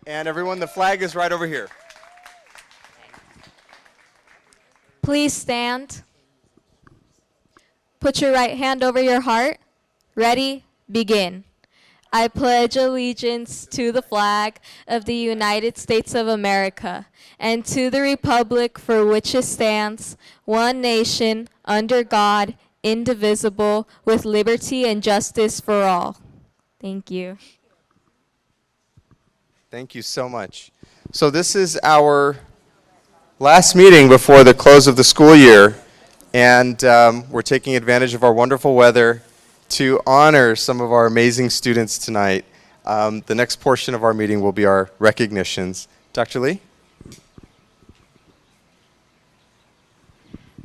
And everyone, the flag is right over here. Please stand. Put your right hand over your heart. Ready? Begin. I pledge allegiance to the flag of the United States of America and to the republic for which it stands, one nation, under God, indivisible, with liberty and justice for all. Thank you. Thank you so much. So this is our last meeting before the close of the school year, and we're taking advantage of our wonderful weather to honor some of our amazing students tonight. The next portion of our meeting will be our recognitions. Dr. Lee?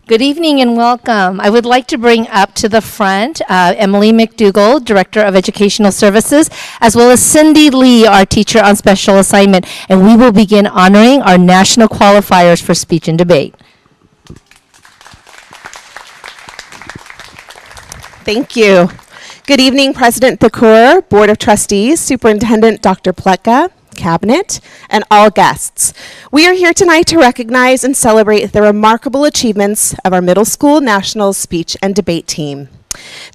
Good evening and welcome. I would like to bring up to the front Emily McDougall, Director of Educational Services, as well as Cindy Lee, our teacher on special assignment, and we will begin honoring our national qualifiers for speech and debate. Thank you. Good evening, President Thakur, Board of Trustees, Superintendent Dr. Pletka, Cabinet, and all guests. We are here tonight to recognize and celebrate the remarkable achievements of our middle school national speech and debate team.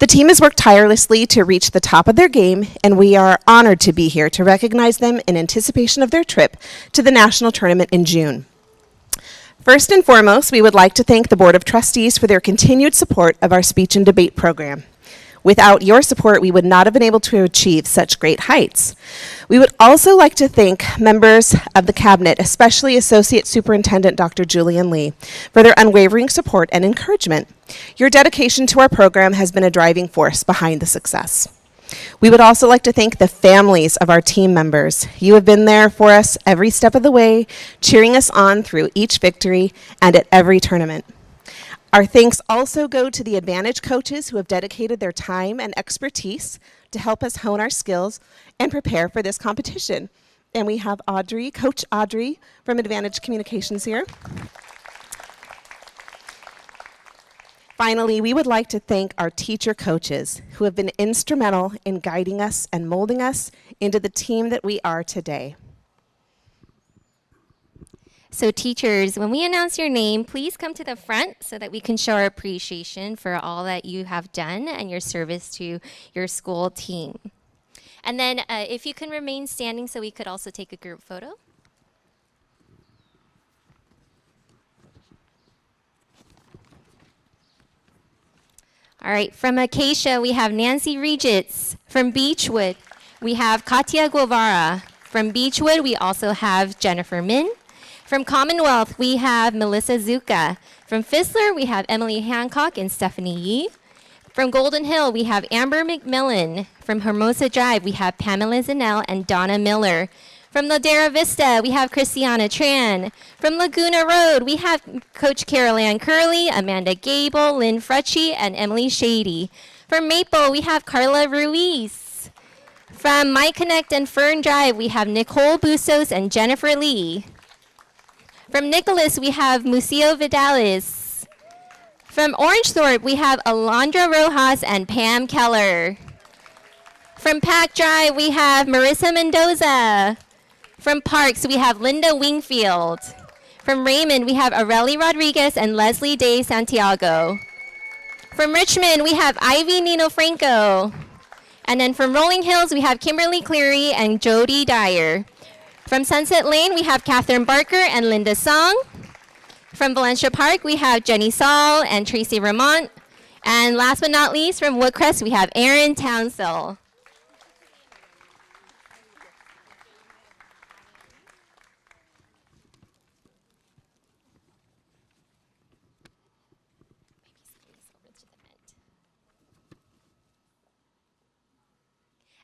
The team has worked tirelessly to reach the top of their game, and we are honored to be here to recognize them in anticipation of their trip to the national tournament in June. First and foremost, we would like to thank the Board of Trustees for their continued support of our speech and debate program. Without your support, we would not have been able to achieve such great heights. We would also like to thank members of the Cabinet, especially Associate Superintendent Dr. Julian Lee, for their unwavering support and encouragement. Your dedication to our program has been a driving force behind the success. We would also like to thank the families of our team members. You have been there for us every step of the way, cheering us on through each victory and at every tournament. Our thanks also go to the Advantage coaches who have dedicated their time and expertise to help us hone our skills and prepare for this competition. And we have Audrey, Coach Audrey from Advantage Communications here. Finally, we would like to thank our teacher coaches who have been instrumental in guiding us and molding us into the team that we are today. So teachers, when we announce your name, please come to the front so that we can show our appreciation for all that you have done and your service to your school team. And then if you can remain standing so we could also take a group photo. All right, from Acacia, we have Nancy Regitz. From Beechwood, we have Katia Guevara. From Beechwood, we also have Jennifer Min. From Commonwealth, we have Melissa Zuka. From Fissler, we have Emily Hancock and Stephanie Yee. From Golden Hill, we have Amber McMillan. From Hermosa Drive, we have Pamela Zanell and Donna Miller. From Ladera Vista, we have Christiana Tran. From Laguna Road, we have Coach Carol Ann Curley, Amanda Gable, Lynn Frucci, and Emily Shady. From Maple, we have Carla Ruiz. From My Connect and Fern Drive, we have Nicole Bustos and Jennifer Lee. From Nicholas, we have Museo Vidalis. From Orangethorpe, we have Alondra Rojas and Pam Keller. From Pack Drive, we have Marissa Mendoza. From Parks, we have Linda Wingfield. From Raymond, we have Areli Rodriguez and Leslie De Santiago. From Richmond, we have Ivy Nino Franco. And then from Rolling Hills, we have Kimberly Cleary and Jody Dyer. From Sunset Lane, we have Catherine Barker and Linda Song. From Valencia Park, we have Jenny Saul and Tracy Ramont. And last but not least, from Woodcrest, we have Erin Townsville.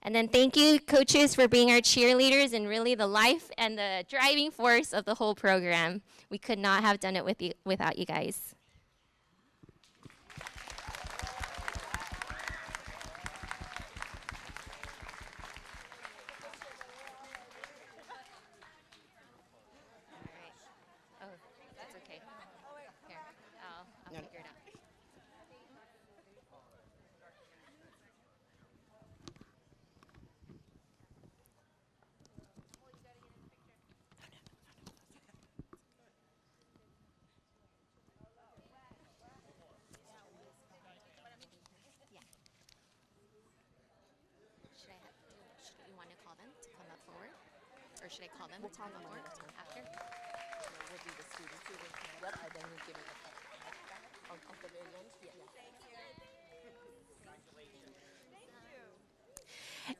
And then thank you, coaches, for being our cheerleaders and really the life and the driving force of the whole program. We could not have done it without you guys. Oh, that's okay. Here, I'll figure it out. Or should I call them? We'll call them after.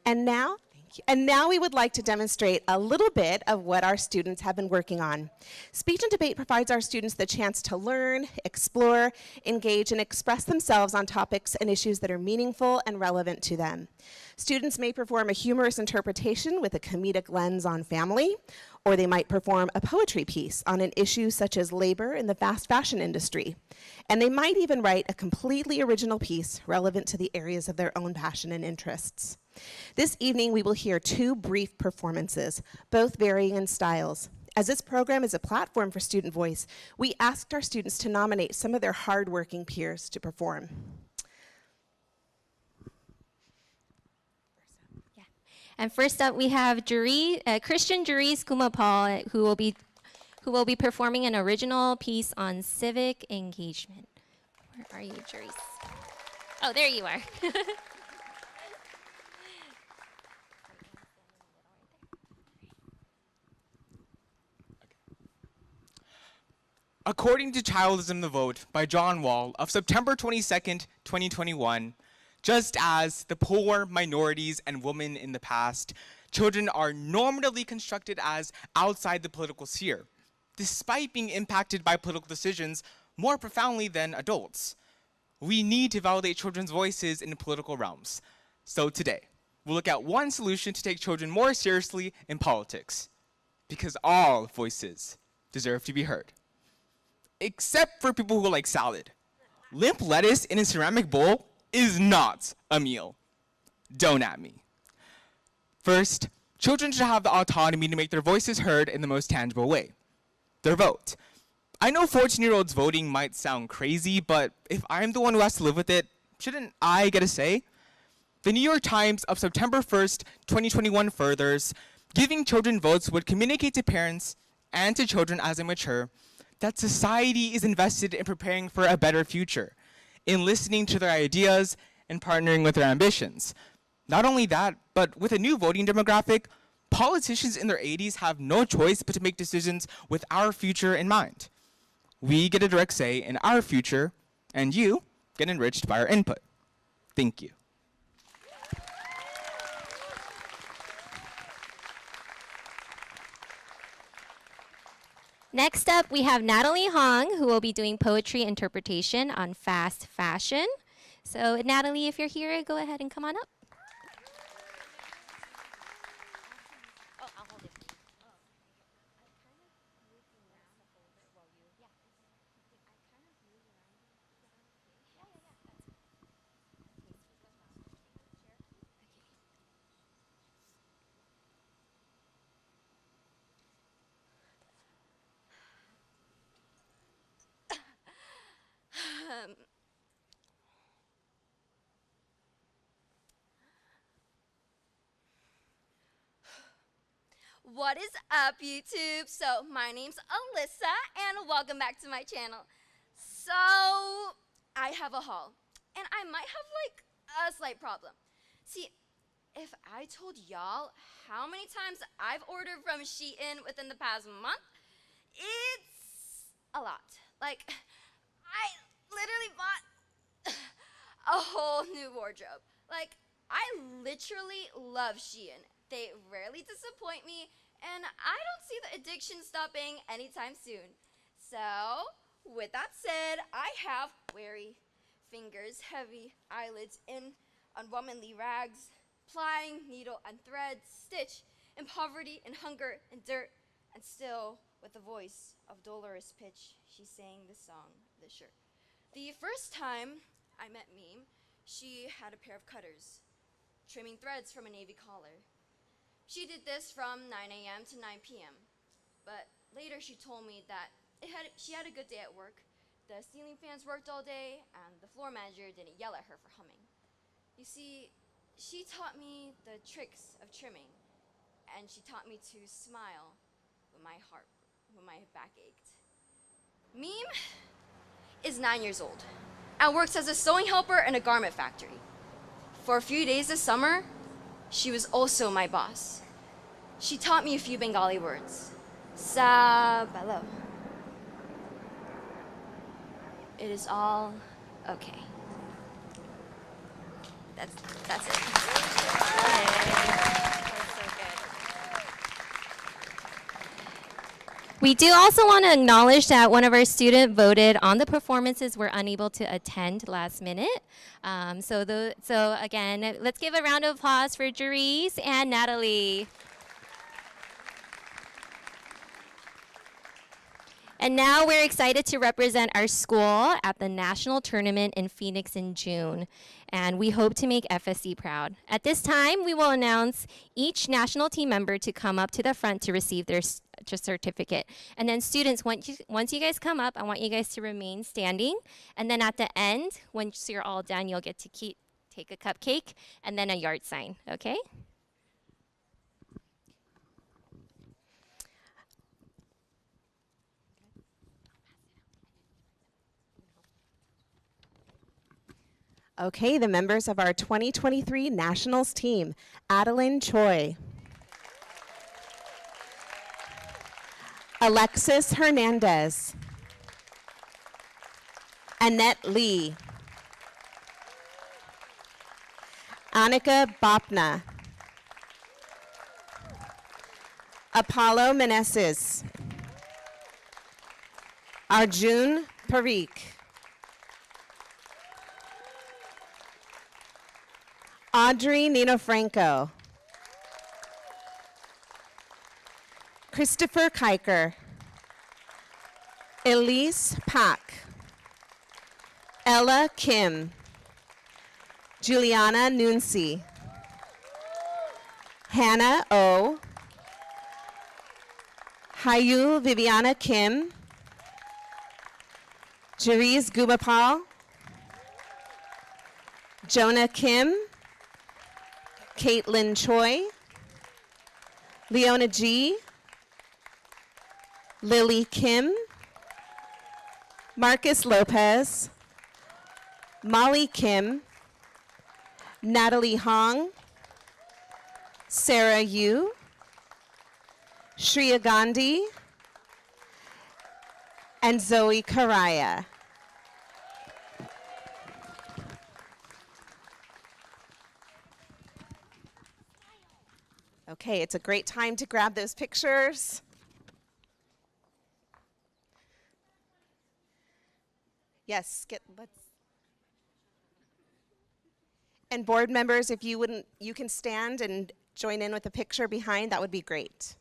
And now, thank you. And now we would like to demonstrate a little bit of what our students have been working on. Speech and debate provides our students the chance to learn, explore, engage, and express themselves on topics and issues that are meaningful and relevant to them. Students may perform a humorous interpretation with a comedic lens on family, or they might perform a poetry piece on an issue such as labor in the fast fashion industry. And they might even write a completely original piece relevant to the areas of their own passion and interests. This evening, we will hear two brief performances, both varying in styles. As this program is a platform for student voice, we asked our students to nominate some of their hardworking peers to perform. And first up, we have Christian Juris Kumapal, who will be performing an original piece on civic engagement. Where are you, Juris? Oh, there you are. According to Childism the Vote by John Wall of September 22nd, 2021, just as the poor, minorities, and women in the past, children are normatively constructed as outside the political sphere, despite being impacted by political decisions more profoundly than adults. We need to validate children's voices in the political realms. So today, we'll look at one solution to take children more seriously in politics, because all voices deserve to be heard. Except for people who like salad. Limp lettuce in a ceramic bowl is not a meal. Don't at me. First, children should have the autonomy to make their voices heard in the most tangible way, their vote. I know 14-year-olds voting might sound crazy, but if I'm the one who has to live with it, shouldn't I get a say? The New York Times of September 1st, 2021 furthers, giving children votes would communicate to parents and to children as they mature that society is invested in preparing for a better future, in listening to their ideas and partnering with their ambitions. Not only that, but with a new voting demographic, politicians in their 80s have no choice but to make decisions with our future in mind. We get a direct say in our future, and you get enriched by our input. Thank you. Next up, we have Natalie Hong, who will be doing poetry interpretation on fast fashion. So Natalie, if you're here, go ahead and come on up. What is up, YouTube? So my name's Alyssa, and welcome back to my channel. So I have a haul, and I might have like a slight problem. See, if I told y'all how many times I've ordered from Shein within the past month, it's a lot. Like, I literally bought a whole new wardrobe. Like, I literally love Shein. They rarely disappoint me, and I don't see the addiction stopping anytime soon. So, with that said, I have weary fingers, heavy eyelids in unwomanly rags, plying needle and thread, stitch in poverty and hunger and dirt, and still with a voice of dolorous pitch, she sang this song, this shirt. The first time I met Meme, she had a pair of cutters, trimming threads from a navy collar. She did this from 9 a.m. to 9 p.m. But later she told me that she had a good day at work. The ceiling fans worked all day, and the floor manager didn't yell at her for humming. You see, she taught me the tricks of trimming, and she taught me to smile when my back ached. Meme is 9 years old and works as a sewing helper in a garment factory. For a few days this summer, she was also my boss. She taught me a few Bengali words. Sa balo. It is all okay. That's it. We do also want to acknowledge that one of our students voted on the performances were unable to attend last minute. So again, let's give a round of applause for Jerice and Natalie. And now we're excited to represent our school at the national tournament in Phoenix in June. And we hope to make FSD proud. At this time, we will announce each national team member to come up to the front to receive their certificate. And then students, once you guys come up, I want you guys to remain standing. And then at the end, once you're all done, you'll get to take a cupcake and then a yard sign, okay? Okay, the members of our 2023 Nationals team, Adeline Choi, Alexis Hernandez, Annette Lee, Annika Bopna, Apollo Meneses, Arjun Parikh, Audrey Nino Franco, Christopher Kiker, Elise Pak, Ella Kim, Juliana Nunsi, Hannah O, Hayu Viviana Kim, Jeriz Gubapal, Jonah Kim, Caitlin Choi, Leona G, Lily Kim, Marcus Lopez, Molly Kim, Natalie Hong, Sarah Yu, Shreya Gandhi, and Zoe Karaya. Okay, it's a great time to grab those pictures. Yes, let's. And board members, if you wouldn't, you can stand and join in with a picture behind, that would be great.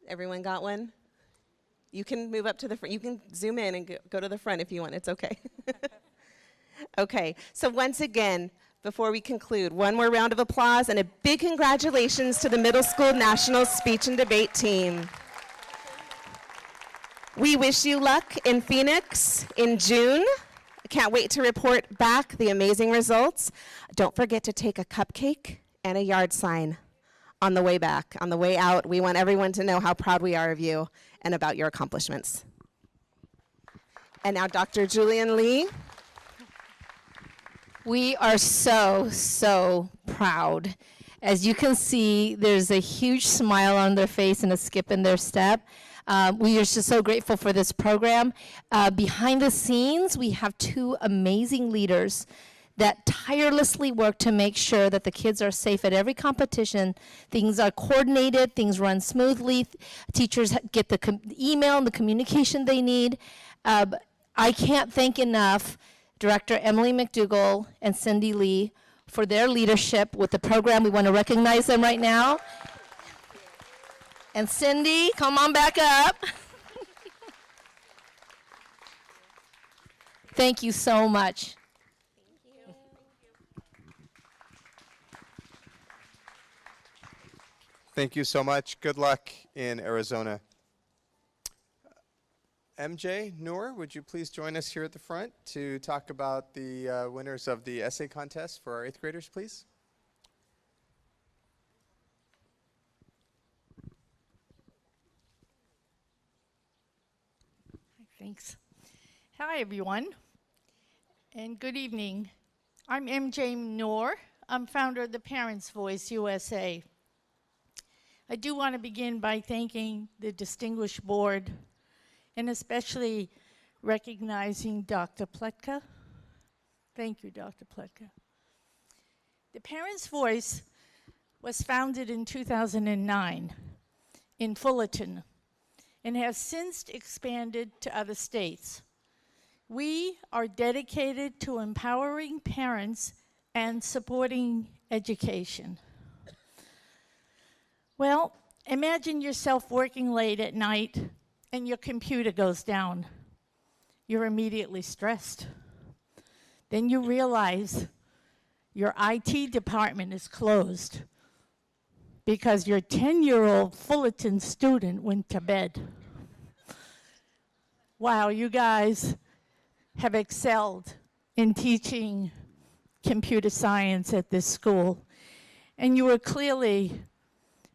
Everyone got one? You can move up to the front. You can zoom in and go to the front if you want. It's okay. Okay, so once again, before we conclude, one more round of applause and a big congratulations to the Middle School National Speech and Debate team. We wish you luck in Phoenix in June. I can't wait to report back the amazing results. Don't forget to take a cupcake and a yard sign on the way back. On the way out, we want everyone to know how proud we are of you and about your accomplishments. And now Dr. Julian Lee. We are so proud. As you can see, there's a huge smile on their face and a skip in their step. We are just so grateful for this program. Behind the scenes, we have two amazing leaders that tirelessly work to make sure that the kids are safe at every competition. Things are coordinated, things run smoothly, teachers get the email and the communication they need. I can't thank enough Director Emily McDougall and Cindy Lee for their leadership with the program. We want to recognize them right now. And Cindy, come on back up. Thank you so much. Thank you so much. Good luck in Arizona. MJ Noor, would you please join us here at the front to talk about the winners of the essay contest for our 8th graders, please? Thanks. Hi, everyone, and good evening. I'm MJ Noor. I'm founder of the Parents' Voice USA. I do want to begin by thanking the distinguished board and especially recognizing Dr. Pletka. Thank you, Dr. Pletka. The Parents' Voice was founded in 2009 in Fullerton and has since expanded to other states. We are dedicated to empowering parents and supporting education. Well, imagine yourself working late at night and your computer goes down. You're immediately stressed. Then you realize your IT department is closed because your 10-year-old Fullerton student went to bed. Wow, you guys have excelled in teaching computer science at this school, and you were clearly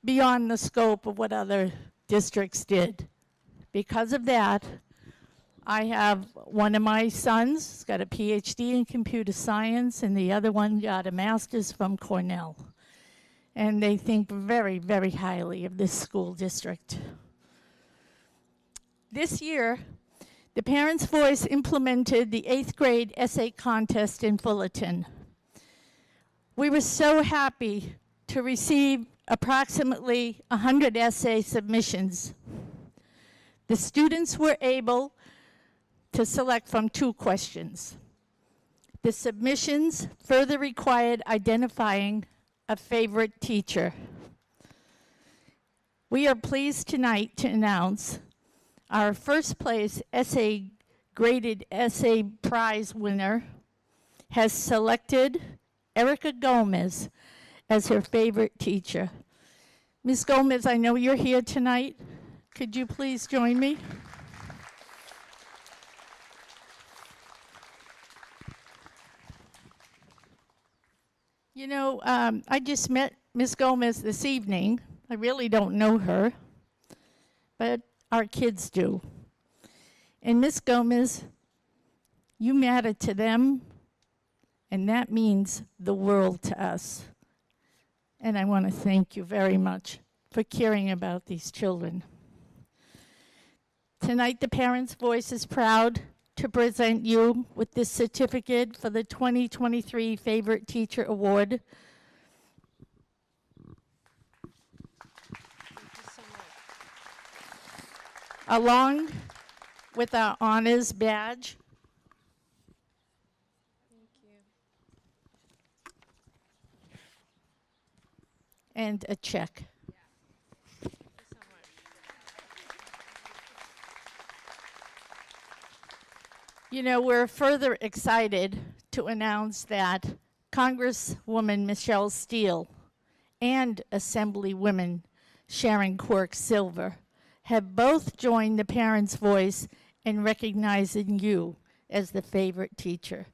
beyond the scope of what other districts did. Because of that, I have one of my sons who's got a PhD in computer science, and the other one got a master's from Cornell. And they think very, very highly of this school district. This year, the Parents' Voice implemented the 8th grade essay contest in Fullerton. We were so happy to receive approximately 100 essay submissions. The students were able to select from 2 questions. The submissions further required identifying a favorite teacher. We are pleased tonight to announce our first place graded essay prize winner has selected Erica Gomez as her favorite teacher. Ms. Gomez, I know you're here tonight. Could you please join me? You know, I just met Ms. Gomez this evening. I really don't know her, but our kids do. And Ms. Gomez, you matter to them, and that means the world to us. And I want to thank you very much for caring about these children. Tonight, the Parents' Voice is proud to present you with this certificate for the 2023 Favorite Teacher Award. Along with our honors badge. And a check. You know, we're further excited to announce that Congresswoman Michelle Steele and Assemblywoman Sharon Quirk Silver have both joined the Parents' Voice in recognizing you as the favorite teacher.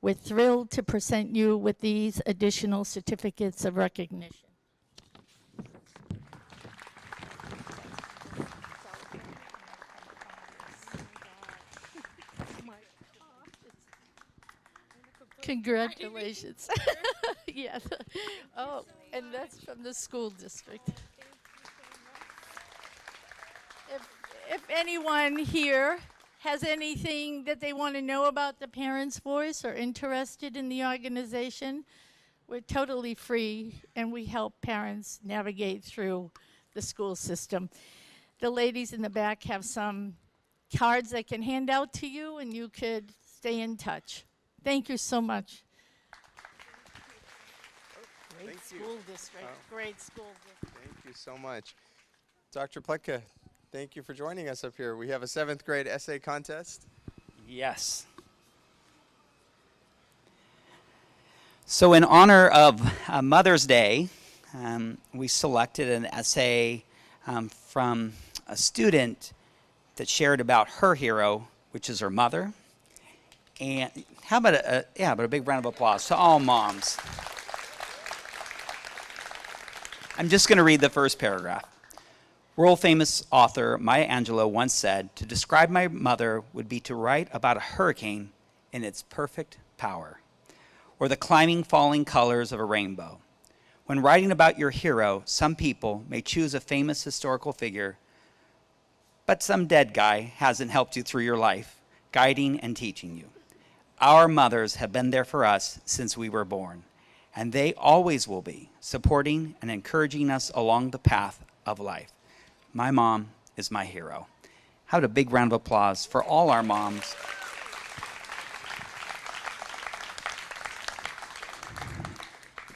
We're thrilled to present you with these additional certificates of recognition. Congratulations. Yes. Oh, and that's from the school district. If anyone here has anything that they want to know about the Parents' Voice or interested in the organization, we're totally free and we help parents navigate through the school system. The ladies in the back have some cards they can hand out to you and you could stay in touch. Thank you so much. Great school district. Great school district. Thank you so much. Dr. Pletka, thank you for joining us up here. We have a 7th grade essay contest. Yes. So in honor of Mother's Day, we selected an essay from a student that shared about her hero, which is her mother. And how about a big round of applause to all moms. I'm just going to read the first paragraph. World famous author Maya Angelou once said, "To describe my mother would be to write about a hurricane in its perfect power, or the climbing, falling colors of a rainbow." When writing about your hero, some people may choose a famous historical figure, but some dead guy hasn't helped you through your life, guiding and teaching you. Our mothers have been there for us since we were born, and they always will be, supporting and encouraging us along the path of life. My mom is my hero. How about a big round of applause for all our moms.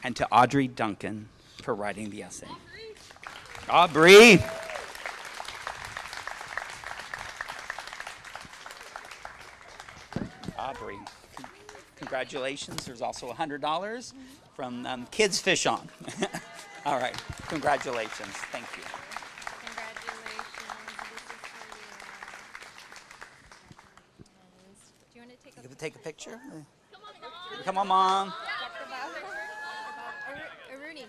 And to Audrey Duncan for writing the essay. Aubrey! Aubrey, congratulations. There's also $100 from Kids Fish On. All right, congratulations. Thank you. Do you want to take You gonna take a picture? Come on, Mom. Rooney.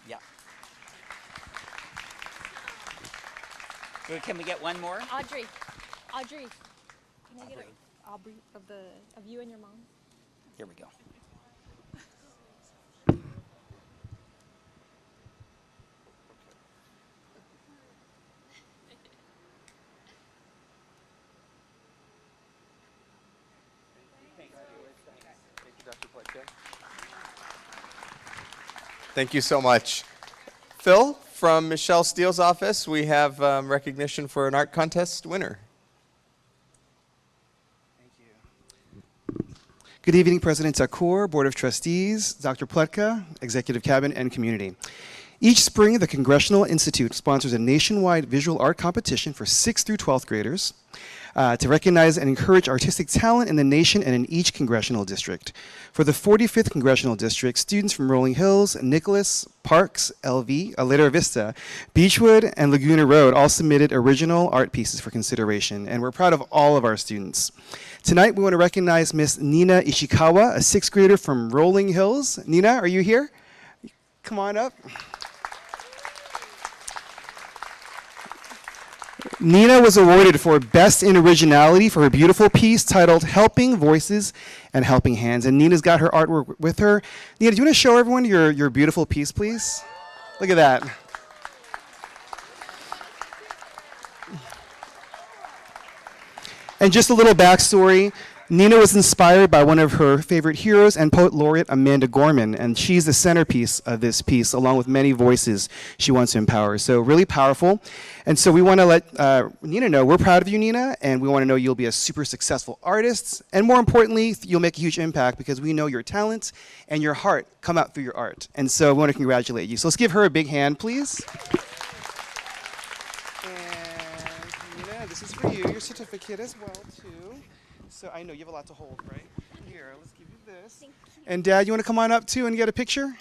Yeah. Can we get one more? Audrey. Can I get Aubrey of you and your mom? Here we go. Thank you so much. Phil, from Michelle Steele's office, we have recognition for an art contest winner. Good evening, President Takur, Board of Trustees, Dr. Pletka, Executive Cabinet, and community. Each spring, the Congressional Institute sponsors a nationwide visual art competition for 6th through 12th graders to recognize and encourage artistic talent in the nation and in each congressional district. For the 45th Congressional District, students from Rolling Hills, Nicholas, Parks, LV, Aleta Vista, Beechwood, and Laguna Road all submitted original art pieces for consideration, and we're proud of all of our students. Tonight, we want to recognize Miss Nina Ishikawa, a 6th grader from Rolling Hills. Nina, are you here? Come on up. Nina was awarded for Best in Originality for her beautiful piece titled Helping Voices and Helping Hands. And Nina's got her artwork with her. Nina, do you want to show everyone your beautiful piece, please? Look at that. And just a little backstory. Nina was inspired by one of her favorite heroes and poet laureate Amanda Gorman, and she's the centerpiece of this piece, along with many voices she wants to empower. So really powerful. And so we want to let Nina know we're proud of you, Nina, and we want to know you'll be a super successful artist, and more importantly, you'll make a huge impact because we know your talent and your heart come out through your art. And so we want to congratulate you. So let's give her a big hand, please. And Nina, this is for you, your certificate as well, too. So I know you have a lot to hold, right? Here, let's give you this. Thank you. And Dad, you want to come on up too and get a picture? And you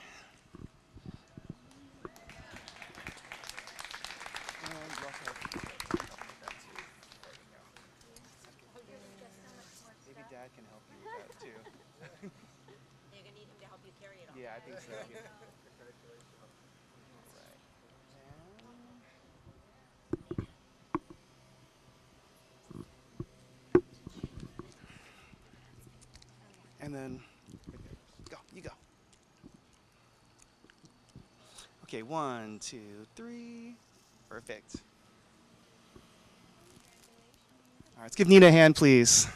also have that too. Maybe Dad can help you with that too. You're gonna need him to help you carry it all. Yeah, I think so. And then, go, you go. Okay, 1, 2, 3. Perfect. All right, let's give Nina a hand, please.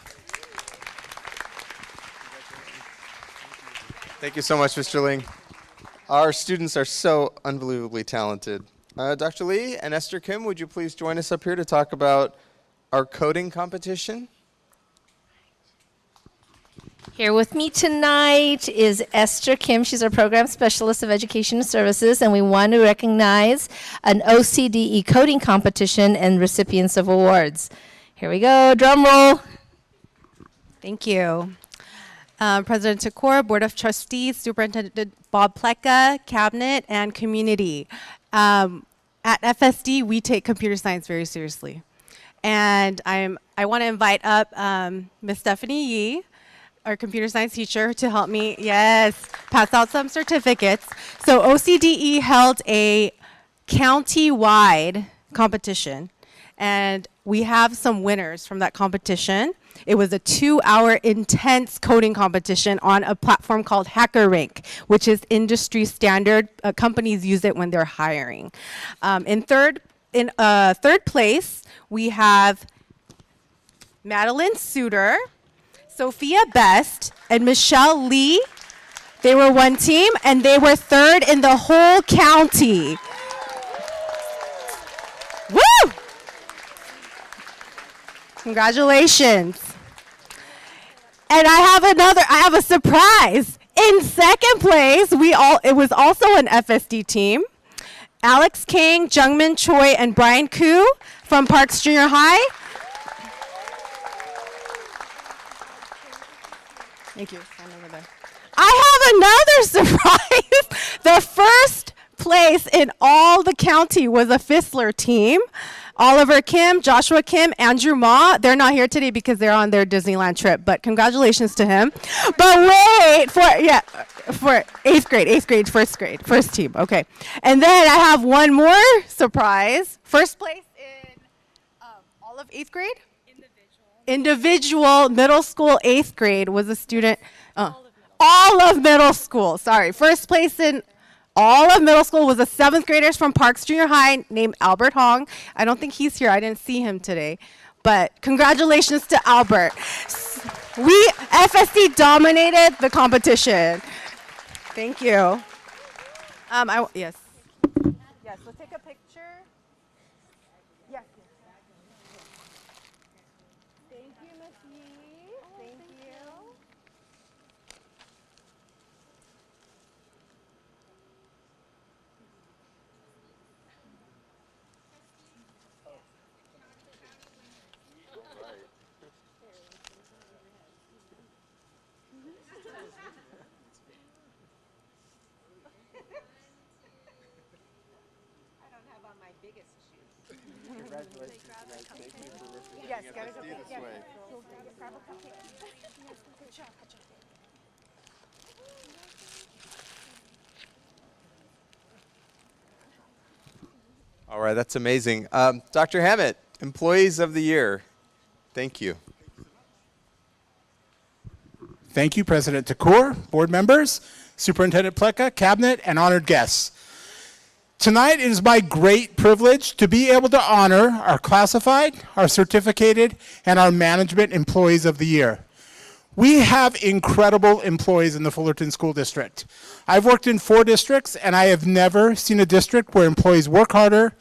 Thank you so much, Mr. Ling. Our students are so unbelievably talented. Dr. Lee and Esther Kim, would you please join us up here to talk about our coding competition? Here with me tonight is Esther Kim. She's our Program Specialist of Education Services, and we want to recognize an OCDE coding competition and recipients of awards. Here we go, drum roll. Thank you. President Takur, Board of Trustees, Superintendent Bob Pletka, Cabinet, and community. At FSD, we take computer science very seriously. And I want to invite up Ms. Stephanie Yee, our computer science teacher, to help me, yes, pass out some certificates. So OCDE held a county-wide competition, and we have some winners from that competition. It was a 2-hour intense coding competition on a platform called HackerRank, which is industry standard. Companies use it when they're hiring. In third place, we have Madeline Suter, Sophia Best, and Michelle Lee. They were one team, and they were third in the whole county. Woo! Congratulations. And I have a surprise. In second place, it was also an FSD team. Alex King, Jungmin Choi, and Brian Koo from Parks Junior High. Thank you. Stand over there. I have another surprise. The first place in all the county was a Fissler team. Oliver Kim, Joshua Kim, Andrew Ma. They're not here today because they're on their Disneyland trip, but congratulations to him. But wait, for eighth grade, first team. Okay. And then I have one more surprise. First place in all of 8th grade? Individual middle school 8th grade was a student. All of middle school, sorry. First place in all of middle school was a 7th graders from Parks Junior High named Albert Hong. I don't think he's here. I didn't see him today. But congratulations to Albert. FSD dominated the competition. Thank you. Yes. Yes, let's take a picture. Yes. Thank you, Miss Yee. Thank you. Congratulations, guys. Thank you for representing Yes, FSD this way. Grab a cupcake. Good job. All right, that's amazing. Dr. Hammett, Employees of the Year. Thank you. Thank you, President Takur, board members, Superintendent Pleka, cabinet, and honored guests. Tonight, it is my great privilege to be able to honor our classified, our certificated, and our management employees of the year. We have incredible employees in the Fullerton School District. I've worked in 4 districts, and I have never seen a district where employees work harder,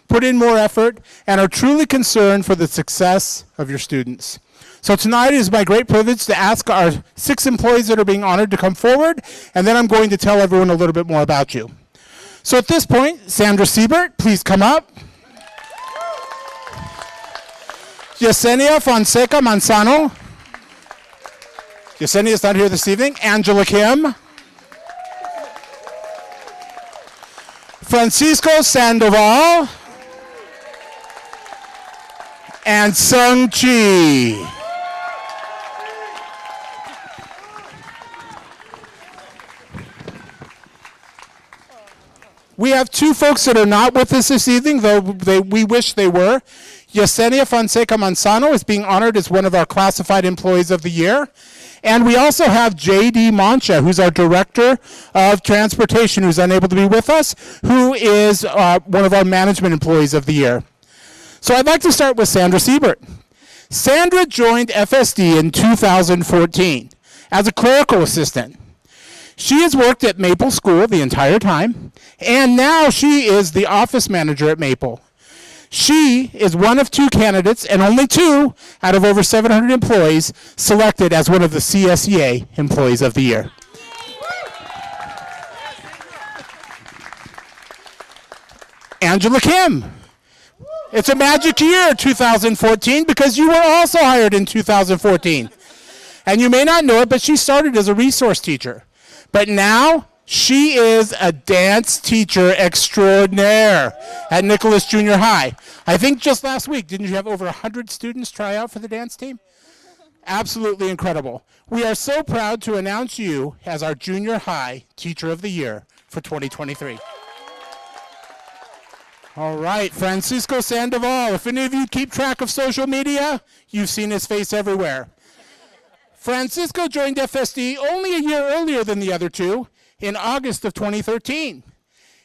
put in more effort, and are truly concerned for the success of your students. So tonight it is my great privilege to ask our 6 employees that are being honored to come forward, and then I'm going to tell everyone a little bit more about you. So at this point, Sandra Siebert, please come up. Yesenia Fonseca Manzano. Yesenia is not here this evening. Angela Kim. Francisco Sandoval. And Sung Chi. We have 2 folks that are not with us this evening, though we wish they were. Yesenia Fonseca Manzano is being honored as one of our classified employees of the year. And we also have J.D. Mancha, who's our Director of Transportation, who's unable to be with us, who is one of our management employees of the year. So I'd like to start with Sandra Siebert. Sandra joined FSD in 2014 as a clerical assistant. She has worked at Maple School the entire time, and now she is the office manager at Maple. She is one of 2 candidates, and only 2 out of over 700 employees, selected as one of the CSEA Employees of the Year. Angela Kim. It's a magic year, 2014, because you were also hired in 2014. And you may not know it, but she started as a resource teacher. But now, she is a dance teacher extraordinaire at Nicholas Junior High. I think just last week, didn't you have over 100 students try out for the dance team? Absolutely incredible. We are so proud to announce you as our Junior High Teacher of the Year for 2023. All right, Francisco Sandoval. If any of you keep track of social media, you've seen his face everywhere. Francisco joined FSD only a year earlier than the other two, in August of 2013.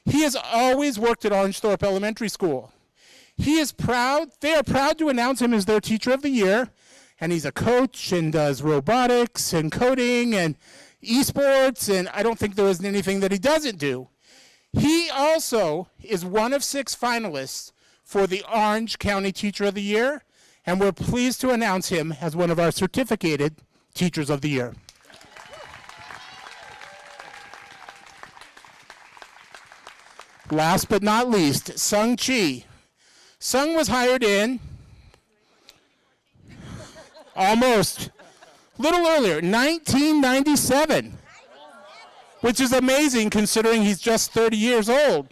He has always worked at Orangethorpe Elementary School. They are proud to announce him as their Teacher of the Year, and he's a coach and does robotics and coding and esports, and I don't think there is anything that he doesn't do. He also is one of 6 finalists for the Orange County Teacher of the Year, and we're pleased to announce him as one of our certificated Teachers of the Year. Last but not least, Sung Chi. Sung was hired in almost a little earlier, 1997, which is amazing considering he's just 30 years old.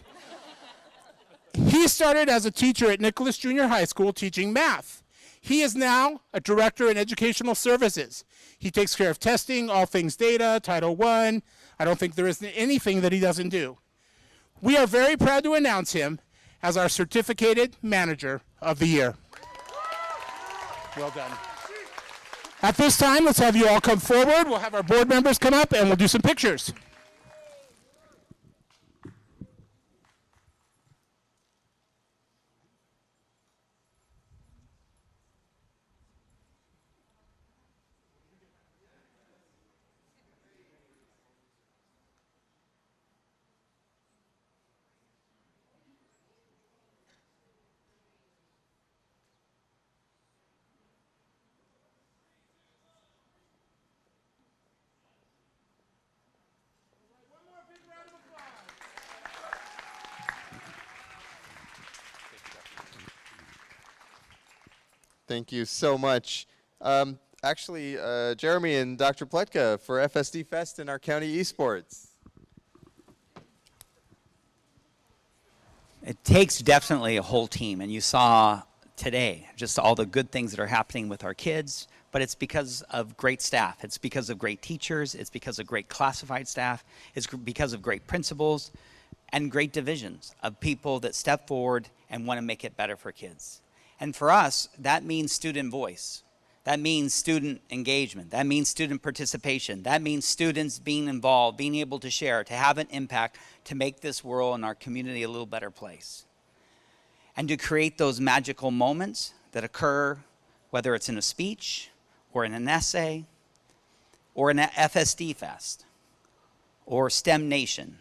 He started as a teacher at Nicholas Junior High School teaching math. He is now a director in educational services. He takes care of testing, all things data, Title I. I don't think there is anything that he doesn't do. We are very proud to announce him as our certificated Manager of the Year. Well done. At this time, let's have you all come forward. We'll have our board members come up and we'll do some pictures. Thank you so much. Actually, Jeremy and Dr. Pletka for FSD Fest and our county esports. It takes definitely a whole team, and you saw today just all the good things that are happening with our kids, but it's because of great staff. It's because of great teachers. It's because of great classified staff. It's because of great principals and great divisions of people that step forward and want to make it better for kids. And for us, that means student voice. That means student engagement. That means student participation. That means students being involved, being able to share, to have an impact, to make this world and our community a little better place. And to create those magical moments that occur, whether it's in a speech, or in an essay, or in an FSD Fest, or STEM Nation.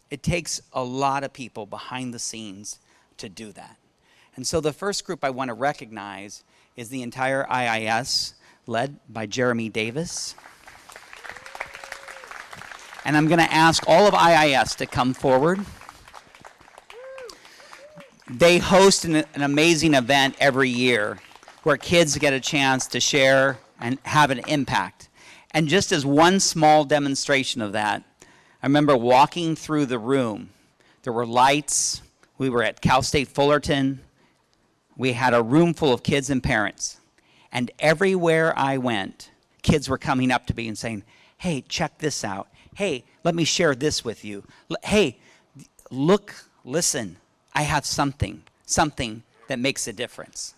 It takes a lot of people behind the scenes to do that. And so the first group I want to recognize is the entire IIS, led by Jeremy Davis. And I'm going to ask all of IIS to come forward. They host an amazing event every year where kids get a chance to share and have an impact. And just as one small demonstration of that, I remember walking through the room. There were lights. We were at Cal State Fullerton. We had a room full of kids and parents. And everywhere I went, kids were coming up to me and saying, hey, check this out. Hey, let me share this with you. Hey, look, listen, I have something that makes a difference.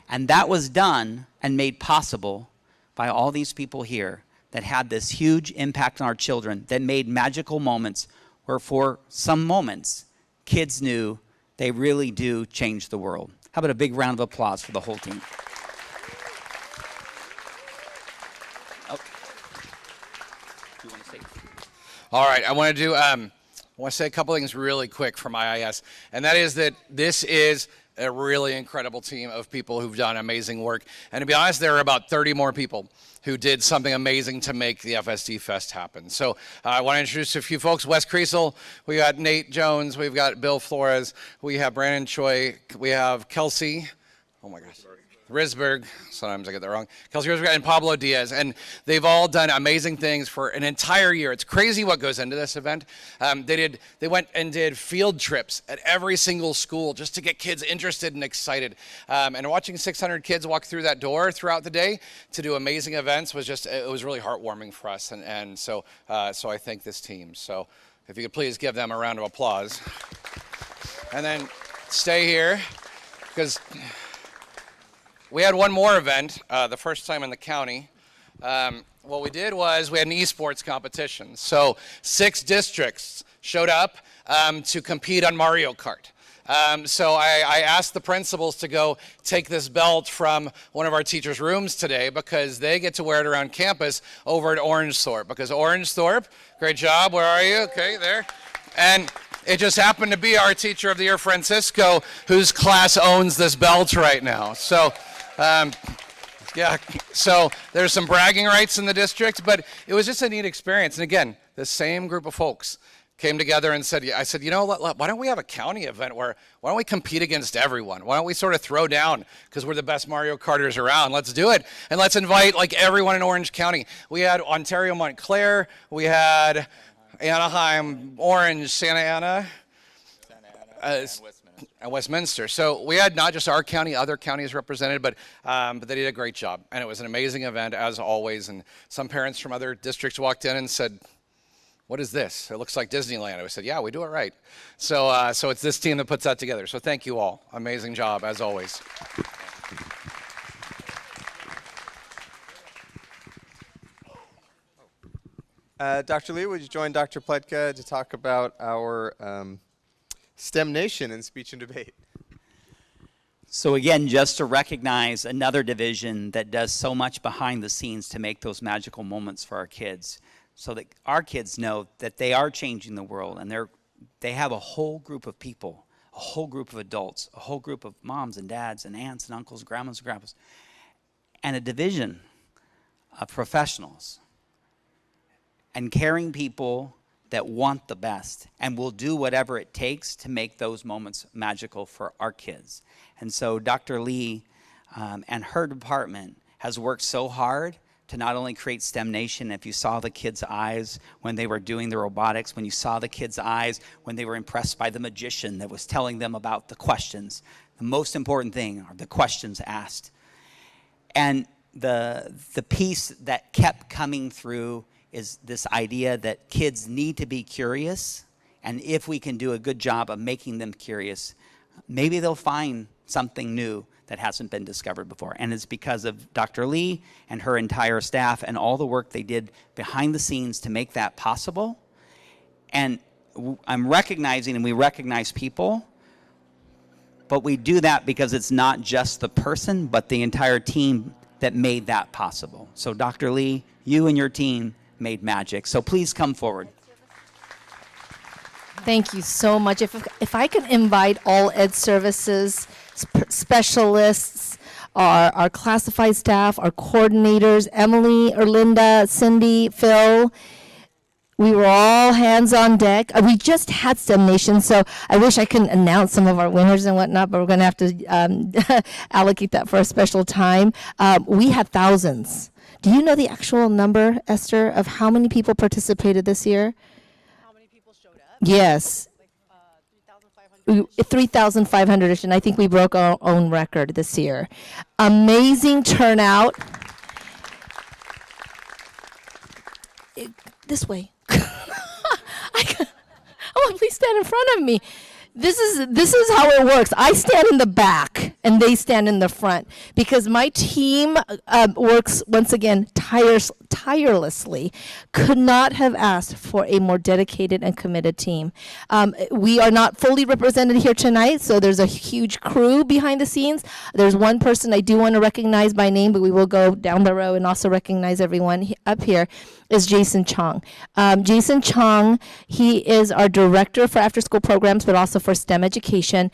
And that was done and made possible by all these people here that had this huge impact on our children, that made magical moments where for some moments, kids knew they really do change the world. How about a big round of applause for the whole team? Oh. Do you want to say? All right, I want to say a couple things really quick from IIS, and that is that this is a really incredible team of people who've done amazing work. And to be honest, there are about 30 more people who did something amazing to make the FSD Fest happen. So I want to introduce a few folks. Wes Creasel, we got Nate Jones, we've got Bill Flores, we have Brandon Choi, we have Kelsey, oh my gosh, Risberg, sometimes I get that wrong, Kelsey Risberg, and Pablo Diaz, and they've all done amazing things for an entire year. It's crazy what goes into this event. They went and did field trips at every single school just to get kids interested and excited. And watching 600 kids walk through that door throughout the day to do amazing events was just, it was really heartwarming for us, and so I thank this team. So if you could please give them a round of applause. And then stay here, because we had one more event, the first time in the county. What we did was we had an esports competition. So 6 districts showed up to compete on Mario Kart. So I asked the principals to go take this belt from one of our teachers' rooms today because they get to wear it around campus over at Orangethorpe. Because Orangethorpe, great job, where are you? Okay, there. And it just happened to be our teacher of the year, Francisco, whose class owns this belt right now. So, yeah, so there's some bragging rights in the district, but it was just a neat experience. And again, the same group of folks came together and said, I said, you know, why don't we have a county event where, why don't we compete against everyone? Why don't we sort of throw down, because we're the best Mario Karters around. Let's do it. And let's invite like everyone in Orange County. We had Ontario Montclair, we had Anaheim, Orange, Santa Ana, and Westminster. So we had not just our county, other counties represented, but they did a great job. And it was an amazing event, as always. And some parents from other districts walked in and said, what is this? It looks like Disneyland. I said, yeah, we do it right. So it's this team that puts that together. So thank you all. Amazing job, as always. Dr. Lee, would you join Dr. Pletka to talk about our STEM Nation in speech and debate? So again, just to recognize another division that does so much behind the scenes to make those magical moments for our kids, so that our kids know that they are changing the world, and they have a whole group of people, a whole group of adults, a whole group of moms and dads and aunts and uncles, grandmas and grandpas, and a division of professionals and caring people that want the best and will do whatever it takes to make those moments magical for our kids. And so Dr. Lee and her department has worked so hard to not only create STEM Nation. If you saw the kids' eyes when they were doing the robotics, when you saw the kids' eyes when they were impressed by the magician that was telling them about the questions, the most important thing are the questions asked. And the piece that kept coming through is this idea that kids need to be curious, and if we can do a good job of making them curious, maybe they'll find something new that hasn't been discovered before. And it's because of Dr. Lee and her entire staff and all the work they did behind the scenes to make that possible. And I'm recognizing, and we recognize people, but we do that because it's not just the person, but the entire team that made that possible. So Dr. Lee, you and your team made magic. So please come forward. Thank you so much. If I could invite all ed services specialists, our classified staff, our coordinators, Emily, Erlinda, Cindy, Phil. We were all hands on deck. We just had STEM Nation, so I wish I could announce some of our winners and whatnot, but we're going to have to allocate that for a special time. We had thousands. Do you know the actual number, Esther, of how many people participated this year? How many people showed up? Yes. 3,500-ish, and I think we broke our own record this year. Amazing turnout. This way. Oh, please stand in front of me. This is how it works. I stand in the back and they stand in the front because my team works once again tirelessly. Could not have asked for a more dedicated and committed team. We are not fully represented here tonight, so there's a huge crew behind the scenes. There's one person I do want to recognize by name, but we will go down the row and also recognize everyone up here. Is Jason Chong. Jason Chong, he is our director for after-school programs, but also for STEM education.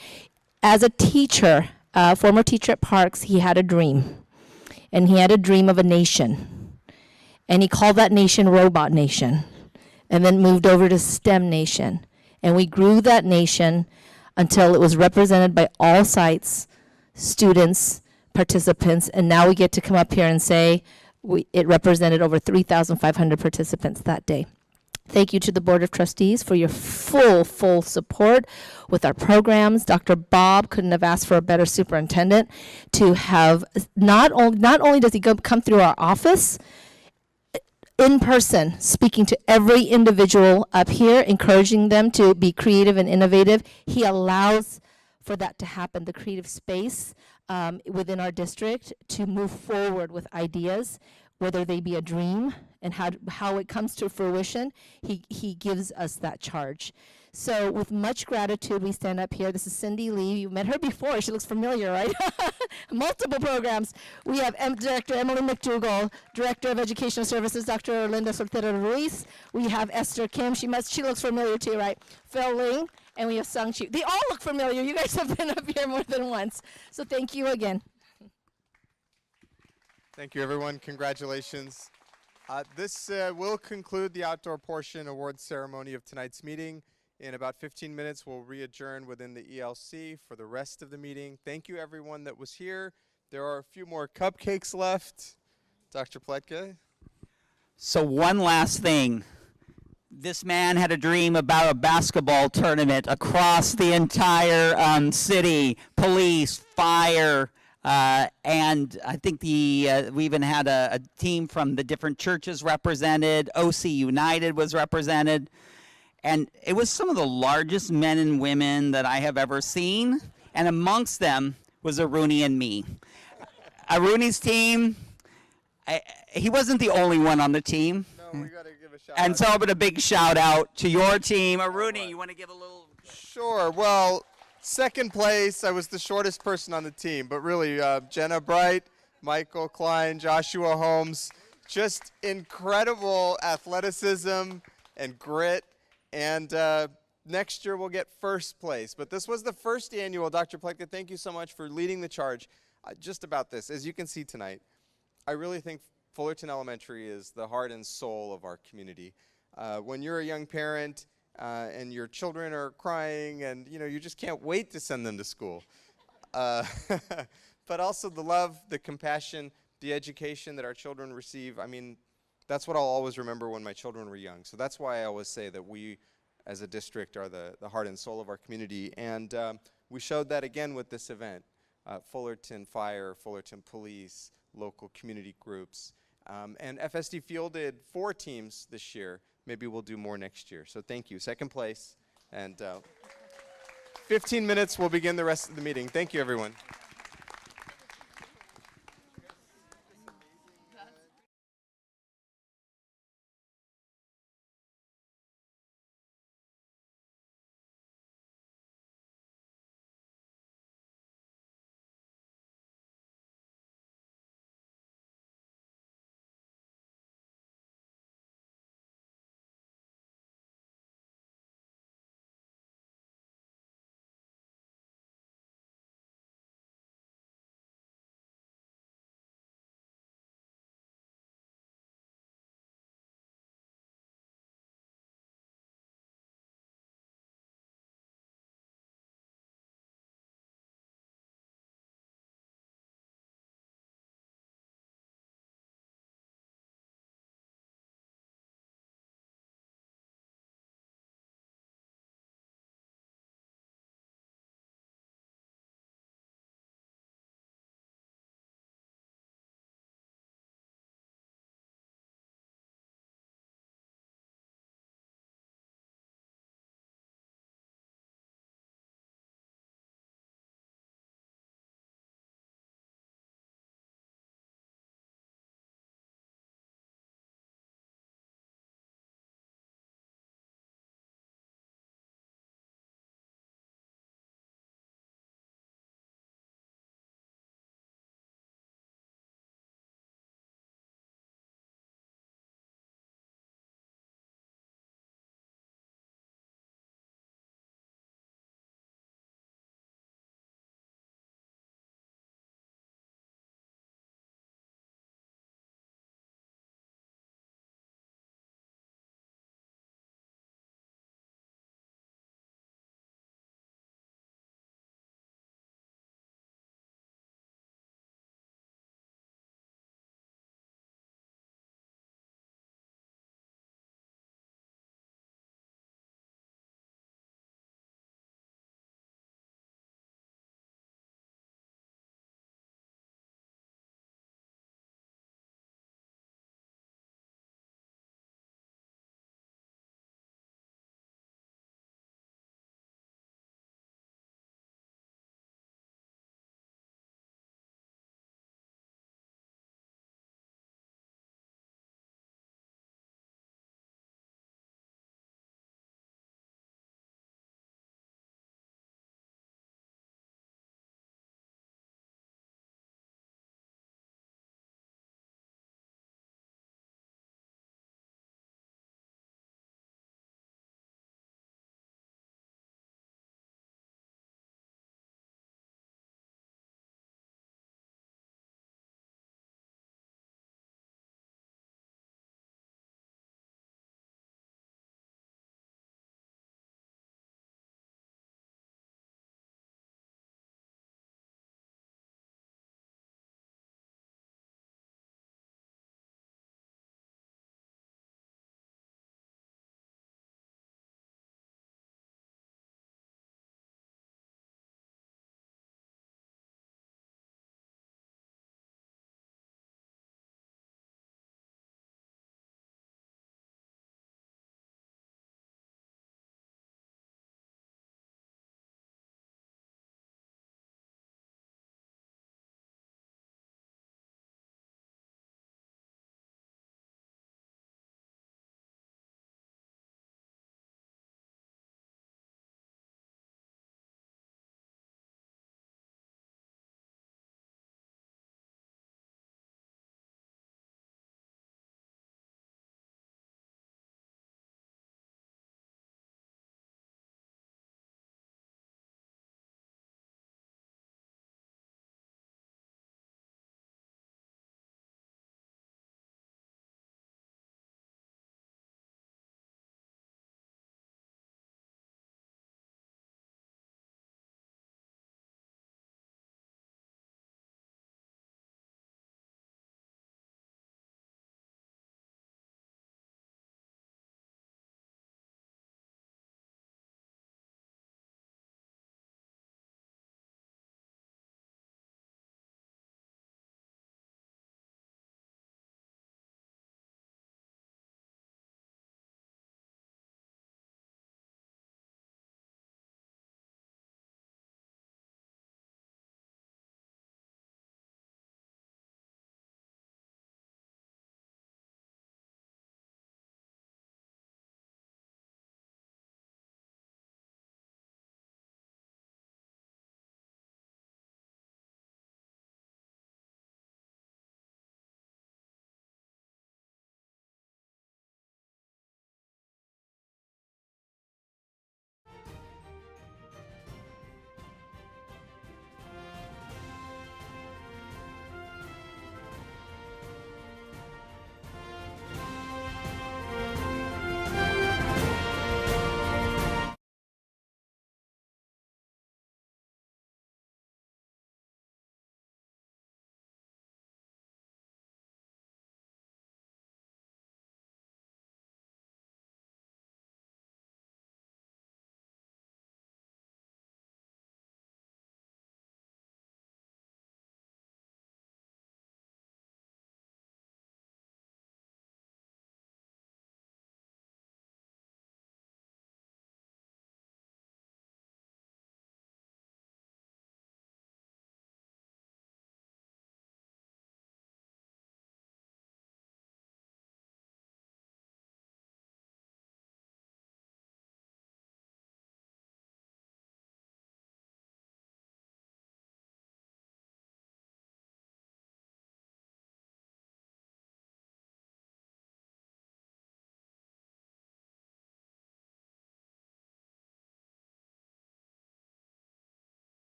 As a teacher, former teacher at Parks, he had a dream. And he had a dream of a nation. And he called that nation Robot Nation. And then moved over to STEM Nation. And we grew that nation until it was represented by all sites, students, participants, and now we get to come up here and say it represented over 3,500 participants that day. Thank you to the Board of Trustees for your full support with our programs. Dr. Bob couldn't have asked for a better superintendent to have, not only does he come through our office, in person, speaking to every individual up here, encouraging them to be creative and innovative. He allows for that to happen, the creative space within our district to move forward with ideas, whether they be a dream and how it comes to fruition. He gives us that charge. So with much gratitude, we stand up here. This is Cindy Lee. You met her before. She looks familiar, right? Multiple programs. We have Director Emily McDougall, Director of Educational Services, Dr. Linda Soltero Ruiz. We have Esther Kim. She looks familiar too, right? Phil Ling. And we have Sung Chi. They all look familiar. You guys have been up here more than once. So thank you again. Thank you, everyone. Congratulations. This will conclude the outdoor portion award ceremony of tonight's meeting. In about 15 minutes, we'll re-adjourn within the ELC for the rest of the meeting. Thank you, everyone that was here. There are a few more cupcakes left. Dr. Pletka? So one last thing. This man had a dream about a basketball tournament across the entire city, police, fire, and I think we even had a team from the different churches represented. OC United was represented. And it was some of the largest men and women that I have ever seen. And amongst them was Aruni and me. Aruni's team, he wasn't the only one on the team. No, we got to give a shout And out. so I'm going to big shout out to your team. Aruni, you want to give a little? Sure. Well, second place, I was the shortest person on the team. But really, Jenna Bright, Michael Klein, Joshua Holmes, just incredible athleticism and grit. And next year we'll get first place. But this was the first annual. Dr. Pletka, thank you so much for leading the charge. Just about this, as you can see tonight, I really think Fullerton Elementary is the heart and soul of our community. When you're a young parent and your children are crying and you just can't wait to send them to school. But also the love, the compassion, the education that our children receive. I mean, that's what I'll always remember when my children were young. So that's why I always say that we, as a district, are the heart and soul of our community. And we showed that again with this event. Fullerton Fire, Fullerton Police, local community groups. And FSD fielded 4 teams this year. Maybe we'll do more next year. So thank you. Second place. And 15 minutes, we'll begin the rest of the meeting. Thank you, everyone.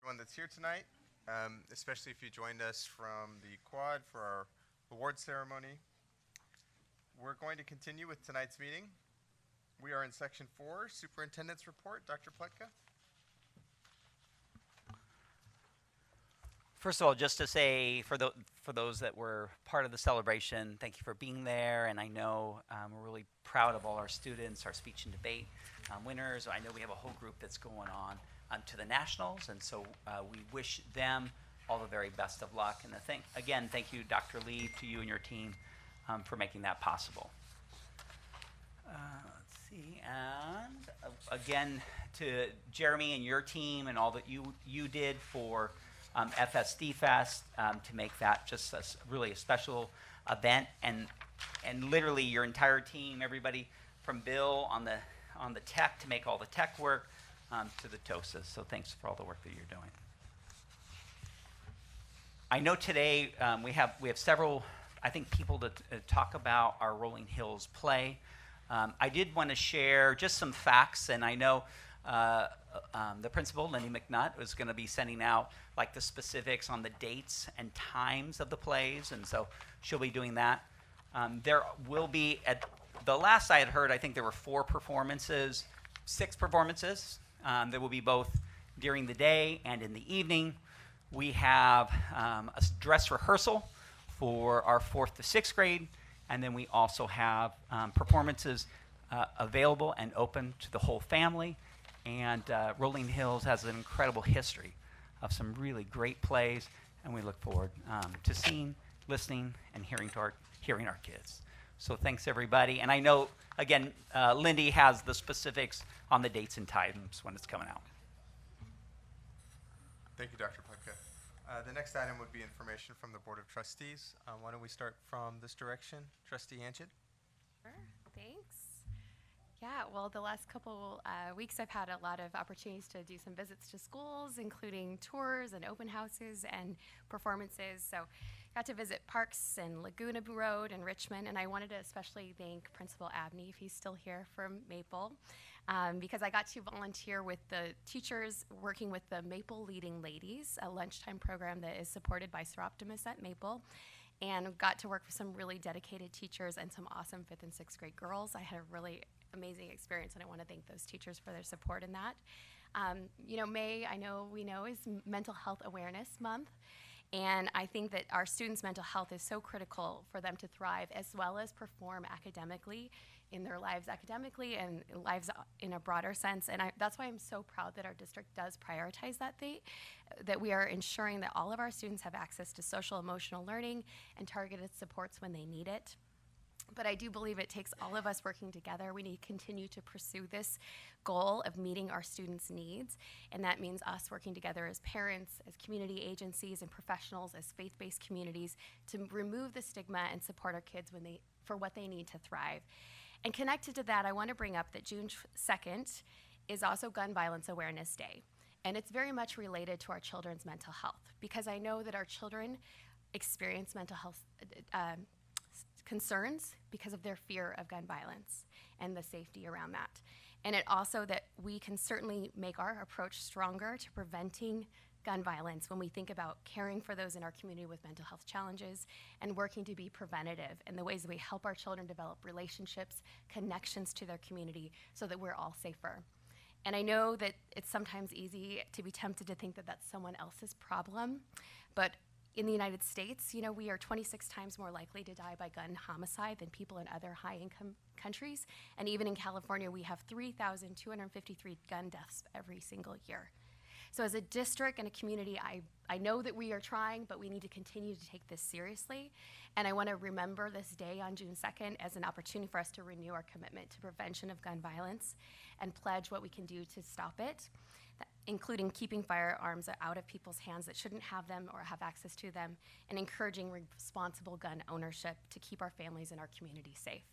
everyone that's here tonight, especially if you joined us from the quad for our award ceremony. We're going to continue with tonight's meeting. We are in section 4, Superintendent's Report. Dr. Pletka. First of all, just to say for those that were part of the celebration, thank you for being there. And I know we're really proud of all our students, our speech and debate winners. I know we have a whole group that's going on to the nationals, and so we wish them all the very best of luck. And again, thank you, Dr. Lee, to you and your team for making that possible. Let's see, and again to Jeremy and your team and all that you did for FSD Fest to make that just really a special event, and literally your entire team, everybody from Bill on the tech to make all the tech work to the TOSAs. So thanks for all the work that you're doing. I know today we have several, I think, people to talk about our Rolling Hills play. I did want to share just some facts, and I know the principal, Lindy McNutt, was going to be sending out like the specifics on the dates and times of the plays, and so she'll be doing that. There will be, at the last I had heard, I think there were 6 performances. There will be both during the day and in the evening. We have a dress rehearsal for our 4th to 6th grade, and then we also have performances available and open to the whole family. And Rolling Hills has an incredible history of some really great plays, and we look forward to seeing, listening, and hearing our kids. So thanks, everybody. And I know, again, Lindy has the specifics on the dates and times when it's coming out. Thank you, Dr. Pletka. The next item would be information from the Board of Trustees. Why don't we start from this direction? Trustee Hanchett? Sure, thanks. Yeah, well, the last couple weeks I've had a lot of opportunities to do some visits to schools, including tours and open houses and performances. So got to visit parks and Laguna Road and Richmond, and I wanted to especially thank Principal Abney, if he's still here, from Maple, because I got to volunteer with the teachers working with the Maple Leading Ladies, a lunchtime program that is supported by Sir Optimus at Maple, and got to work with some really dedicated teachers and some awesome 5th and 6th grade girls. I had a really amazing experience, and I want to thank those teachers for their support in that. May, we know, is Mental Health Awareness Month, and I think that our students' mental health is so critical for them to thrive as well as perform academically in their lives academically and lives in a broader sense. And that's why I'm so proud that our district does prioritize that we are ensuring that all of our students have access to social emotional learning and targeted supports when they need it. But I do believe it takes all of us working together. We need to continue to pursue this goal of meeting our students' needs, and that means us working together as parents, as community agencies and professionals, as faith-based communities to remove the stigma and support our kids for what they need to thrive. And connected to that, I want to bring up that June 2nd is also Gun Violence Awareness Day, and it's very much related to our children's mental health, because I know that our children experience mental health concerns because of their fear of gun violence and the safety around that. And it also that we can certainly make our approach stronger to preventing gun violence when we think about caring for those in our community with mental health challenges and working to be preventative in the ways that we help our children develop relationships, connections to their community so that we're all safer. And I know that it's sometimes easy to be tempted to think that that's someone else's problem, but in the United States, we are 26 times more likely to die by gun homicide than people in other high-income countries. And even in California, we have 3,253 gun deaths every single year. So as a district and a community, I know that we are trying, but we need to continue to take this seriously. And I want to remember this day on June 2nd as an opportunity for us to renew our commitment to prevention of gun violence and pledge what we can do to stop it, including keeping firearms out of people's hands that shouldn't have them or have access to them, and encouraging responsible gun ownership to keep our families and our community safe.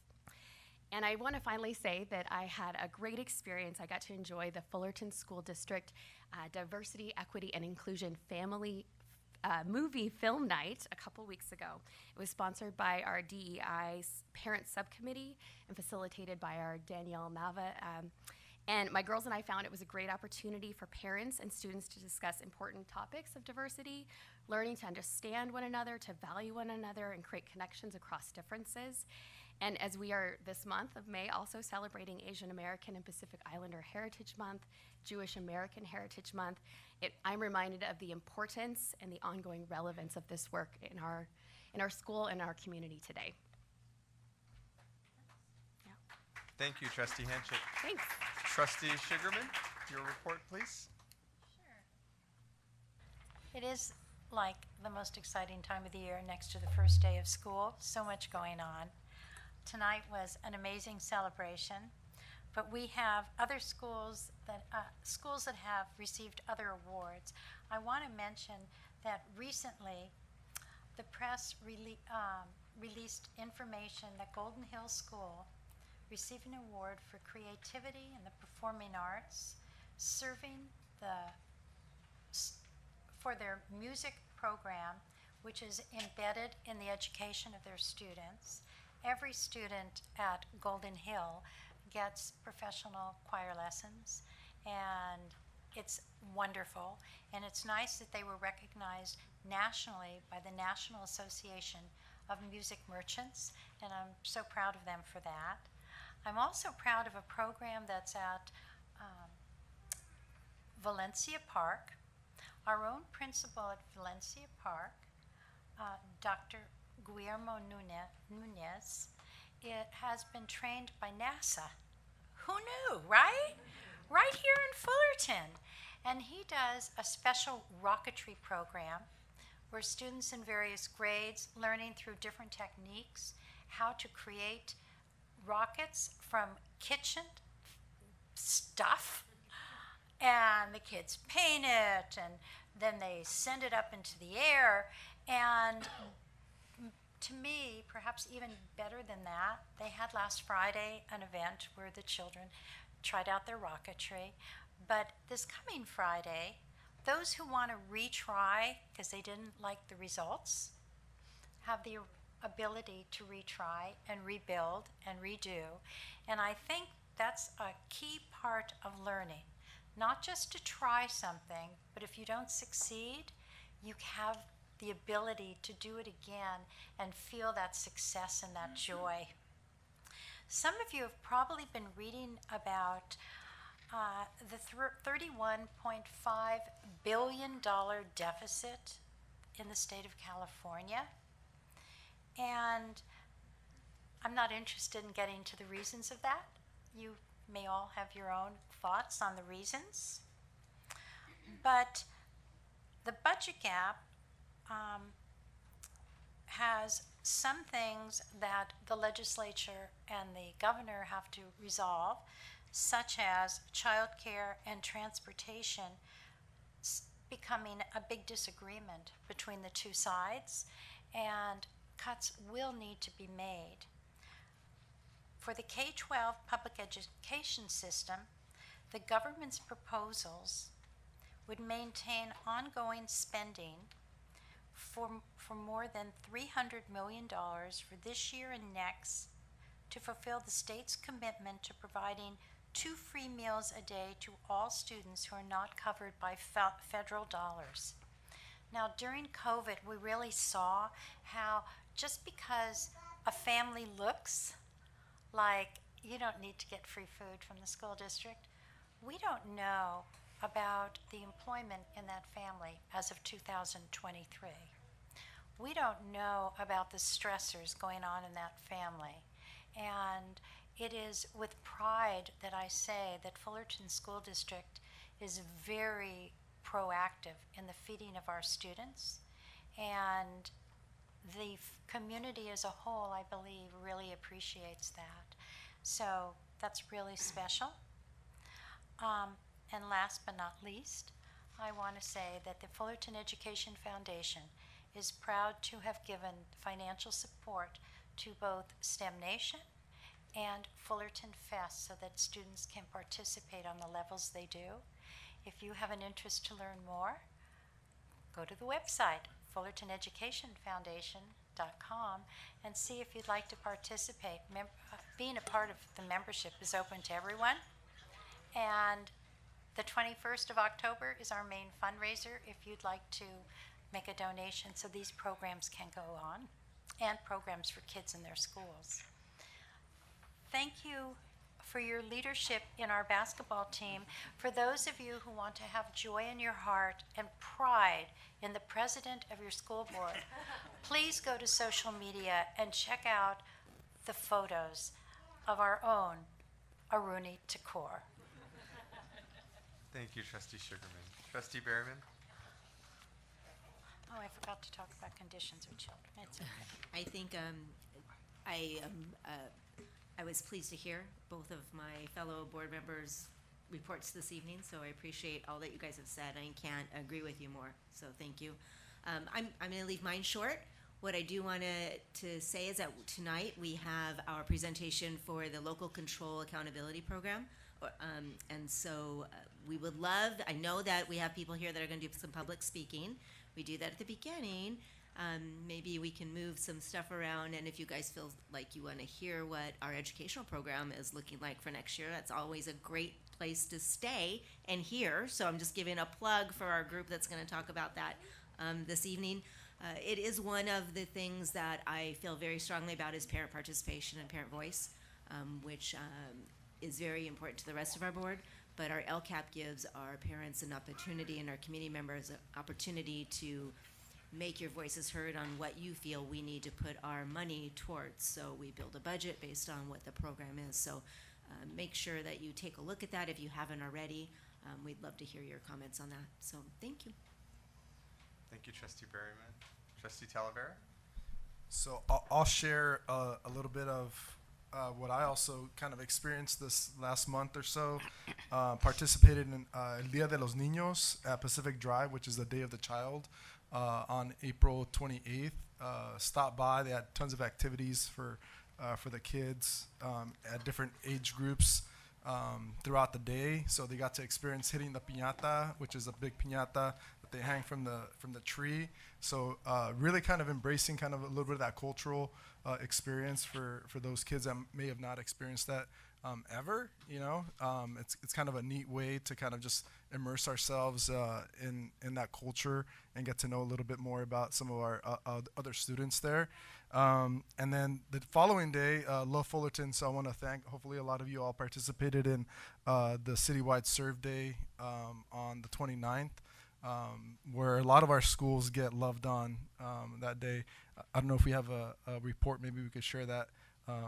And I want to finally say that I had a great experience. I got to enjoy the Fullerton School District Diversity, Equity, and Inclusion Family movie film night a couple weeks ago. It was sponsored by our DEI Parent Subcommittee and facilitated by our Danielle Nava. And my girls and I found it was a great opportunity for parents and students to discuss important topics of diversity, learning to understand one another, to value one another, and create connections across differences. And as we are this month of May also celebrating Asian American and Pacific Islander Heritage Month, Jewish American Heritage Month, I'm reminded of the importance and the ongoing relevance of this work in our school and our community today. Thank you, Trustee Hanchett. Thanks. Trustee Sugarman, your report, please. It is like the most exciting time of the year next to the first day of school. So much going on. Tonight was an amazing celebration, but we have other schools that have received other awards. I want to mention that recently the press released information that Golden Hill School received an award for creativity in the performing arts, serving for their music program, which is embedded in the education of their students. Every student at Golden Hill gets professional choir lessons, and it's wonderful. And it's nice that they were recognized nationally by the National Association of Music Merchants, and I'm so proud of them for that. I'm also proud of a program that's at Valencia Park. Our own principal at Valencia Park, Dr. Guillermo Nunez, it has been trained by NASA. Who knew, right? Right here in Fullerton. And he does a special rocketry program where students in various grades learning through different techniques how to create rockets from kitchen stuff. And the kids paint it, and then they send it up into the air. And to me, perhaps even better than that, they had last Friday an event where the children tried out their rocketry. But this coming Friday, those who want to retry because they didn't like the results have the ability to retry and rebuild and redo. And I think that's a key part of learning. Not just to try something, but if you don't succeed, you have the ability to do it again and feel that success and that joy. Some of you have probably been reading about the $31.5 billion deficit in the state of California. And I'm not interested in getting to the reasons of that. You may all have your own thoughts on the reasons. But the budget gap has some things that the legislature and the governor have to resolve, such as childcare and transportation becoming a big disagreement between the two sides, and cuts will need to be made. For the K-12 public education system, the government's proposals would maintain ongoing spending for more than $300 million for this year and next to fulfill the state's commitment to providing 2 free meals a day to all students who are not covered by federal dollars. Now, during COVID, we really saw how just because a family looks like you don't need to get free food from the school district, we don't know about the employment in that family as of 2023. We don't know about the stressors going on in that family. And it is with pride that I say that Fullerton School District is very proactive in the feeding of our students, and the community as a whole, I believe, really appreciates that. So that's really special. And last but not least, I want to say that the Fullerton Education Foundation is proud to have given financial support to both STEM Nation and Fullerton Fest so that students can participate on the levels they do. If you have an interest to learn more, go to the website, fullertoneducationfoundation.com, and see if you'd like to participate. Being a part of the membership is open to everyone, And the 21st of October is our main fundraiser if you'd like to make a donation so these programs can go on, and programs for kids in their schools. Thank you for your leadership in our basketball team. For those of you who want to have joy in your heart and pride in the president of your school board, please go to social media and check out the photos of our own Aruni Thakur. Thank you, Trustee Sugarman. Trustee Berryman? Oh, I forgot to talk about conditions of children. It's okay. I think I was pleased to hear both of my fellow board members' reports this evening, so I appreciate all that you guys have said. I can't agree with you more, so thank you. I'm going to leave mine short. What I do want to say is that tonight we have our presentation for the Local Control Accountability Program. And so we would love, I know that we have people here that are going to do some public speaking. We do that at the beginning. Maybe we can move some stuff around, and if you guys feel like you want to hear what our educational program is looking like for next year, that's always a great place to stay and hear. So I'm just giving a plug for our group that's going to talk about that this evening. It is one of the things that I feel very strongly about is parent participation and parent voice, which is very important to the rest of our board. But our LCAP gives our parents an opportunity and our community members an opportunity to make your voices heard on what you feel we need to put our money towards. So we build a budget based on what the program is. So make sure that you take a look at that if you haven't already. We'd love to hear your comments on that. So thank you. Thank you, Trustee Berryman. Trustee Talavera? So I'll share a little bit of what I also kind of experienced this last month or so. Participated in El Día de los Niños at Pacific Drive, which is the Day of the Child, on April 28th. Stopped by. They had tons of activities for the kids at different age groups throughout the day. So they got to experience hitting the piñata, which is a big piñata that they hang from the tree. So really kind of embracing kind of a little bit of that cultural experience for those kids that may have not experienced that ever. You know, it's kind of a neat way to kind of just immerse ourselves in that culture and get to know a little bit more about some of our other students there. And then the following day, Love Fullerton. So I want to thank, hopefully a lot of you all participated in the citywide serve day on the 29th, where a lot of our schools get loved on that day. I don't know if we have a report. Maybe we could share that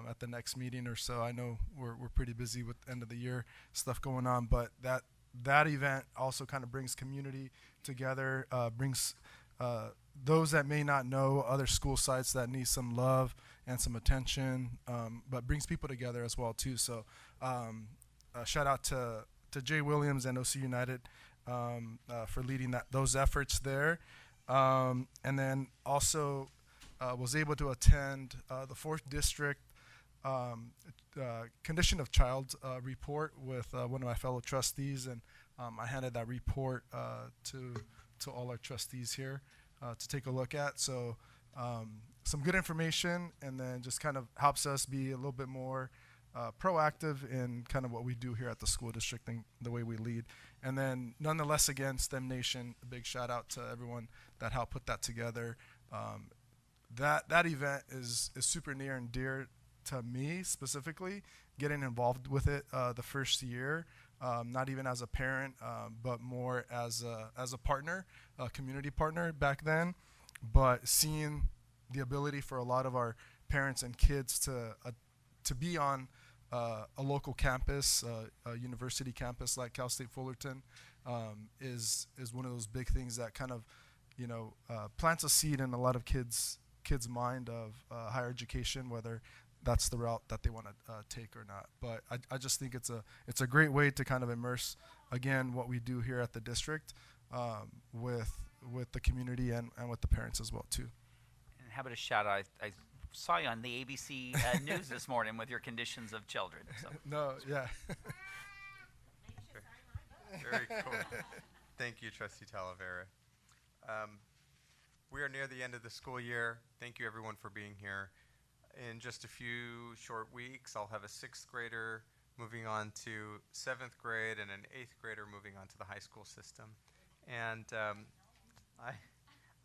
at the next meeting or so. I know we're pretty busy with end of the year stuff going on, but that event also kind of brings community together, brings those that may not know other school sites that need some love and some attention, but brings people together as well too. So shout out to Jay Williams and OC United for leading those efforts there. And then also was able to attend the 4th District Condition of Child report with one of my fellow trustees, and I handed that report to all our trustees here to take a look at. So some good information, and then just kind of helps us be a little bit more proactive in kind of what we do here at the school district and the way we lead. And then nonetheless, again, STEM Nation, a big shout out to everyone that helped put that together. That event is super near and dear to me specifically, getting involved with it the first year, not even as a parent, but more as a partner, a community partner back then. But seeing the ability for a lot of our parents and kids to be on a local campus, a university campus like Cal State Fullerton, is one of those big things that kind of, plants a seed in a lot of kids' mind of higher education, whether that's the route that they want to take or not. But I just think it's a great way to kind of immerse, again, what we do here at the district with the community and with the parents as well too. And how about a shout out? I saw you on the ABC News this morning with your conditions of children. So. No, yeah. Very cool. Thank you, Trustee Talavera. We are near the end of the school year. Thank you, everyone, for being here. In just a few short weeks, I'll have a 6th grader moving on to 7th grade, and an 8th grader moving on to the high school system. And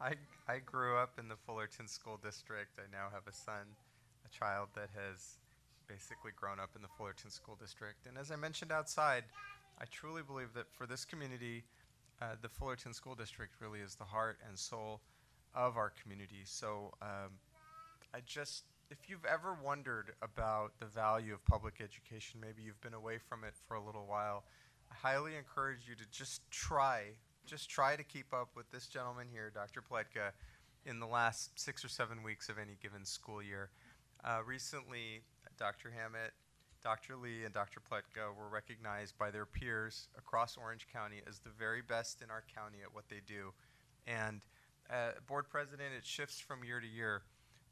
I grew up in the Fullerton School District. I now have a son, a child that has basically grown up in the Fullerton School District. And as I mentioned outside, I truly believe that for this community, the Fullerton School District really is the heart and soul of our community. So if you've ever wondered about the value of public education, maybe you've been away from it for a little while, I highly encourage you to just try to keep up with this gentleman here, Dr. Pletka, in the last 6 or 7 weeks of any given school year. Recently, Dr. Hammett, Dr. Lee, and Dr. Pletka were recognized by their peers across Orange County as the very best in our county at what they do. And board president, it shifts from year to year,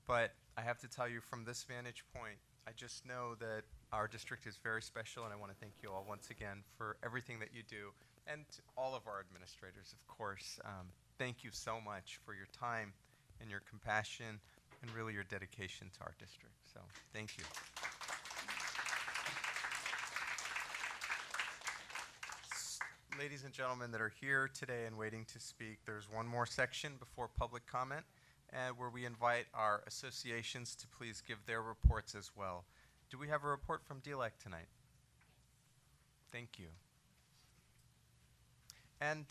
but I have to tell you from this vantage point, I just know that our district is very special, and I want to thank you all once again for everything that you do, and to all of our administrators, of course. Thank you so much for your time and your compassion and really your dedication to our district. So thank you. Ladies and gentlemen that are here today and waiting to speak, there's one more section before public comment, where we invite our associations to please give their reports as well. Do we have a report from DLEC tonight? Thank you. And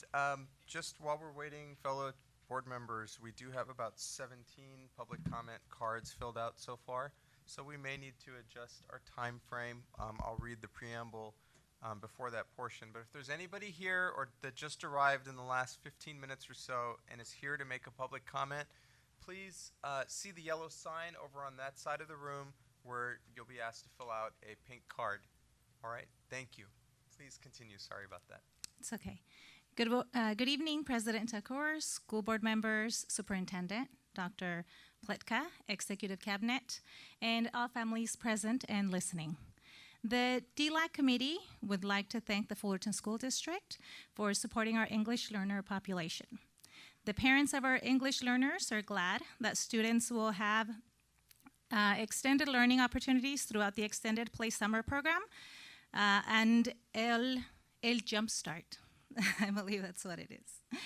just while we're waiting, fellow board members, we do have about 17 public comment cards filled out so far, so we may need to adjust our time frame. I'll read the preamble before that portion, but if there's anybody here or that just arrived in the last 15 minutes or so and is here to make a public comment, please see the yellow sign over on that side of the room where you'll be asked to fill out a pink card. All right, thank you. Please continue. Sorry about that. It's okay. Good evening, President Takur, school board members, Superintendent, Dr. Pletka, Executive Cabinet, and all families present and listening. The DLAC committee would like to thank the Fullerton School District for supporting our English learner population. The parents of our English learners are glad that students will have extended learning opportunities throughout the Extended Play Summer Program and El Jumpstart. I believe that's what it is.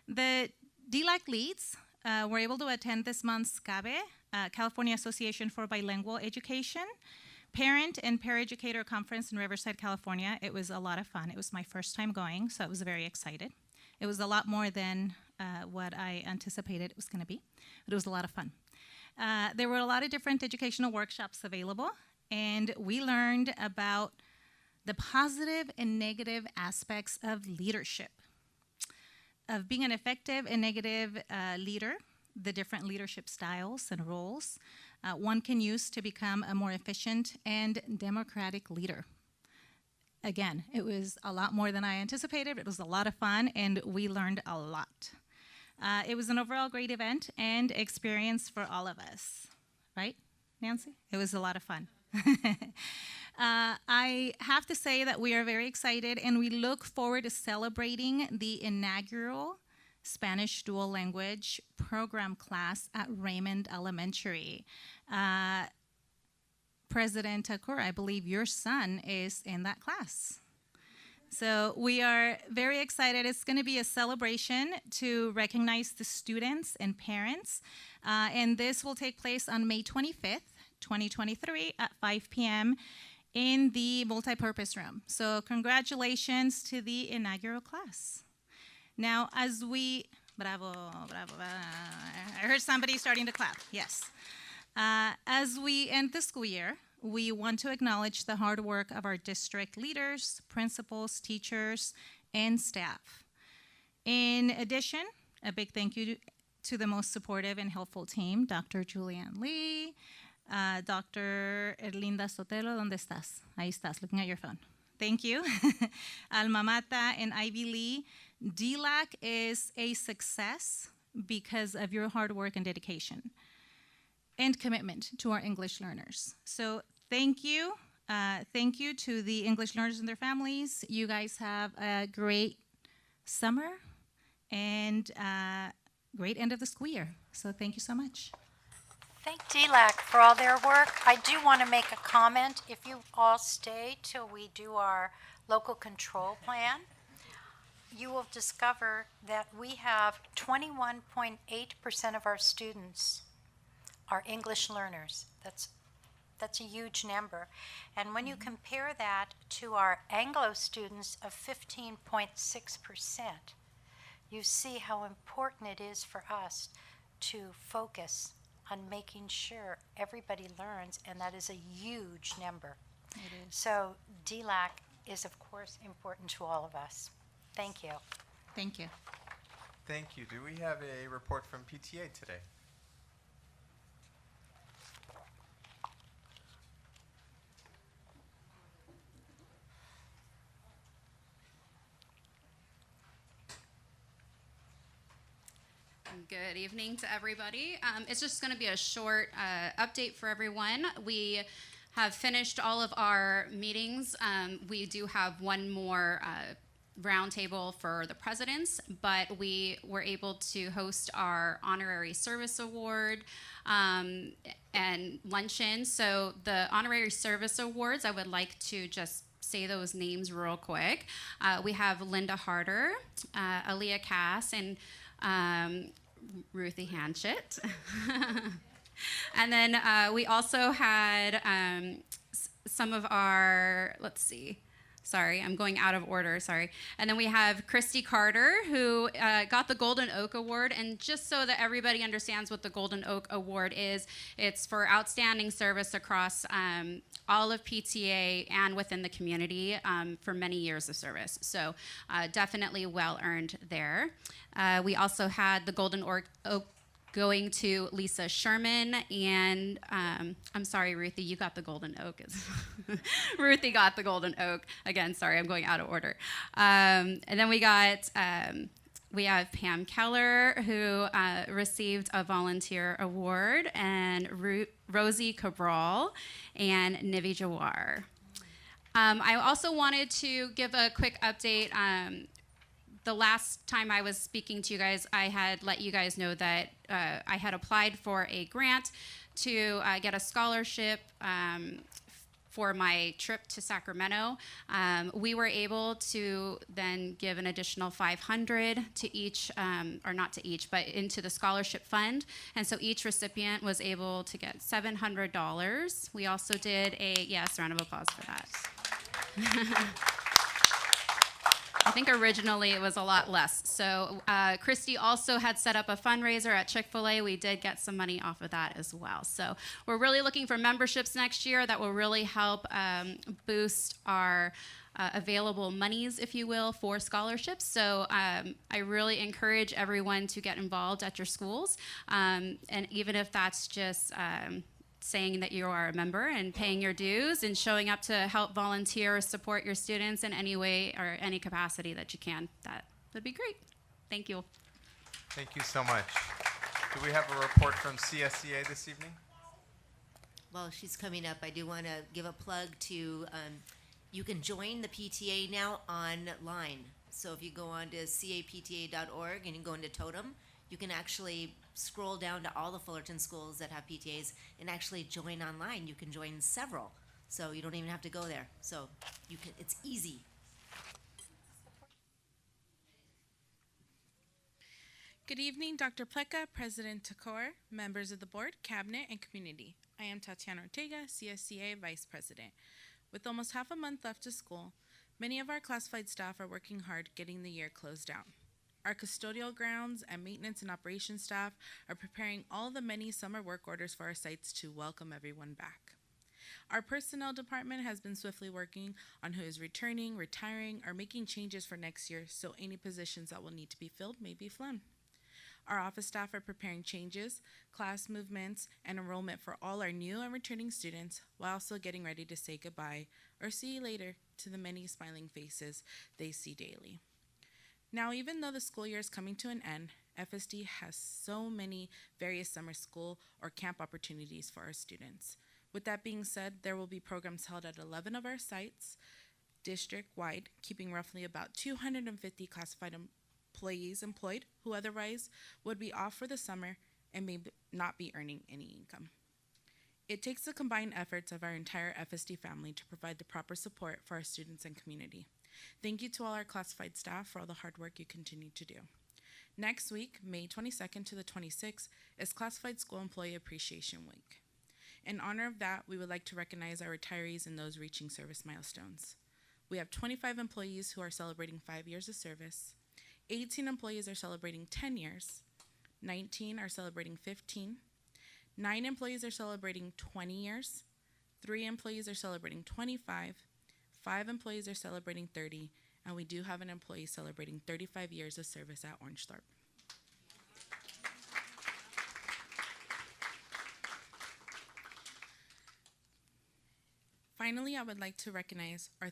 The DLAC leads were able to attend this month's CABE, California Association for Bilingual Education, Parent and Paraeducator Conference in Riverside, California. It was a lot of fun. It was my first time going, so I was very excited. It was a lot more than what I anticipated it was going to be, but it was a lot of fun. There were a lot of different educational workshops available, and we learned about the positive and negative aspects of leadership, of being an effective and negative leader, the different leadership styles and roles one can use to become a more efficient and democratic leader. Again, it was a lot more than I anticipated. It was a lot of fun, and we learned a lot. It was an overall great event and experience for all of us. Right, Nancy? It was a lot of fun. I have to say that we are very excited, and we look forward to celebrating the inaugural Spanish dual language program class at Raymond Elementary. President Takur, I believe your son is in that class. So we are very excited. It's going to be a celebration to recognize the students and parents, and this will take place on May 25th, 2023 at 5 p.m. in the multipurpose room. So congratulations to the inaugural class. Now, as we, bravo, bravo, I heard somebody starting to clap, yes. As we end the school year, we want to acknowledge the hard work of our district leaders, principals, teachers, and staff. In addition, a big thank you to the most supportive and helpful team, Dr. Julianne Lee, Dr. Erlinda Sotelo, ¿dónde estás? Ahí estás, looking at your phone. Thank you. Alma Mata and Ivy Lee. DLAC is a success because of your hard work and dedication and commitment to our English learners. So thank you. Thank you to the English learners and their families. You guys have a great summer and great end of the school year. So thank you so much. Thank DLAC for all their work. I do want to make a comment. If you all stay till we do our local control plan, you will discover that we have 21.8% of our students are English learners. That's a huge number. And when you compare that to our Anglo students of 15.6%, you see how important it is for us to focus on making sure everybody learns, and that is a huge number. It is. So DLAC is, of course, important to all of us. Thank you. Thank you. Thank you. Do we have a report from PTA today? Good evening to everybody. It's just going to be a short update for everyone. We have finished all of our meetings. We do have one more roundtable for the presidents, but we were able to host our honorary service award and luncheon. So the honorary service awards, I would like to just say those names real quick. We have Linda Harder, Aaliyah Cass, and Ruthie Hanchett. And then we also had some of our, let's see, sorry, I'm going out of order, sorry. And then we have Christy Carter, who got the Golden Oak Award. And just so that everybody understands what the Golden Oak Award is, it's for outstanding service across all of PTA and within the community for many years of service. So definitely well earned there. We also had the Golden Oak going to Lisa Sherman, and I'm sorry, Ruthie, you got the Golden Oak. Ruthie got the Golden Oak. Again, sorry, I'm going out of order. And then we got, we have Pam Keller, who received a volunteer award, and Rosie Cabral, and Nivi Jawar. I also wanted to give a quick update. The last time I was speaking to you guys, I had let you guys know that I had applied for a grant to get a scholarship for my trip to Sacramento. We were able to then give an additional $500 to each, or not to each, but into the scholarship fund. And so each recipient was able to get $700. We also did a, yes, round of applause for that. I think originally it was a lot less. So Christy also had set up a fundraiser at Chick-fil-A. We did get some money off of that as well. So we're really looking for memberships next year that will really help boost our available monies, if you will, for scholarships. So I really encourage everyone to get involved at your schools. And even if that's just saying that you are a member and paying your dues and showing up to help volunteer or support your students in any way or any capacity that you can, that would be great. Thank you. Thank you so much. Do we have a report from CSCA this evening? Well, she's coming up. I do want to give a plug to, you can join the PTA now online. So if you go on to capta.org and you go into Totem, you can actually scroll down to all the Fullerton schools that have PTAs and actually join online. You can join several, so you don't even have to go there. So you can, it's easy. Good evening, Dr. Pleka, President Takor, members of the board, cabinet, and community. I am Tatiana Ortega, CSCA Vice President. With almost half a month left of school, many of our classified staff are working hard getting the year closed down. Our custodial grounds and maintenance and operations staff are preparing all the many summer work orders for our sites to welcome everyone back. Our personnel department has been swiftly working on who is returning, retiring, or making changes for next year, so any positions that will need to be filled may be filled. Our office staff are preparing changes, class movements, and enrollment for all our new and returning students, while also getting ready to say goodbye or see you later to the many smiling faces they see daily. Now, even though the school year is coming to an end, FSD has so many various summer school or camp opportunities for our students. With that being said, there will be programs held at 11 of our sites, district-wide, keeping roughly about 250 classified employees employed who otherwise would be off for the summer and not be earning any income. It takes the combined efforts of our entire FSD family to provide the proper support for our students and community. Thank you to all our classified staff for all the hard work you continue to do. Next week, May 22nd to the 26th, is Classified School Employee Appreciation Week. In honor of that, we would like to recognize our retirees and those reaching service milestones. We have 25 employees who are celebrating 5 years of service, 18 employees are celebrating 10 years, 19 are celebrating 15, 9 employees are celebrating 20 years, 3 employees are celebrating 25, 5 employees are celebrating 30, and we do have an employee celebrating 35 years of service at Orangethorpe. Finally, I would like to recognize our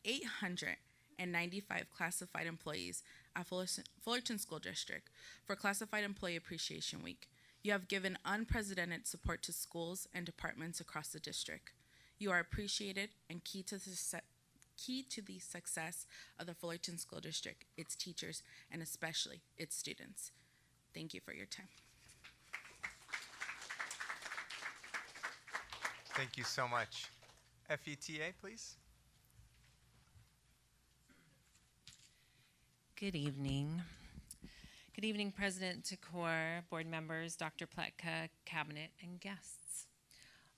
895 classified employees at Fullerton School District for Classified Employee Appreciation Week. You have given unprecedented support to schools and departments across the district. You are appreciated and key to the success of the Fullerton School District, its teachers, and especially its students. Thank you for your time. Thank you so much. FETA, please. Good evening. Good evening, President Takor, board members, Dr. Pletka, cabinet, and guests.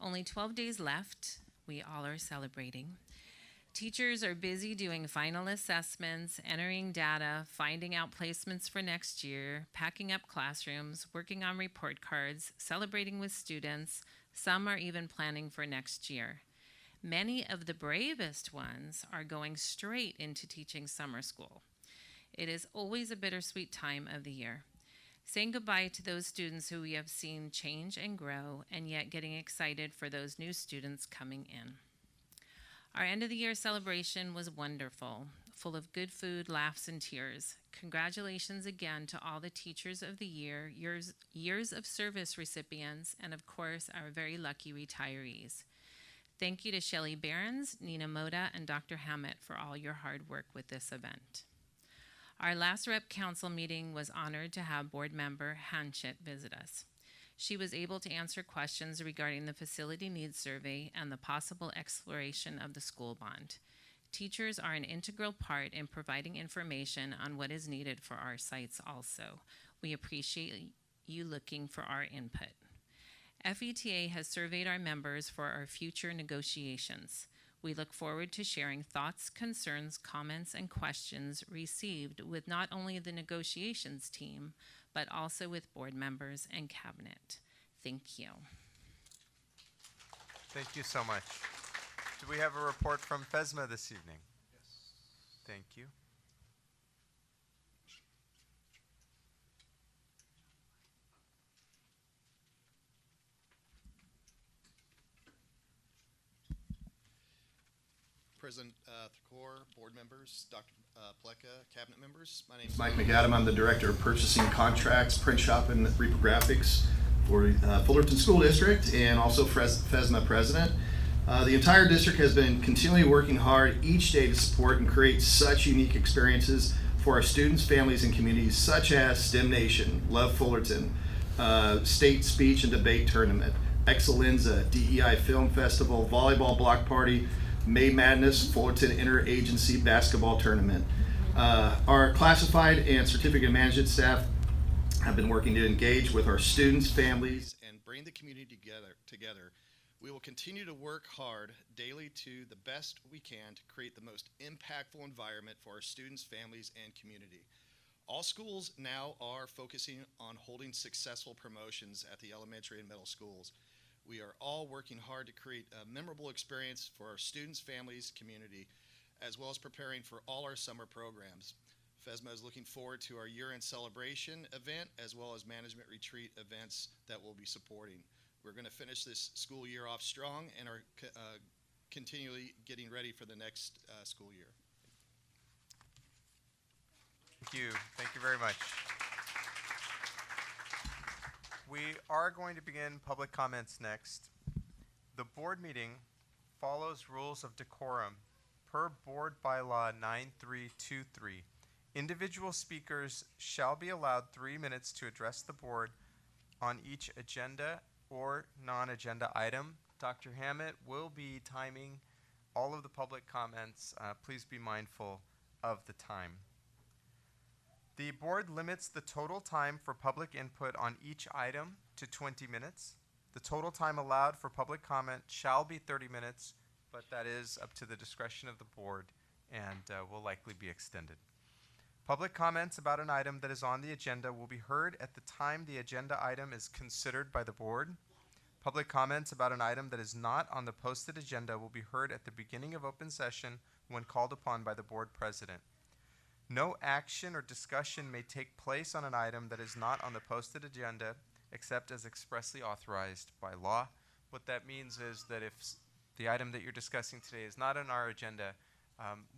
Only 12 days left. We all are celebrating. Teachers are busy doing final assessments, entering data, finding out placements for next year, packing up classrooms, working on report cards, celebrating with students. Some are even planning for next year. Many of the bravest ones are going straight into teaching summer school. It is always a bittersweet time of the year. Saying goodbye to those students who we have seen change and grow, and yet getting excited for those new students coming in. Our end of the year celebration was wonderful, full of good food, laughs, and tears. Congratulations again to all the teachers of the year, years of service recipients, and of course, our very lucky retirees. Thank you to Shelley Behrens, Nina Moda, and Dr. Hammett for all your hard work with this event. Our last rep council meeting was honored to have board member Hanchett visit us. She was able to answer questions regarding the facility needs survey and the possible exploration of the school bond. Teachers are an integral part in providing information on what is needed for our sites also. We appreciate you looking for our input. FETA has surveyed our members for our future negotiations. We look forward to sharing thoughts, concerns, comments, and questions received with not only the negotiations team, but also with board members and cabinet. Thank you. Thank you so much. Do we have a report from FSMA this evening? Yes. Thank you. President Thakor, board members, Dr. Pletka, cabinet members. My name is Mike McAdam. I'm the Director of Purchasing Contracts, Print Shop, and Reprographics for Fullerton School District, and also FSMA President. The entire district has been continually working hard each day to support and create such unique experiences for our students, families, and communities, such as STEM Nation, Love Fullerton, State Speech and Debate Tournament, Excellenza, DEI Film Festival, Volleyball Block Party, May Madness, Fullerton Interagency Basketball Tournament. Our classified and certificate management staff have been working to engage with our students, families, and bring the community together. We will continue to work hard daily to the best we can to create the most impactful environment for our students, families, and community. All schools now are focusing on holding successful promotions at the elementary and middle schools. We are all working hard to create a memorable experience for our students, families, community, as well as preparing for all our summer programs. FSMA is looking forward to our year-end celebration event, as well as management retreat events that we'll be supporting. We're going to finish this school year off strong and are continually getting ready for the next school year. Thank you. Thank you very much. We are going to begin public comments next. The board meeting follows rules of decorum per Board Bylaw 9323 Individual speakers shall be allowed 3 minutes to address the board on each agenda or non-agenda item. Dr. Hammett will be timing all of the public comments. Please be mindful of the time. The board limits the total time for public input on each item to 20 minutes. The total time allowed for public comment shall be 30 minutes, but that is up to the discretion of the board and will likely be extended. Public comments about an item that is on the agenda will be heard at the time the agenda item is considered by the board. Public comments about an item that is not on the posted agenda will be heard at the beginning of open session when called upon by the board president. No action or discussion may take place on an item that is not on the posted agenda except as expressly authorized by law. What that means is that if the item that you're discussing today is not on our agenda,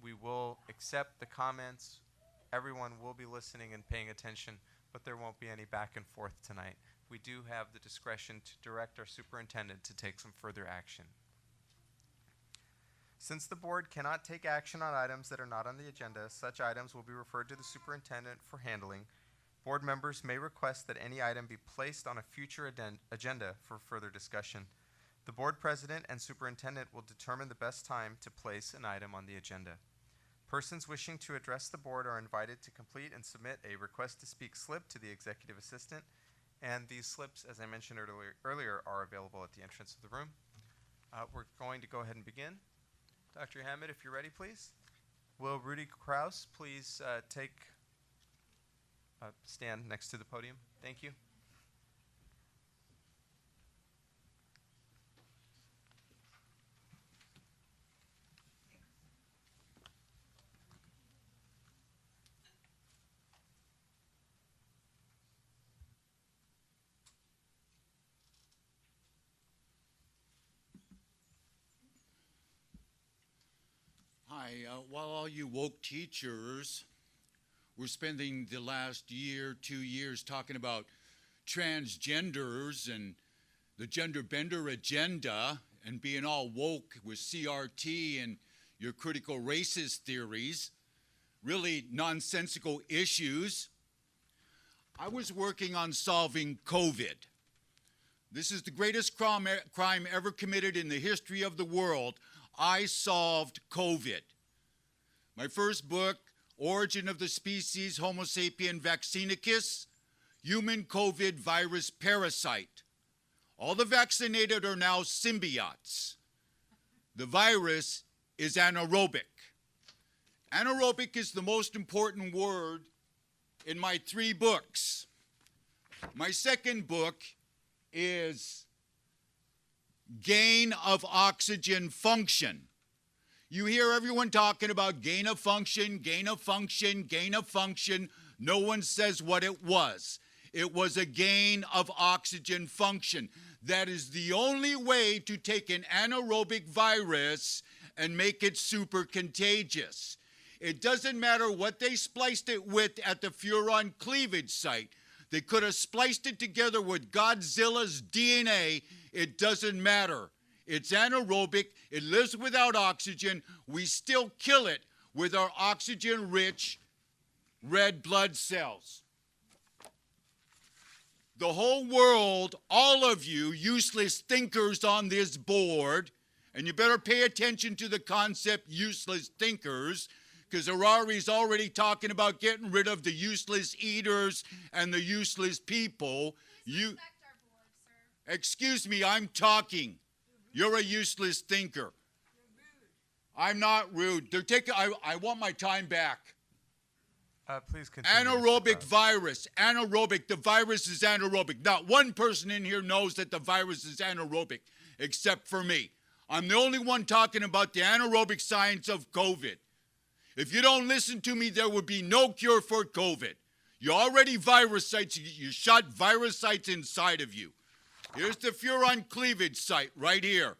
we will accept the comments. Everyone will be listening and paying attention, but there won't be any back and forth tonight. We do have the discretion to direct our superintendent to take some further action. Since the board cannot take action on items that are not on the agenda, such items will be referred to the superintendent for handling. Board members may request that any item be placed on a future agenda for further discussion. The board president and superintendent will determine the best time to place an item on the agenda. Persons wishing to address the board are invited to complete and submit a request to speak slip to the executive assistant, and these slips, as I mentioned earlier, are available at the entrance of the room. We're going to go ahead and begin. Dr. Hammett, if you're ready, please. Will Rudy Kraus please take a stand next to the podium? Thank you. Hi, while all you woke teachers were spending the last year, 2 years talking about transgenders and the gender bender agenda and being all woke with CRT and your critical racist theories, really nonsensical issues, I was working on solving COVID. This is the greatest crime ever committed in the history of the world. I solved COVID. My first book, Origin of the Species Homo sapien vaccinicus, Human COVID Virus Parasite. All the vaccinated are now symbiotes. The virus is anaerobic. Anaerobic is the most important word in my 3 books. My second book is Gain of Oxygen Function. You hear everyone talking about gain of function, gain of function, gain of function. No one says what it was. It was a gain of oxygen function. That is the only way to take an anaerobic virus and make it super contagious. It doesn't matter what they spliced it with at the furon cleavage site. They could have spliced it together with Godzilla's DNA. It doesn't matter. It's anaerobic. It lives without oxygen. We still kill it with our oxygen-rich red blood cells. The whole world, all of you useless thinkers on this board, and you better pay attention to the concept useless thinkers, because Harari's already talking about getting rid of the useless eaters and the useless people. Excuse me, I'm talking. You're a useless thinker. I'm not rude. They're taking. I want my time back. Please continue. Anaerobic virus. Anaerobic. The virus is anaerobic. Not one person in here knows that the virus is anaerobic, except for me. I'm the only one talking about the anaerobic science of COVID. If you don't listen to me, there would be no cure for COVID. You already virusites. You shot virusites inside of you. Here's the furon cleavage site right here.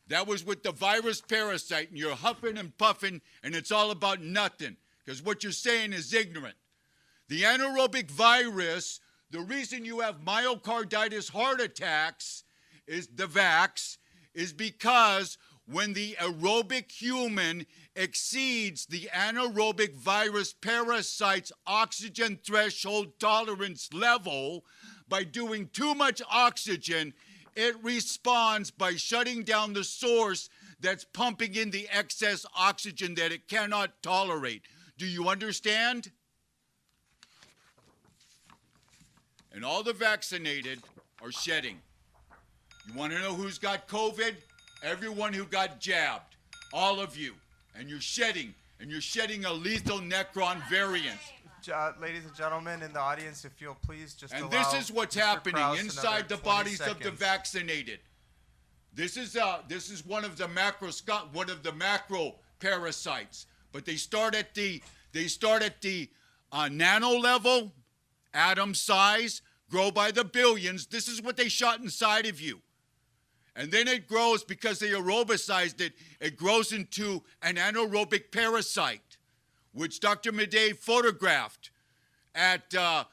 That was with the virus parasite, and you're huffing and puffing, and it's all about nothing, because what you're saying is ignorant. The anaerobic virus, the reason you have myocarditis heart attacks is the vax, is because when the aerobic human exceeds the anaerobic virus parasite's oxygen threshold tolerance level by doing too much oxygen, it responds by shutting down the source that's pumping in the excess oxygen that it cannot tolerate. Do you understand? And all the vaccinated are shedding. You want to know who's got COVID? Everyone who got jabbed. All of you. And you're shedding. And you're shedding a lethal Necron variant. Ladies and gentlemen in the audience, if you'll please just And allow this is what's Mr. happening Krause inside the another 20 bodies of the seconds. vaccinated. This is one of the macro parasites. But they start at the nano level, atom size, grow by the billions. This is what they shot inside of you. And then it grows, because they aerobicized it, it grows into an anaerobic parasite, which Dr. Madej photographed at the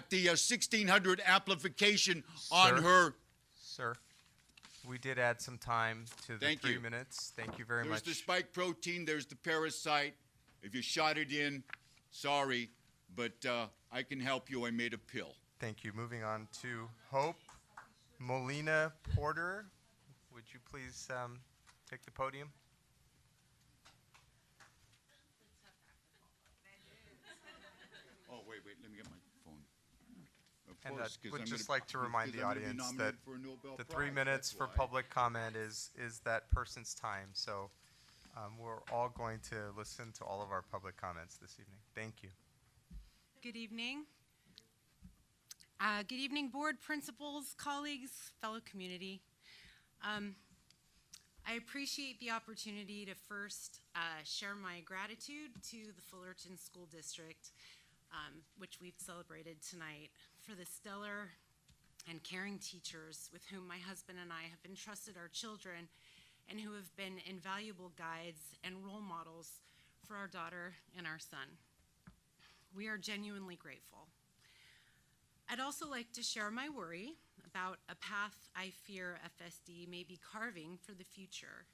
1600 amplification on her. Sir, we did add some time to the Thank 3 you. minutes. Thank you very There's much. the spike protein, there's the parasite. If you shot it in, sorry, but I can help you. I made a pill. Thank you. Moving on to Hope Molina Porter. Would you please take the podium? Oh, wait, let me get my phone. Of And course, 'cause would I'm just gonna- like to remind because the I'm gonna be audience nominated that for a Nobel the Prize, 3 minutes that's for why. public comment is that person's time. So we're all going to listen to all of our public comments this evening. Thank you. Good evening. Good evening, board, principals, colleagues, fellow community. I appreciate the opportunity to first share my gratitude to the Fullerton School District, which we've celebrated tonight, for the stellar and caring teachers with whom my husband and I have entrusted our children and who have been invaluable guides and role models for our daughter and our son. We are genuinely grateful. I'd also like to share my worry about a path I fear FSD may be carving for the future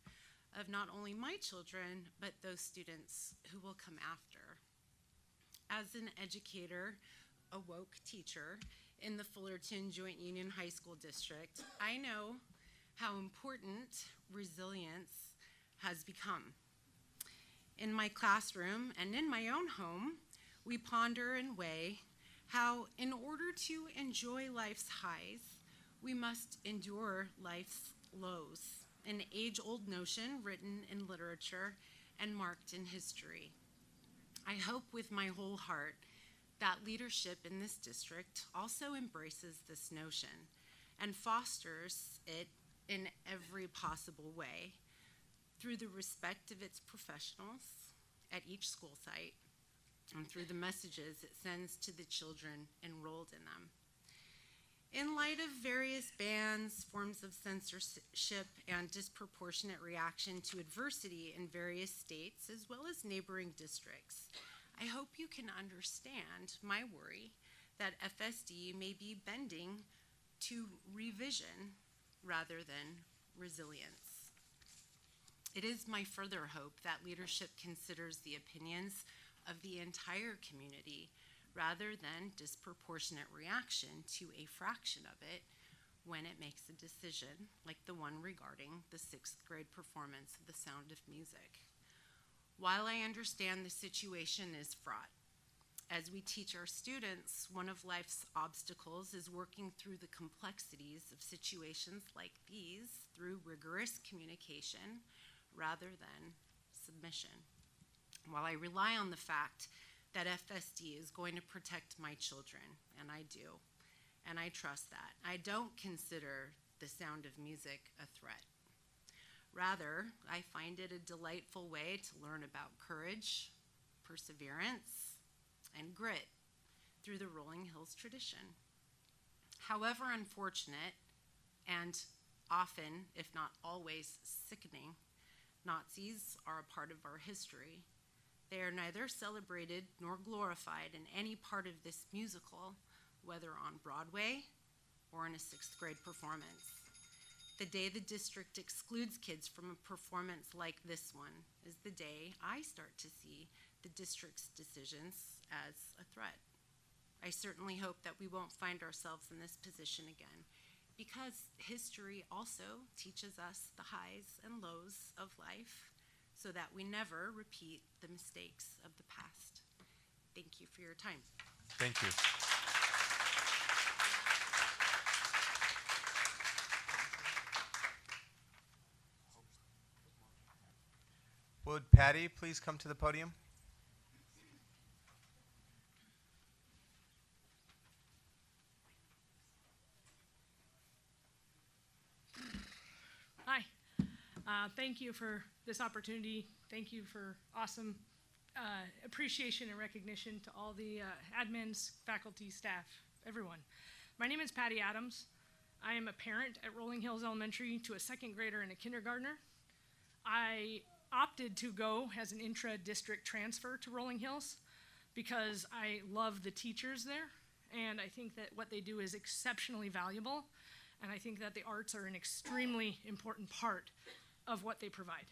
of not only my children, but those students who will come after. As an educator, a woke teacher in the Fullerton Joint Union High School District, I know how important resilience has become. In my classroom and in my own home, we ponder and weigh how, in order to enjoy life's highs, we must endure life's lows, an age-old notion written in literature and marked in history. I hope with my whole heart that leadership in this district also embraces this notion and fosters it in every possible way through the respect of its professionals at each school site and through the messages it sends to the children enrolled in them. In light of various bans, forms of censorship, and disproportionate reaction to adversity in various states, as well as neighboring districts, I hope you can understand my worry that FSD may be bending to revision rather than resilience. It is my further hope that leadership considers the opinions of the entire community rather than disproportionate reaction to a fraction of it when it makes a decision like the one regarding the 6th grade performance of The Sound of Music. While I understand the situation is fraught, as we teach our students, one of life's obstacles is working through the complexities of situations like these through rigorous communication rather than submission. While I rely on the fact that FSD is going to protect my children, and I do, and I trust that, I don't consider The Sound of Music a threat. Rather, I find it a delightful way to learn about courage, perseverance, and grit through the Rolling Hills tradition. However unfortunate, and often, if not always, sickening, Nazis are a part of our history. They are neither celebrated nor glorified in any part of this musical, whether on Broadway or in a 6th grade performance. The day the district excludes kids from a performance like this one is the day I start to see the district's decisions as a threat. I certainly hope that we won't find ourselves in this position again, because history also teaches us the highs and lows of life so that we never repeat the mistakes of the past. Thank you for your time. Thank you. Would Patty please come to the podium? Hi. Thank you for this opportunity. Thank you for awesome appreciation and recognition to all the admins, faculty, staff, everyone. My name is Patty Adams. I am a parent at Rolling Hills Elementary to a second grader and a kindergartner. I opted to go as an intra-district transfer to Rolling Hills because I love the teachers there, and I think that what they do is exceptionally valuable, and I think that the arts are an extremely important part of what they provide.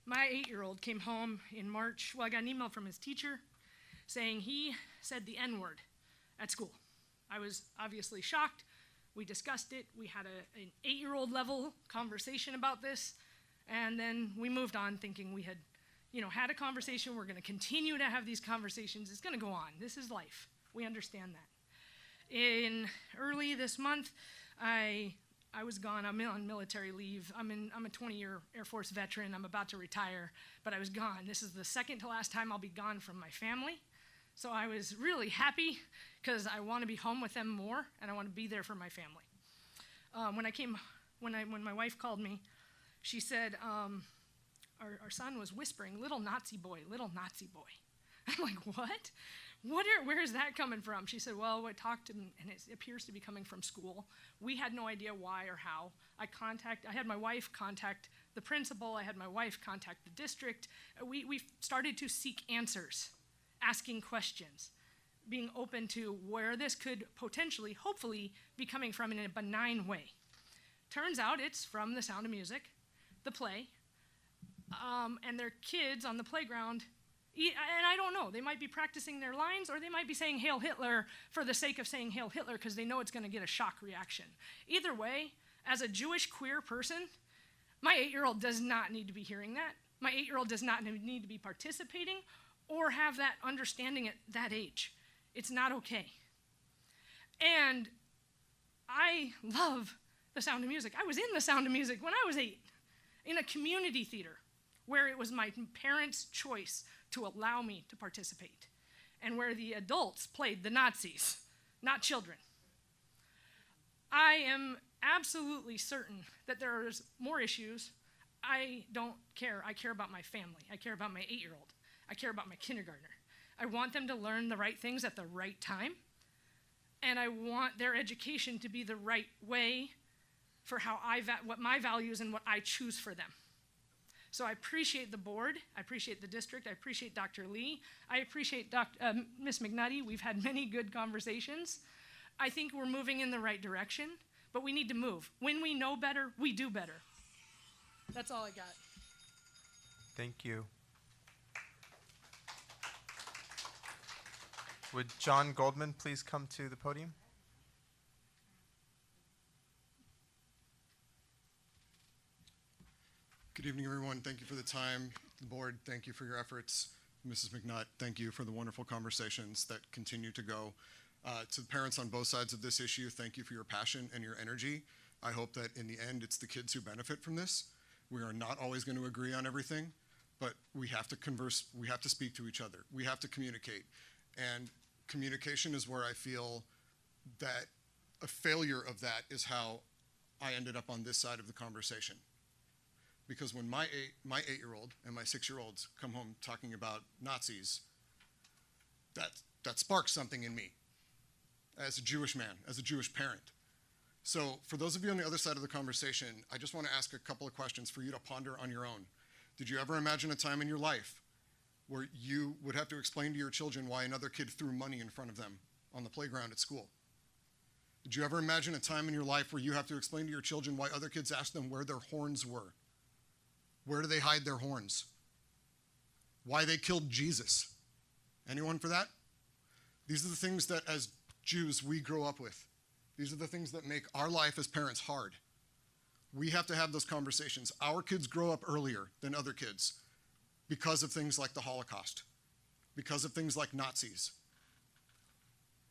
My 8-year-old came home in March. Well, I got an email from his teacher saying he said the N-word at school. I was obviously shocked. We discussed it. We had an 8-year-old level conversation about this, and then we moved on thinking we had, had a conversation. We're going to continue to have these conversations. It's going to go on. This is life. We understand that. In early this month, I was gone. I'm on military leave. I'm a 20-year Air Force veteran. I'm about to retire, but I was gone. This is the second to last time I'll be gone from my family. So I was really happy because I want to be home with them more, and I want to be there for my family. When my wife called me, she said, our son was whispering, "Little Nazi boy, little Nazi boy." I'm like, what? Where is that coming from? She said, well, I talked to him, and it appears to be coming from school. We had no idea why or how. I had my wife contact the principal. I had my wife contact the district. We started to seek answers, asking questions, being open to where this could potentially, hopefully, be coming from in a benign way. Turns out it's from The Sound of Music, the play, and their kids on the playground. And I don't know, they might be practicing their lines, or they might be saying Hail Hitler for the sake of saying Hail Hitler because they know it's going to get a shock reaction. Either way, as a Jewish queer person, my 8-year-old does not need to be hearing that. My 8-year-old does not need to be participating or have that understanding at that age. It's not okay. And I love The Sound of Music. I was in The Sound of Music when I was 8, in a community theater where it was my parents' choice to allow me to participate, and where the adults played the Nazis, not children. I am absolutely certain that there's more issues. I don't care. I care about my family. I care about my 8-year-old. I care about my kindergartner. I want them to learn the right things at the right time, and I want their education to be the right way for what my values and what I choose for them. So I appreciate the board, I appreciate the district, I appreciate Dr. Lee, I appreciate Ms. McNutty. We've had many good conversations. I think we're moving in the right direction, but we need to move. When we know better, we do better. That's all I got. Thank you. Would John Goldman please come to the podium? Good evening, everyone. Thank you for the time. The board, thank you for your efforts. Mrs. McNutt, thank you for the wonderful conversations that continue to go. To the parents on both sides of this issue, thank you for your passion and your energy. I hope that in the end, it's the kids who benefit from this. We are not always going to agree on everything, but we have to converse, we have to speak to each other. We have to communicate. And communication is where I feel that a failure of that is how I ended up on this side of the conversation. Because when my 8-year-old and my 6-year-olds come home talking about Nazis, that sparks something in me as a Jewish man, as a Jewish parent. So for those of you on the other side of the conversation, I just want to ask a couple of questions for you to ponder on your own. Did you ever imagine a time in your life where you would have to explain to your children why another kid threw money in front of them on the playground at school? Did you ever imagine a time in your life where you have to explain to your children why other kids ask them where their horns were? Where do they hide their horns? Why they killed Jesus? Anyone for that? These are the things that as Jews we grow up with. These are the things that make our life as parents hard. We have to have those conversations. Our kids grow up earlier than other kids because of things like the Holocaust, because of things like Nazis.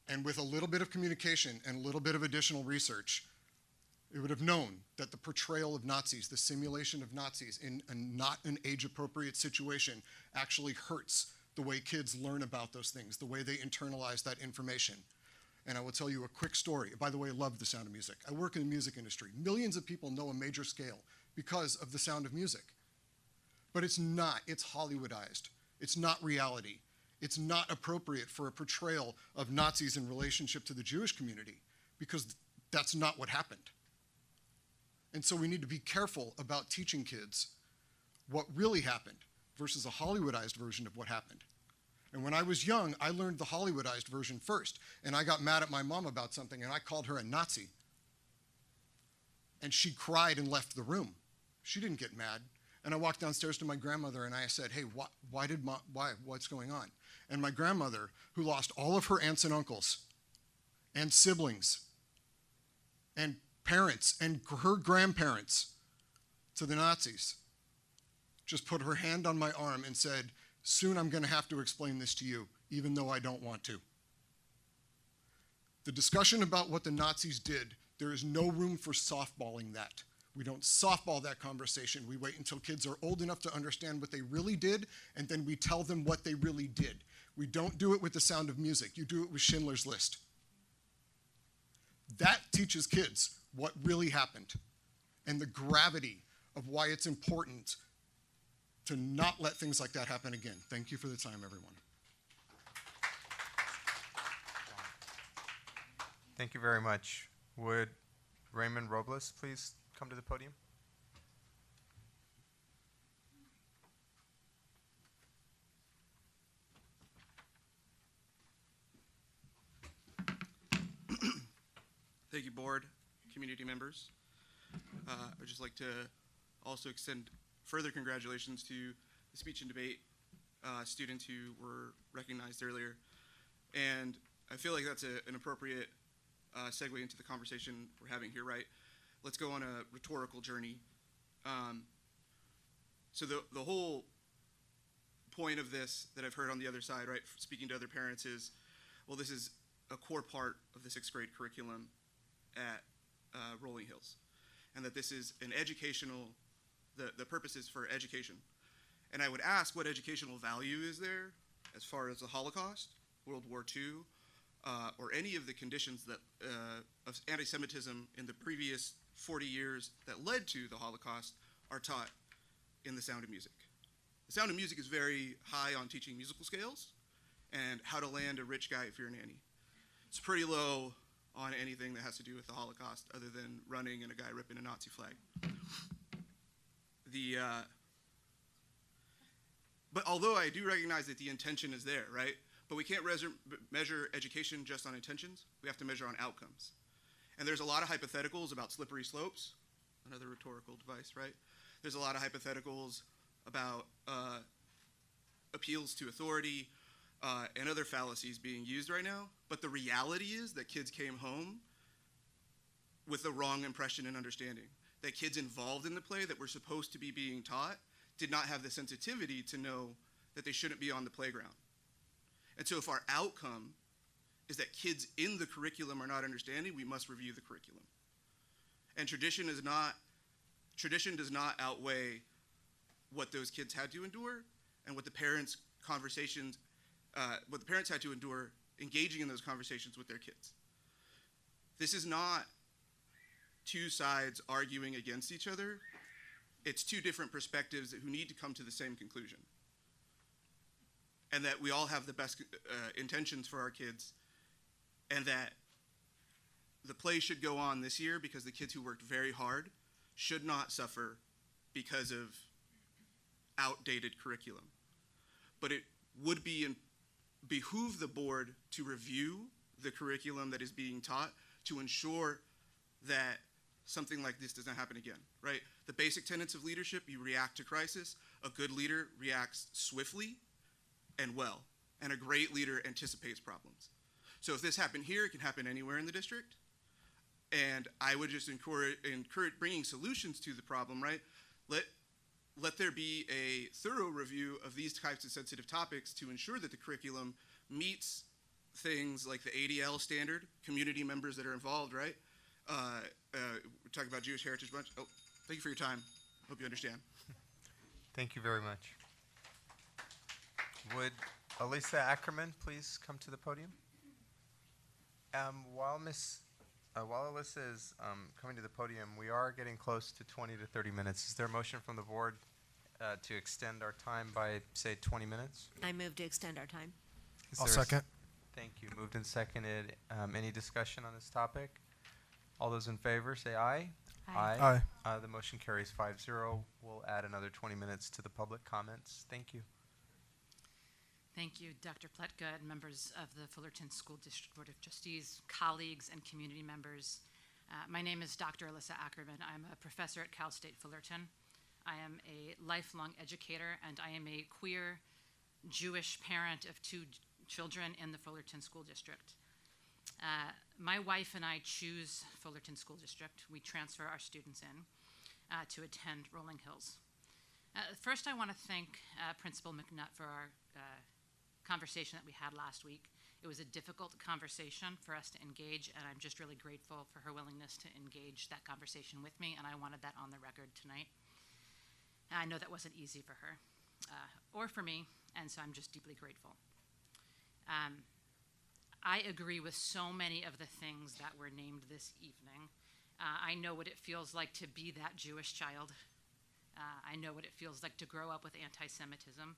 And with a little bit of communication and a little bit of additional research, it would have known that the portrayal of Nazis, the simulation of Nazis in not an age-appropriate situation actually hurts the way kids learn about those things, the way they internalize that information. And I will tell you a quick story. By the way, I love The Sound of Music. I work in the music industry. Millions of people know a major scale because of The Sound of Music. But it's not. It's Hollywoodized. It's not reality. It's not appropriate for a portrayal of Nazis in relationship to the Jewish community because that's not what happened. And so we need to be careful about teaching kids what really happened versus a Hollywoodized version of what happened. And when I was young, I learned the Hollywoodized version first, and I got mad at my mom about something, and I called her a Nazi. And she cried and left the room. She didn't get mad. And I walked downstairs to my grandmother, and I said, hey, what's going on? And my grandmother, who lost all of her aunts and uncles and siblings and parents and her grandparents to the Nazis, just put her hand on my arm and said, soon I'm going to have to explain this to you, even though I don't want to. The discussion about what the Nazis did, there is no room for softballing that. We don't softball that conversation. We wait until kids are old enough to understand what they really did, and then we tell them what they really did. We don't do it with The Sound of Music. You do it with Schindler's List. That teaches kids what really happened and the gravity of why it's important to not let things like that happen again. Thank you for the time, everyone. Thank you very much. Would Raymond Robles please come to the podium? Thank you, board, community members. I'd just like to also extend further congratulations to the speech and debate students who were recognized earlier. And I feel like that's an appropriate segue into the conversation we're having here, right? Let's go on a rhetorical journey. So the whole point of this that I've heard on the other side, right, speaking to other parents is, well, this is a core part of the 6th grade curriculum at Rolling Hills, and that this is an educational, the purpose is for education. And I would ask what educational value is there as far as the Holocaust, World War II, or any of the conditions that of anti-Semitism in the previous 40 years that led to the Holocaust are taught in The Sound of Music. The Sound of Music is very high on teaching musical scales and how to land a rich guy if you're a nanny. It's pretty low on anything that has to do with the Holocaust other than running and a guy ripping a Nazi flag. But although I do recognize that the intention is there, right? But we can't measure education just on intentions. We have to measure on outcomes. And there's a lot of hypotheticals about slippery slopes, another rhetorical device, right? There's a lot of hypotheticals about appeals to authority and other fallacies being used right now. But the reality is that kids came home with the wrong impression and understanding. That kids involved in the play that were supposed to be being taught did not have the sensitivity to know that they shouldn't be on the playground. And so if our outcome is that kids in the curriculum are not understanding, we must review the curriculum. And tradition does not outweigh what those kids had to endure and what the parents' conversations, what the parents had to endure engaging in those conversations with their kids. This is not two sides arguing against each other. It's two different perspectives who need to come to the same conclusion. And that we all have the best intentions for our kids, and that the play should go on this year because the kids who worked very hard should not suffer because of outdated curriculum. But it would behoove the board to review the curriculum that is being taught to ensure that something like this does not happen again, right? The basic tenets of leadership: you react to crisis. A good leader reacts swiftly and well, and a great leader anticipates problems. So if this happened here, it can happen anywhere in the district. And I would just encourage bringing solutions to the problem, right? Let there be a thorough review of these types of sensitive topics to ensure that the curriculum meets things like the ADL standard, community members that are involved, right? We're talking about Jewish Heritage Bunch. Oh, thank you for your time. Hope you understand. Thank you very much. Would Alyssa Ackerman please come to the podium? While Alyssa is coming to the podium, we are getting close to 20 to 30 minutes. Is there a motion from the board to extend our time by, say, 20 minutes? I move to extend our time. I'll second. Thank you. Moved and seconded. Any discussion on this topic? All those in favor say aye. Aye. The motion carries 5-0. We'll add another 20 minutes to the public comments. Thank you. Thank you, Dr. Pletka, and members of the Fullerton School District Board of Trustees, colleagues, and community members. My name is Dr. Alyssa Ackerman. I'm a professor at Cal State Fullerton. I am a lifelong educator, and I am a queer Jewish parent of 2 children in the Fullerton School District. My wife and I choose Fullerton School District. We transfer our students in to attend Rolling Hills. First, I want to thank Principal McNutt for our conversation that we had last week. It was a difficult conversation for us to engage, and I'm just really grateful for her willingness to engage that conversation with me, and I wanted that on the record tonight. And I know that wasn't easy for her or for me, and so I'm just deeply grateful. I agree with so many of the things that were named this evening. I know what it feels like to be that Jewish child. I know what it feels like to grow up with anti-Semitism.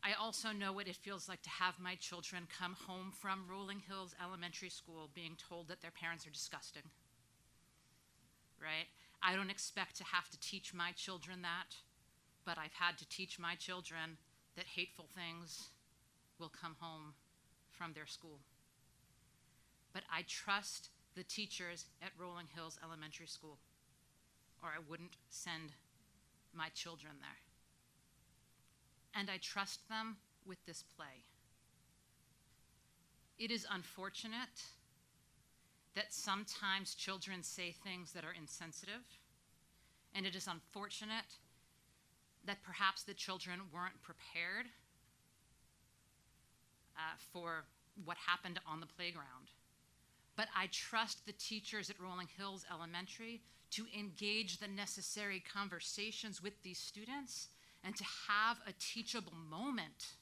I also know what it feels like to have my children come home from Rolling Hills Elementary School being told that their parents are disgusting, right? I don't expect to have to teach my children that, but I've had to teach my children that hateful things will come home from their school. But I trust the teachers at Rolling Hills Elementary School, or I wouldn't send my children there. And I trust them with this play. It is unfortunate that sometimes children say things that are insensitive, and it is unfortunate that perhaps the children weren't prepared for what happened on the playground. But I trust the teachers at Rolling Hills Elementary to engage the necessary conversations with these students and to have a teachable moment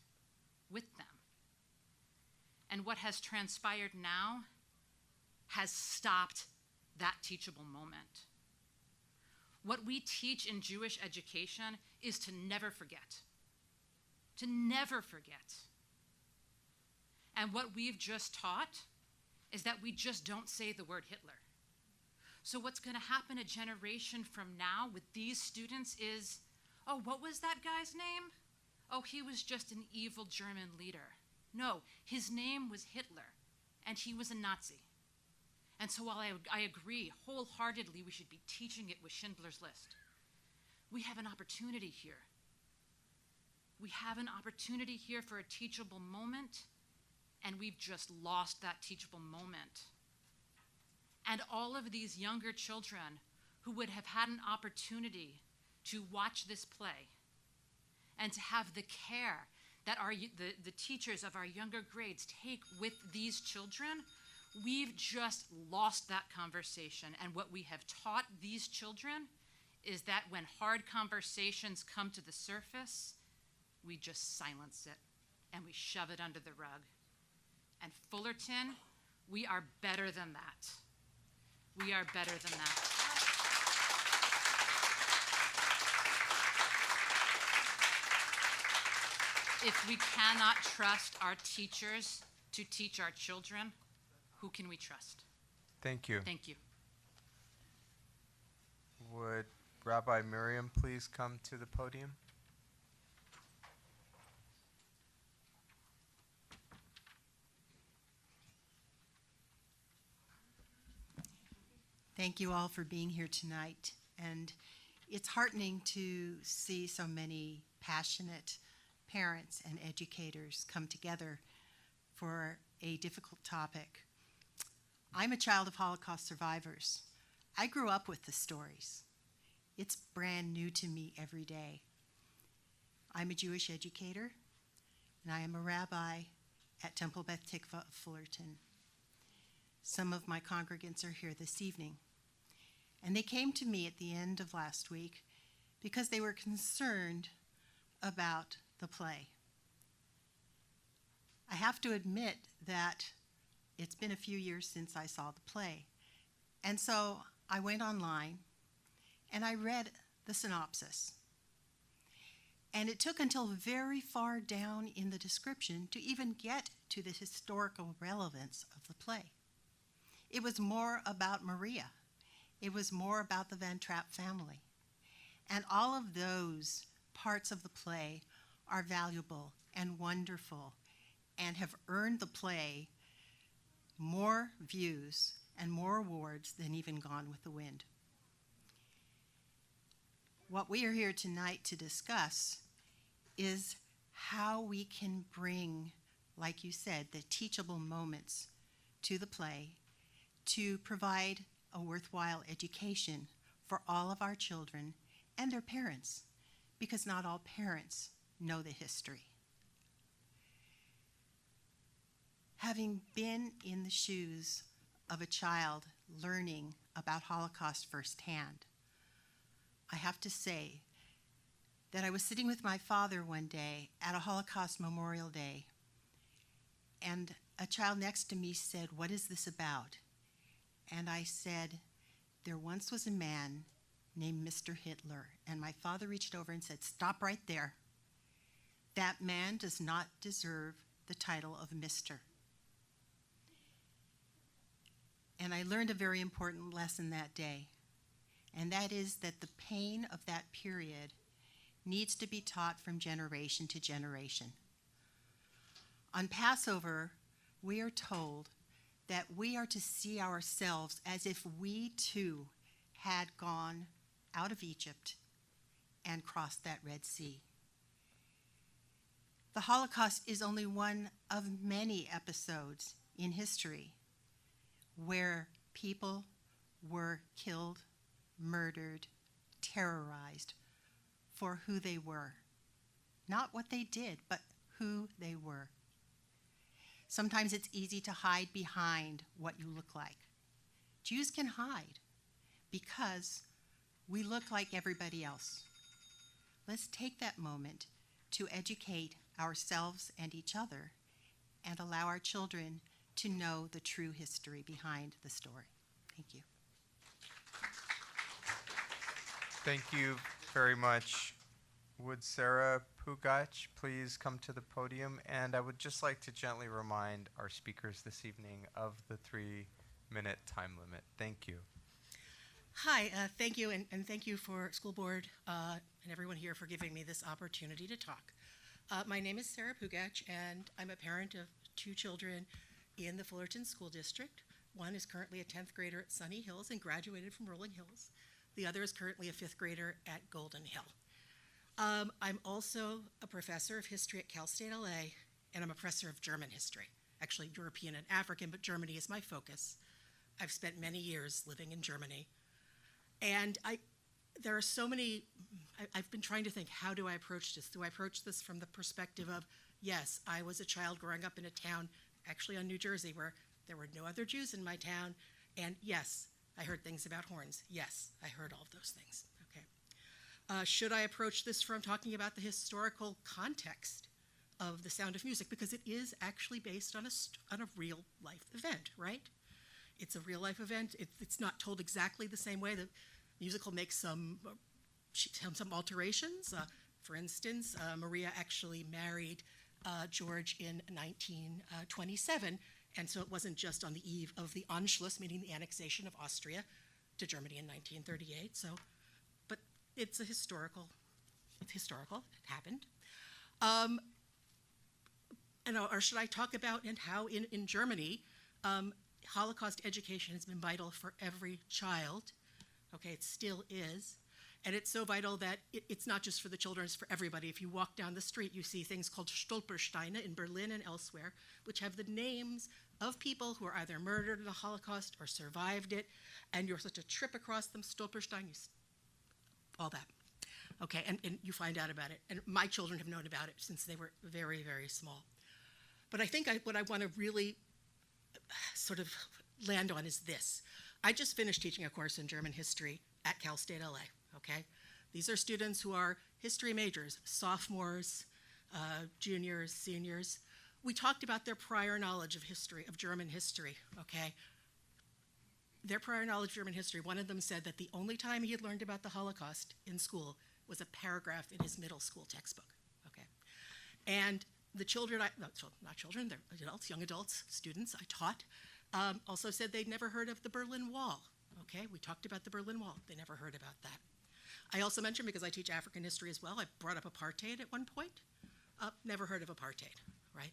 with them. And what has transpired now has stopped that teachable moment. What we teach in Jewish education is to never forget. To never forget. And what we've just taught is that we just don't say the word Hitler. So what's going to happen a generation from now with these students is, oh, what was that guy's name? Oh, he was just an evil German leader. No, his name was Hitler, and he was a Nazi. And so while I agree wholeheartedly we should be teaching it with Schindler's List, we have an opportunity here. We have an opportunity here for a teachable moment, and we've just lost that teachable moment. And all of these younger children who would have had an opportunity to watch this play and to have the care that the teachers of our younger grades take with these children, we've just lost that conversation. And what we have taught these children is that when hard conversations come to the surface, we just silence it and we shove it under the rug. And Fullerton, we are better than that. We are better than that. If we cannot trust our teachers to teach our children, who can we trust? Thank you. Thank you. Would Rabbi Miriam please come to the podium? Thank you all for being here tonight. And it's heartening to see so many passionate parents and educators come together for a difficult topic. I'm a child of Holocaust survivors. I grew up with the stories. It's brand new to me every day. I'm a Jewish educator, and I am a rabbi at Temple Beth Tikva of Fullerton. Some of my congregants are here this evening, and they came to me at the end of last week because they were concerned about the play. I have to admit that it's been a few years since I saw the play, and so I went online and I read the synopsis. And it took until very far down in the description to even get to the historical relevance of the play. It was more about Maria. It was more about the Van Trapp family. And all of those parts of the play are valuable and wonderful and have earned the play more views and more awards than even Gone with the Wind. What we are here tonight to discuss is how we can bring, like you said, the teachable moments to the play to provide a worthwhile education for all of our children and their parents, because not all parents know the history. Having been in the shoes of a child learning about Holocaust firsthand, I have to say that I was sitting with my father one day at a Holocaust Memorial Day, and a child next to me said, "What is this about?" And I said, "There once was a man named Mr. Hitler." And my father reached over and said, "Stop right there. That man does not deserve the title of Mr." And I learned a very important lesson that day, and that is that the pain of that period needs to be taught from generation to generation. On Passover, we are told that we are to see ourselves as if we too had gone out of Egypt and crossed that Red Sea. The Holocaust is only one of many episodes in history where people were killed, murdered, terrorized for who they were. Not what they did, but who they were. Sometimes it's easy to hide behind what you look like. Jews can hide because we look like everybody else. Let's take that moment to educate ourselves and each other and allow our children to know the true history behind the story. Thank you. Thank you very much. Would Sarah Pugach please come to the podium? And I would just like to gently remind our speakers this evening of the 3-minute time limit. Thank you. Hi, thank you, and thank you for school board and everyone here for giving me this opportunity to talk. My name is Sarah Pugach, and I'm a parent of 2 children in the Fullerton School District. One is currently a 10th grader at Sunny Hills and graduated from Rolling Hills. The other is currently a 5th grader at Golden Hill. I'm also a professor of history at Cal State LA, and I'm a professor of German history, actually European and African, but Germany is my focus. I've spent many years living in Germany. And there are so many, I've been trying to think, how do I approach this? Do I approach this from the perspective of, yes, I was a child growing up in a town, actually on New Jersey, where there were no other Jews in my town, and yes, I heard things about horns. Yes, I heard all of those things. Okay. Should I approach this from talking about the historical context of The Sound of Music? Because it is actually based on a real life event, right? It's a real life event. It's not told exactly the same way. The musical makes some alterations. For instance, Maria actually married George in 1927, and so it wasn't just on the eve of the Anschluss, meaning the annexation of Austria to Germany in 1938. So, but it's historical. It happened. Or should I talk about and how in Germany, Holocaust education has been vital for every child. Okay, it still is. And it's so vital that it's not just for the children, it's for everybody. If you walk down the street, you see things called Stolpersteine in Berlin and elsewhere, which have the names of people who are either murdered in the Holocaust or survived it, and you're such a trip across them, Stolperstein, all that. Okay, and you find out about it. And my children have known about it since they were very, very small. But I think what I want to really sort of land on is this. I just finished teaching a course in German history at Cal State LA, okay? These are students who are history majors, sophomores, juniors, seniors. We talked about their prior knowledge of history, of German history, okay? Their prior knowledge of German history, one of them said that the only time he had learned about the Holocaust in school was a paragraph in his middle school textbook, okay? And the children, not children, they're adults, young adults, students I taught, also said they'd never heard of the Berlin Wall, okay? We talked about the Berlin Wall, they never heard about that. I also mentioned, because I teach African history as well, I brought up apartheid at one point. Never heard of apartheid, right?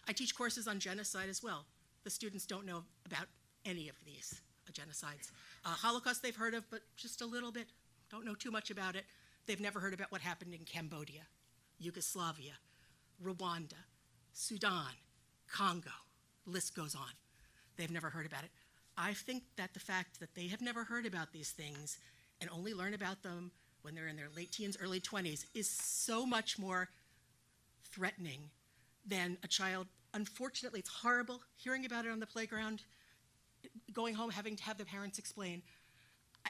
I teach courses on genocide as well. The students don't know about any of these genocides. Holocaust they've heard of, but just a little bit, don't know too much about it. They've never heard about what happened in Cambodia, Yugoslavia, Rwanda, Sudan, Congo, list goes on. They've never heard about it. I think that the fact that they have never heard about these things and only learn about them when they're in their late teens, early 20s is so much more threatening than a child. Unfortunately, it's horrible hearing about it on the playground, going home having to have the parents explain.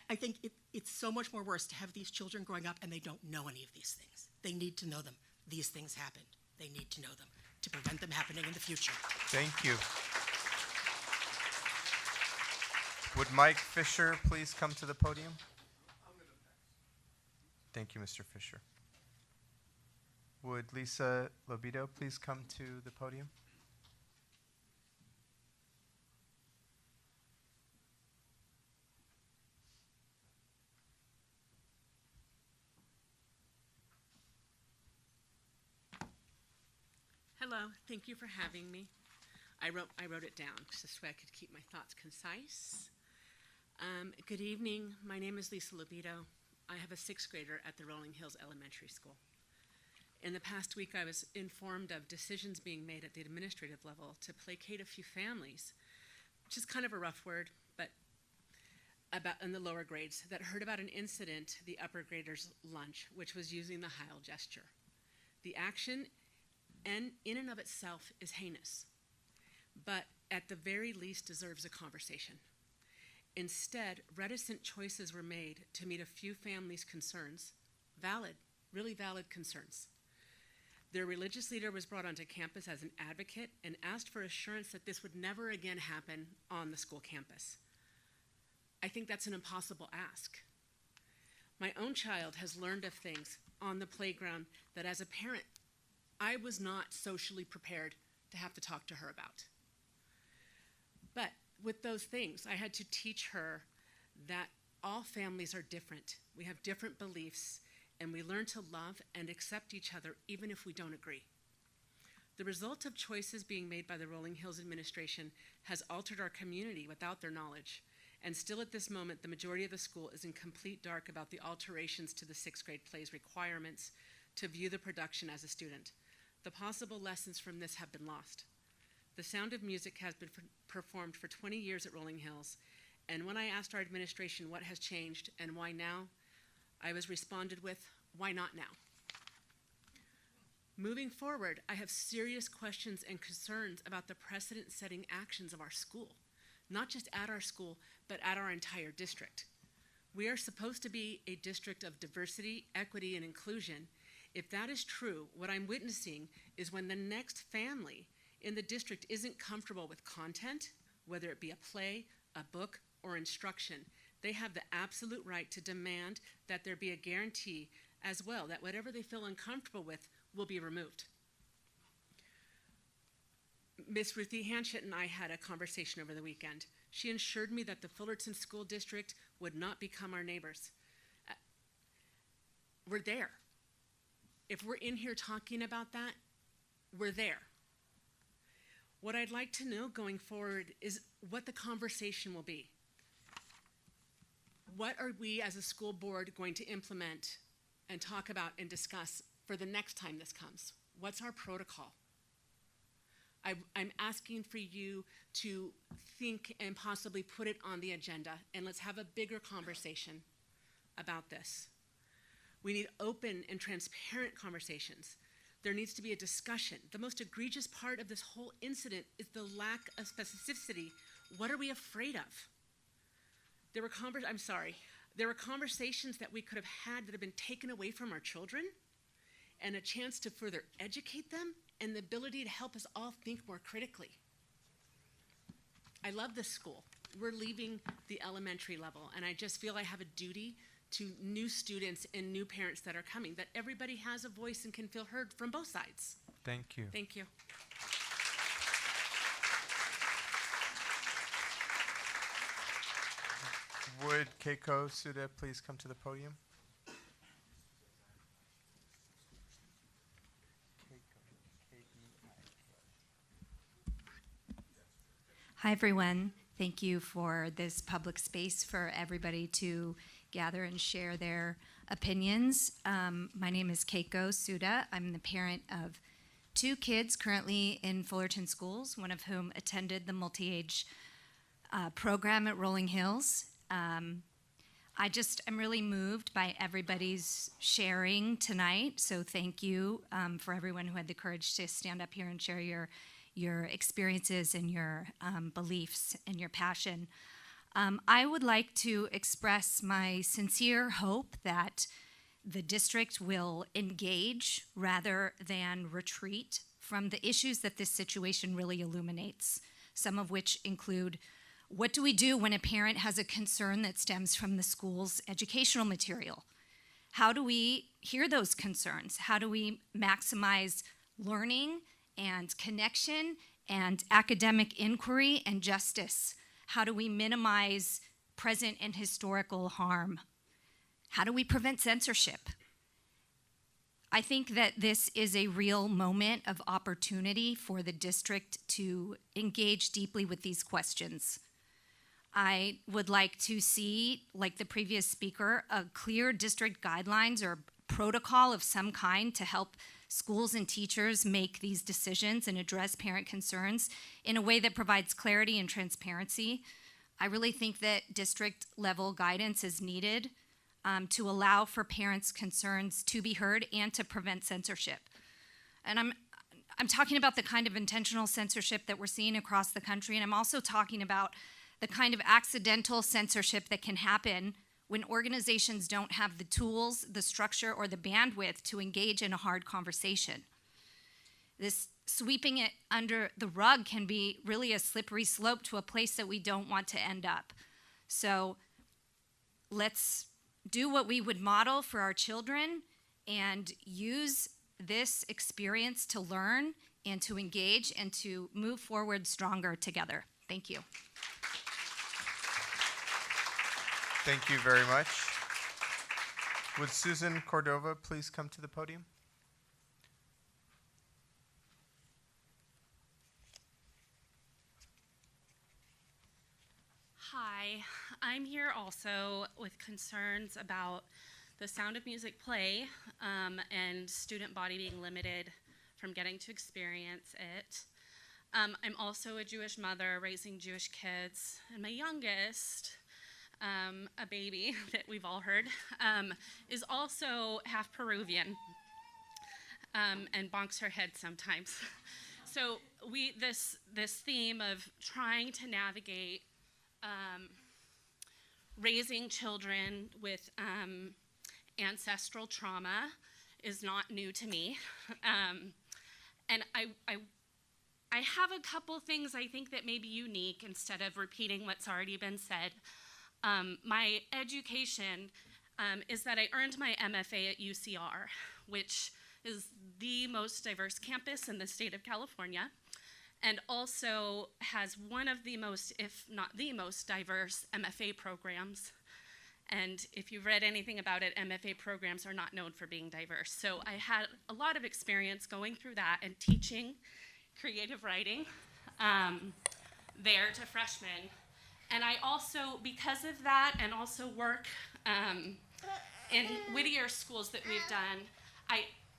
I think it's so much more worse to have these children growing up and they don't know any of these things. They need to know them. These things happened. They need to know them to prevent them happening in the future. Thank you. Would Mike Fisher please come to the podium? Thank you, Mr. Fisher. Would Lisa Lobito please come to the podium? Hello, thank you for having me. I wrote it down just so I could keep my thoughts concise. Good evening, my name is Lisa Lobito. I have a sixth grader at the Rolling Hills Elementary School. In the past week, I was informed of decisions being made at the administrative level to placate a few families, which is kind of a rough word, but about in the lower grades, that heard about an incident, the upper graders' lunch, which was using the Heil gesture. The action, and in and of itself, is heinous, but at the very least deserves a conversation. Instead, reticent choices were made to meet a few families' concerns, valid, really valid concerns. Their religious leader was brought onto campus as an advocate and asked for assurance that this would never again happen on the school campus. I think that's an impossible ask. My own child has learned of things on the playground that as a parent, I was not socially prepared to have to talk to her about. But with those things, I had to teach her that all families are different. We have different beliefs, and we learn to love and accept each other even if we don't agree. The result of choices being made by the Rolling Hills administration has altered our community without their knowledge, and still at this moment, the majority of the school is in complete dark about the alterations to the sixth grade play's requirements to view the production as a student. The possible lessons from this have been lost. The Sound of Music has been performed for 20 years at Rolling Hills, and when I asked our administration what has changed and why now, I was responded with, why not now? Moving forward, I have serious questions and concerns about the precedent-setting actions of our school, not just at our school, but at our entire district. We are supposed to be a district of diversity, equity, and inclusion. If that is true, what I'm witnessing is when the next family in the district isn't comfortable with content, whether it be a play, a book, or instruction, they have the absolute right to demand that there be a guarantee as well that whatever they feel uncomfortable with will be removed. Miss Ruthie Hanchett and I had a conversation over the weekend. She assured me that the Fullerton School District would not become our neighbors. We're there. If we're in here talking about that, we're there. What I'd like to know going forward is what the conversation will be. What are we as a school board going to implement and talk about and discuss for the next time this comes? What's our protocol? I'm asking for you to think and possibly put it on the agenda, and let's have a bigger conversation about this. We need open and transparent conversations. There needs to be a discussion. The most egregious part of this whole incident is the lack of specificity. What are we afraid of? There were conversations that we could have had that have been taken away from our children, and a chance to further educate them, and the ability to help us all think more critically. I love this school. We're leaving the elementary level, and I just feel I have a duty to new students and new parents that are coming, that everybody has a voice and can feel heard from both sides. Thank you. Thank you. Would Keiko Suda please come to the podium? Hi, everyone. Thank you for this public space for everybody to gather and share their opinions. My name is Keiko Suda. I'm the parent of 2 kids currently in Fullerton schools, one of whom attended the multi-age program at Rolling Hills. I'm really moved by everybody's sharing tonight, so thank you for everyone who had the courage to stand up here and share your experiences and your beliefs and your passion. I would like to express my sincere hope that the district will engage rather than retreat from the issues that this situation really illuminates, some of which include, what do we do when a parent has a concern that stems from the school's educational material? How do we hear those concerns? How do we maximize learning and connection and academic inquiry and justice? How do we minimize present and historical harm? How do we prevent censorship? I think that this is a real moment of opportunity for the district to engage deeply with these questions. I would like to see, like the previous speaker, a clear district guidelines or protocol of some kind to help schools and teachers make these decisions and address parent concerns in a way that provides clarity and transparency. I really think that district level guidance is needed to allow for parents' concerns to be heard and to prevent censorship. And I'm talking about the kind of intentional censorship that we're seeing across the country, and I'm also talking about the kind of accidental censorship that can happen when organizations don't have the tools, the structure, or the bandwidth to engage in a hard conversation. This sweeping it under the rug can be really a slippery slope to a place that we don't want to end up. So let's do what we would model for our children and use this experience to learn and to engage and to move forward stronger together. Thank you. Thank you very much. Would Susan Cordova please come to the podium? Hi, I'm here also with concerns about the Sound of Music play and student body being limited from getting to experience it. I'm also a Jewish mother raising Jewish kids, and my youngest, a baby that we've all heard, is also half Peruvian and bonks her head sometimes. So this theme of trying to navigate raising children with ancestral trauma is not new to me. And I have a couple things I think that may be unique instead of repeating what's already been said. My education is that I earned my MFA at UCR, which is the most diverse campus in the state of California, and also has one of the most, if not the most, diverse MFA programs. And if you've read anything about it, MFA programs are not known for being diverse. So I had a lot of experience going through that and teaching creative writing. there to freshmen. And I also, because of that, and also work in Whittier schools that we've done,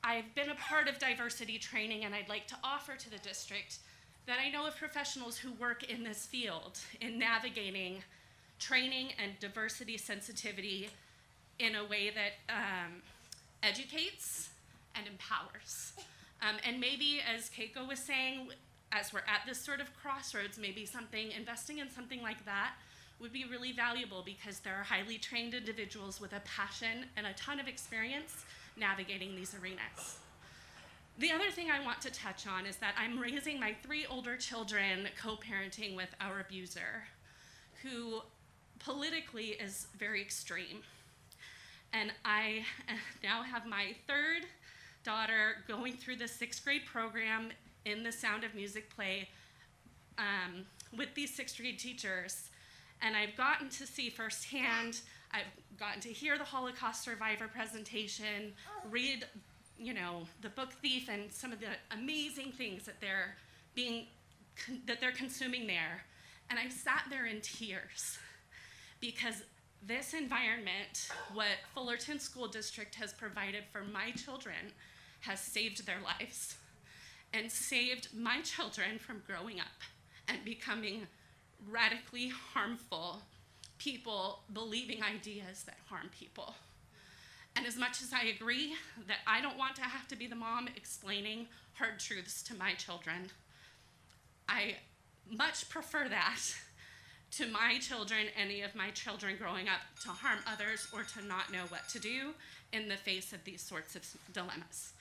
I've been a part of diversity training, and I'd like to offer to the district that I know of professionals who work in this field in navigating training and diversity sensitivity in a way that educates and empowers. And maybe, as Keiko was saying, as we're at this sort of crossroads, maybe investing in something like that would be really valuable, because there are highly trained individuals with a passion and a ton of experience navigating these arenas. The other thing I want to touch on is that I'm raising my 3 older children co-parenting with our abuser, who politically is very extreme. And I now have my 3rd daughter going through the 6th grade program in the Sound of Music play with these 6th grade teachers. And I've gotten to see firsthand, I've gotten to hear the Holocaust survivor presentation, read, the book Thief, and some of the amazing things that they're consuming there. And I sat there in tears, because this environment, what Fullerton School District has provided for my children, has saved their lives and saved my children from growing up and becoming radically harmful people, believing ideas that harm people. And as much as I agree that I don't want to have to be the mom explaining hard truths to my children, I much prefer that to my children, any of my children growing up, to harm others or to not know what to do in the face of these sorts of dilemmas.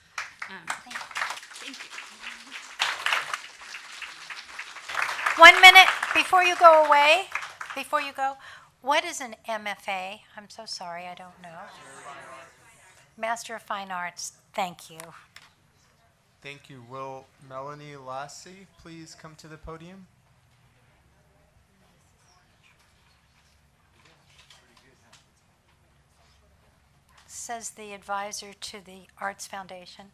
Thank you. 1 minute before you go away, what is an MFA? I'm so sorry, I don't know. Master of Fine Arts, thank you. Thank you. Will Melanie Lassie please come to the podium? Says the advisor to the Arts Foundation.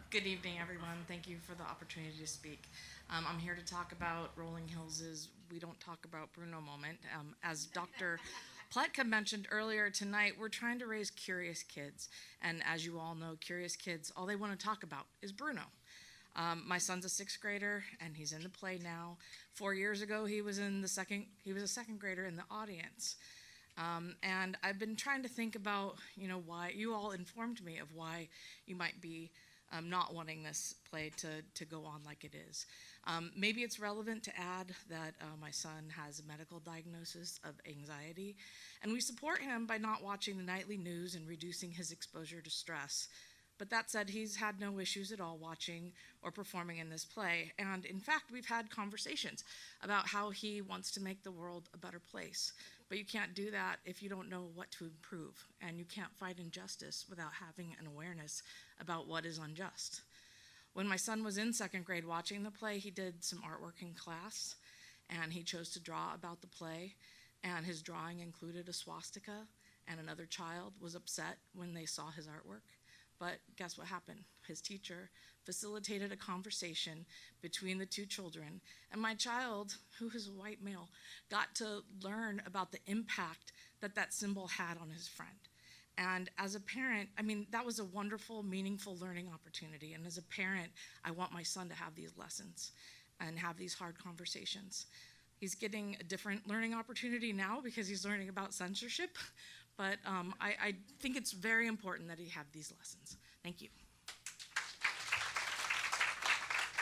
Good evening, everyone. Thank you for the opportunity to speak. I'm here to talk about Rolling Hills' We Don't Talk About Bruno moment. As Dr. Pletka mentioned earlier tonight, we're trying to raise curious kids. And as you all know, curious kids, all they want to talk about is Bruno. My son's a 6th grader, and he's in the play now. 4 years ago, he was a 2nd grader in the audience. And I've been trying to think about, why you all informed me of why you might be not wanting this play to go on like it is. Maybe it's relevant to add that my son has a medical diagnosis of anxiety, and we support him by not watching the nightly news and reducing his exposure to stress. But that said, he's had no issues at all watching or performing in this play. And in fact, we've had conversations about how he wants to make the world a better place. But you can't do that if you don't know what to improve. And you can't fight injustice without having an awareness about what is unjust. When my son was in 2nd grade watching the play, he did some artwork in class, and he chose to draw about the play. And his drawing included a swastika, and another child was upset when they saw his artwork. But guess what happened? His teacher facilitated a conversation between the 2 children, and my child, who is a white male, got to learn about the impact that symbol had on his friend. And as a parent, that was a wonderful, meaningful learning opportunity. And as a parent, I want my son to have these lessons and have these hard conversations. He's getting a different learning opportunity now because he's learning about censorship. But I think it's very important that he have these lessons. Thank you.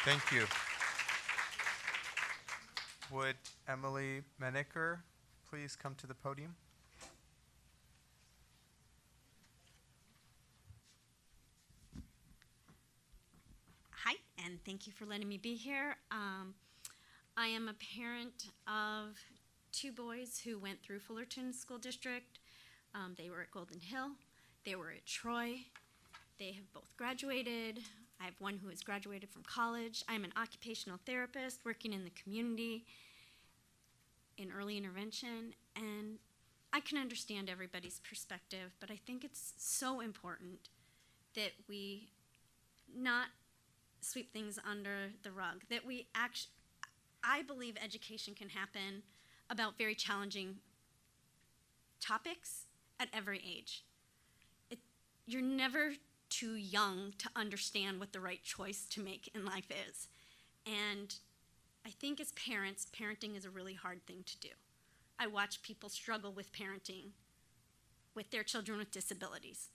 Thank you. Would Emily Menaker please come to the podium? Hi, and thank you for letting me be here. I am a parent of 2 boys who went through Fullerton School District. They were at Golden Hill, they were at Troy. They have both graduated. I have one who has graduated from college. I'm an occupational therapist working in the community in early intervention, and I can understand everybody's perspective, but I think it's so important that we not sweep things under the rug. That we actually, I believe education can happen about very challenging topics at every age. You're never too young to understand what the right choice to make in life is. And I think as parents, parenting is a really hard thing to do. I watch people struggle with parenting with their children with disabilities.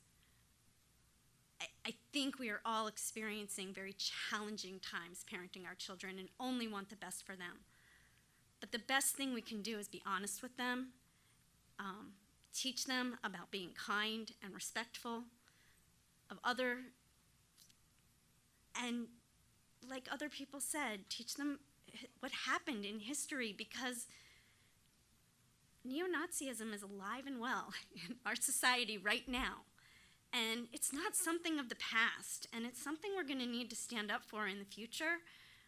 I think we are all experiencing very challenging times parenting our children and only want the best for them. But the best thing we can do is be honest with them, teach them about being kind and respectful of other, and like other people said, teach them what happened in history, because neo-Nazism is alive and well in our society right now. And it's not something of the past, and it's something we're going to need to stand up for in the future.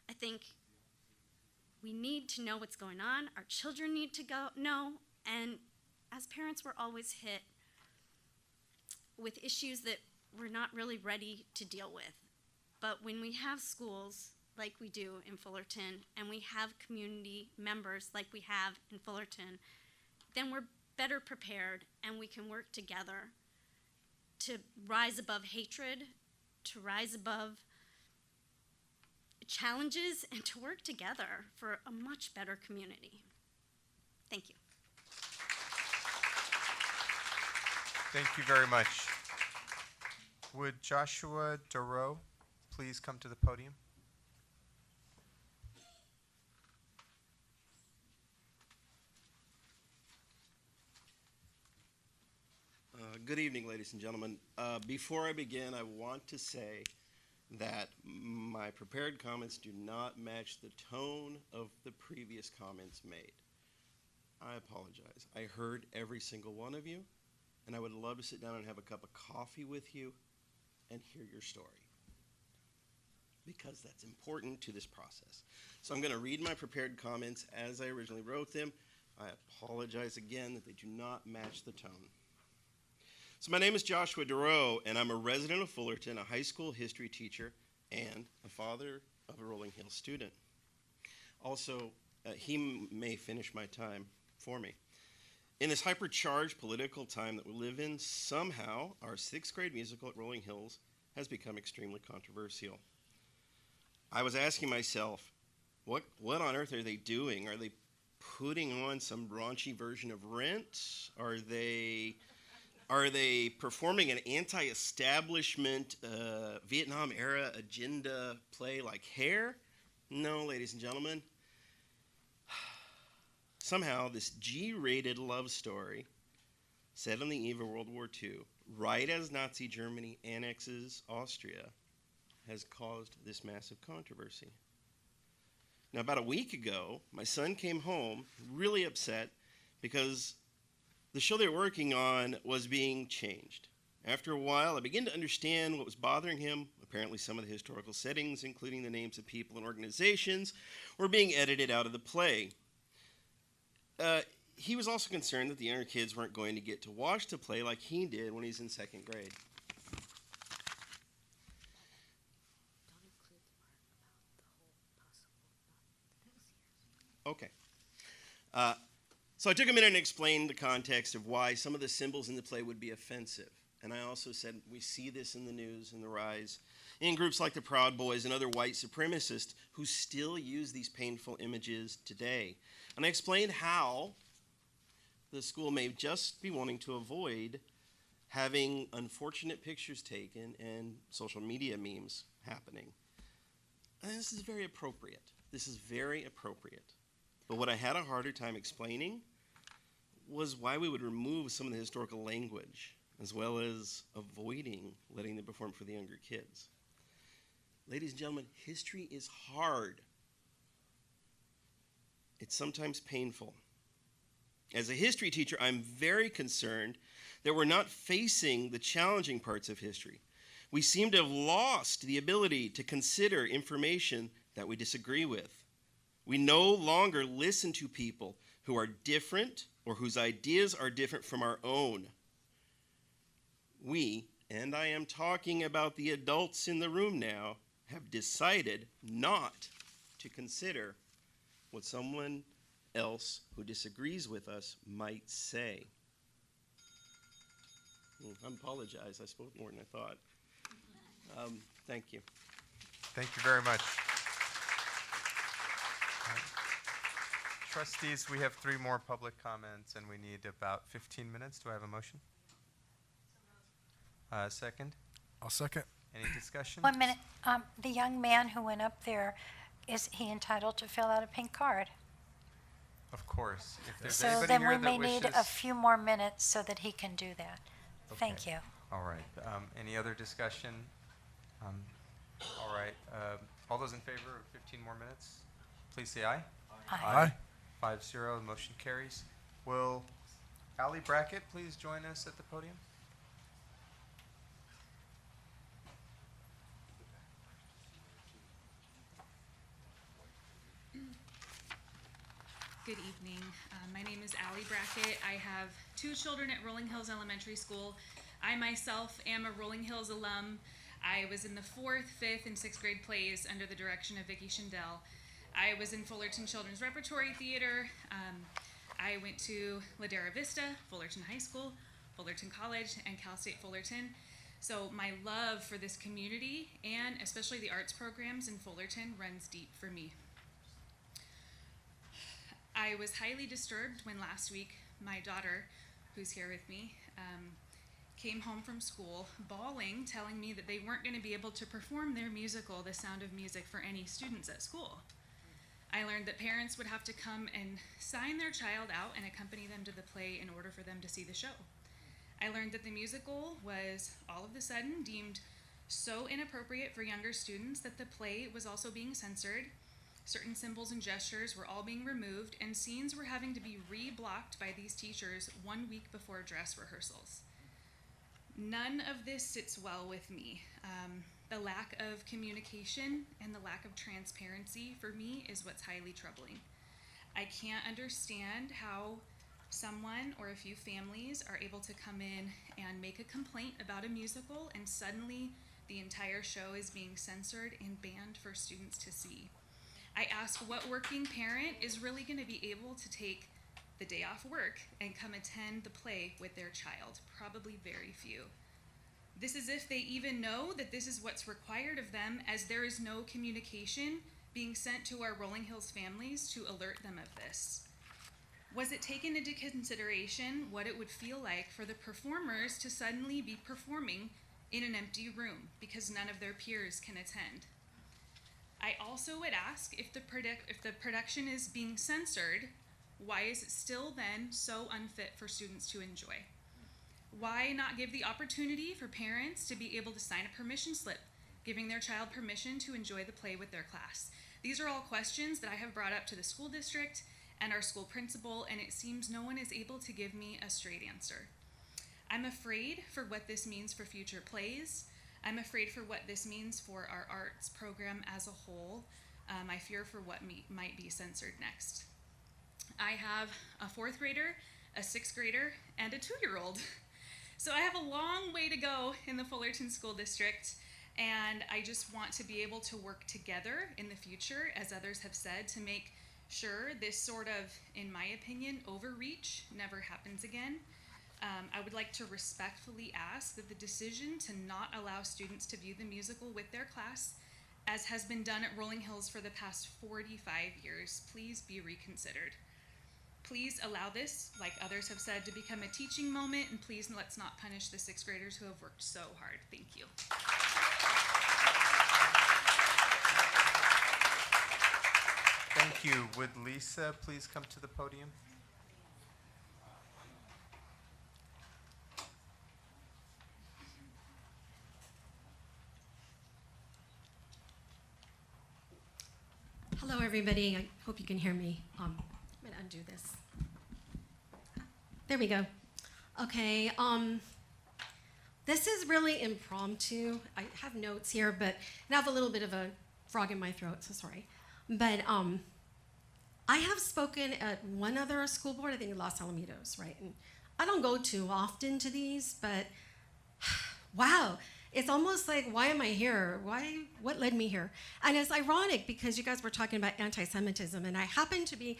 I think we need to know what's going on. Our children need to know, and as parents, we're always hit with issues that we're not really ready to deal with. But when we have schools like we do in Fullerton, and we have community members like we have in Fullerton, then we're better prepared, and we can work together to rise above hatred, to rise above challenges, and to work together for a much better community. Thank you. Thank you very much. Would Joshua Duro please come to the podium? Good evening, ladies and gentlemen. Before I begin, I want to say that my prepared comments do not match the tone of the previous comments made. I apologize. I heard every single one of you, and I would love to sit down and have a cup of coffee with you and hear your story, because that's important to this process. So I'm going to read my prepared comments as I originally wrote them. I apologize again that they do not match the tone. So my name is Joshua Duro, and I'm a resident of Fullerton, a high school history teacher, and a father of a Rolling Hills student. Also, he may finish my time for me. In this hypercharged political time that we live in, somehow our 6th grade musical at Rolling Hills has become extremely controversial. I was asking myself, what on earth are they doing? Are they putting on some raunchy version of Rent? Are they performing an anti-establishment Vietnam-era agenda play like Hair? No, ladies and gentlemen. Somehow, this G-rated love story set on the eve of World War II, right as Nazi Germany annexes Austria, has caused this massive controversy. Now, about a week ago, my son came home really upset because the show they were working on was being changed. After a while, I began to understand what was bothering him. Apparently, some of the historical settings, including the names of people and organizations, were being edited out of the play. He was also concerned that the younger kids weren't going to get to watch the play like he did when he was in 2nd grade. Okay. So I took a minute and explained the context of why some of the symbols in the play would be offensive. And I also said we see this in the news and the rise in groups like the Proud Boys and other white supremacists who still use these painful images today. And I explained how the school may just be wanting to avoid having unfortunate pictures taken and social media memes happening. And this is very appropriate. This is very appropriate. But what I had a harder time explaining was why we would remove some of the historical language, as well as avoiding letting them perform for the younger kids. Ladies and gentlemen, history is hard. It's sometimes painful. As a history teacher, I'm very concerned that we're not facing the challenging parts of history. We seem to have lost the ability to consider information that we disagree with. We no longer listen to people who are different or whose ideas are different from our own. We, and I am talking about the adults in the room now, have decided not to consider what someone else who disagrees with us might say. I apologize. I spoke more than I thought. Thank you. Thank you very much. Trustees, we have 3 more public comments, and we need about 15 minutes. Do I have a motion? Second? I'll second. Any discussion? 1 minute. The young man who went up there, is he entitled to fill out a pink card? Of course. If there's So anybody then here we that may need a wishes- few more minutes so that he can do that. Thank Okay. you. All right. Any other discussion? All right. All those in favor of 15 more minutes, please say aye. Aye. 5-0, the motion carries. Will Allie Brackett please join us at the podium? Good evening. My name is Allie Brackett. I have 2 children at Rolling Hills Elementary School. I myself am a Rolling Hills alum. I was in the 4th, 5th, and 6th grade plays under the direction of Vicki Schindel. I was in Fullerton Children's Repertory Theater. I went to Ladera Vista, Fullerton High School, Fullerton College, and Cal State Fullerton. So my love for this community, and especially the arts programs in Fullerton, runs deep for me. I was highly disturbed when last week my daughter, who's here with me, came home from school bawling, telling me that they weren't going to be able to perform their musical, The Sound of Music, for any students at school. I learned that parents would have to come and sign their child out and accompany them to the play in order for them to see the show. I learned that the musical was all of a sudden deemed so inappropriate for younger students that the play was also being censored. Certain symbols and gestures were all being removed, and scenes were having to be re-blocked by these teachers 1 week before dress rehearsals. None of this sits well with me. The lack of communication and the lack of transparency for me is what's highly troubling. I can't understand how someone or a few families are able to come in and make a complaint about a musical and suddenly the entire show is being censored and banned for students to see. I ask, what working parent is really going to be able to take the day off work and come attend the play with their child? Probably very few. This is if they even know that this is what's required of them, as there is no communication being sent to our Rolling Hills families to alert them of this. Was it taken into consideration what it would feel like for the performers to suddenly be performing in an empty room because none of their peers can attend? I also would ask, if the production is being censored, why is it still then so unfit for students to enjoy? Why not give the opportunity for parents to be able to sign a permission slip, giving their child permission to enjoy the play with their class? These are all questions that I have brought up to the school district and our school principal, and it seems no one is able to give me a straight answer. I'm afraid for what this means for future plays. I'm afraid for what this means for our arts program as a whole. I fear for what might be censored next. I have a 4th grader, a 6th grader, and a 2-year-old. So I have a long way to go in the Fullerton School District, and I just want to be able to work together in the future, as others have said, to make sure this sort of, in my opinion, overreach never happens again. I would like to respectfully ask that the decision to not allow students to view the musical with their class, as has been done at Rolling Hills for the past 45 years, please be reconsidered. Please allow this, like others have said, to become a teaching moment, and please let's not punish the 6th graders who have worked so hard. Thank you. Thank you. Would Lisa please come to the podium? Hello, everybody. I hope you can hear me. I'm going to undo this. There we go. Okay. This is really impromptu. I have notes here, but I have a little bit of a frog in my throat, so sorry. But I have spoken at one other school board, I think Los Alamitos, right? And I don't go too often to these, but wow, It's almost like, why am I here? What led me here? And it's ironic because you guys were talking about anti-Semitism, and I happen to be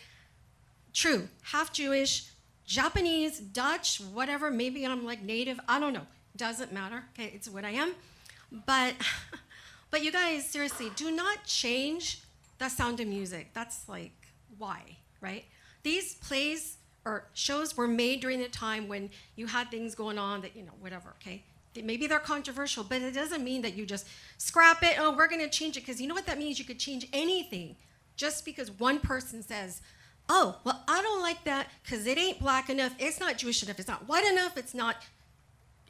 half Jewish, Japanese, Dutch, whatever. Maybe I'm like native. I don't know. Doesn't matter. Okay, it's what I am. But you guys, seriously, do not change the sound of music. That's like, why, right? These plays or shows were made during a time when you had things going on that, whatever, okay? Maybe they're controversial, but it doesn't mean that you just scrap it. Oh, we're going to change it, because you know what that means? You could change anything just because one person says, oh, well, I don't like that because it ain't black enough, it's not Jewish enough, it's not white enough, it's not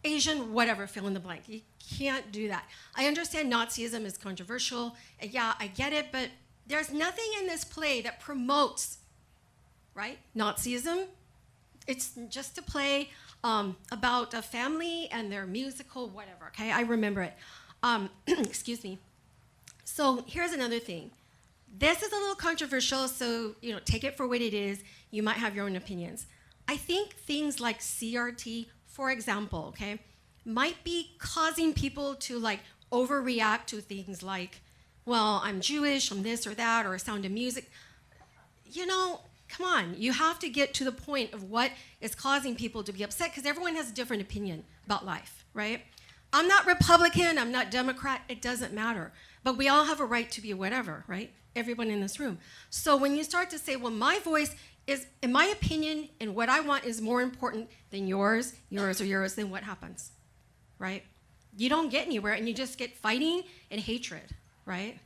Asian, whatever, fill in the blank. You can't do that. I understand Nazism is controversial, and yeah, I get it, but there's nothing in this play that promotes, right, Nazism. It's just a play about a family and their musical, whatever, okay? I remember it. Excuse me. So here's another thing. This is a little controversial, so take it for what it is. You might have your own opinions. I think things like CRT, for example, okay, might be causing people to like overreact to things like, well, I'm Jewish, I'm this or that, or Sound of Music. Come on, you have to get to the point of what is causing people to be upset, because everyone has a different opinion about life, right? I'm not Republican, I'm not Democrat, it doesn't matter. But we all have a right to be whatever, right? Everyone in this room. So when you start to say, well, my voice is, in my opinion, and what I want is more important than yours, then what happens, right? You don't get anywhere, and you just get fighting and hatred, right?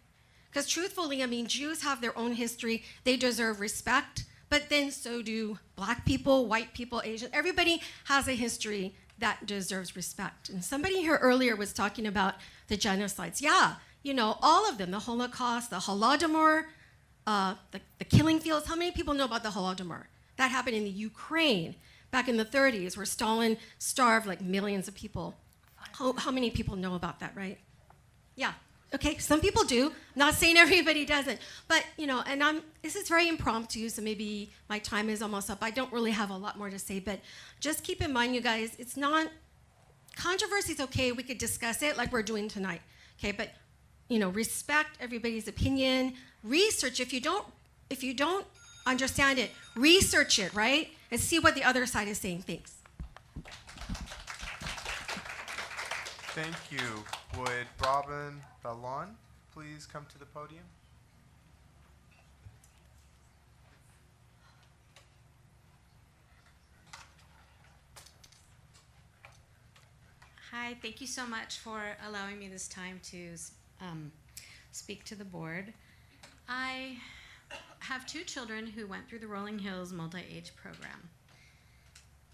Because truthfully, I mean, Jews have their own history. They deserve respect, but then so do black people, white people, Asian. Everybody has a history that deserves respect. And somebody here earlier was talking about the genocides. Yeah, all of them, the Holocaust, the Holodomor, the killing fields. How many people know about the Holodomor? That happened in the Ukraine back in the 30s, where Stalin starved like millions of people. How many people know about that, right? Yeah. Okay, some people do. Not saying everybody doesn't, but and this is very impromptu, so maybe my time is almost up. I don't really have a lot more to say, but just keep in mind, you guys, it's not controversy is okay. We could discuss it like we're doing tonight, okay? But respect everybody's opinion. Research. If you don't understand it, research it, right, and see what the other side is saying. Thanks. Thank you. Would Robin Ballon please come to the podium? Hi, thank you so much for allowing me this time to speak to the board. I have two children who went through the Rolling Hills multi-age program.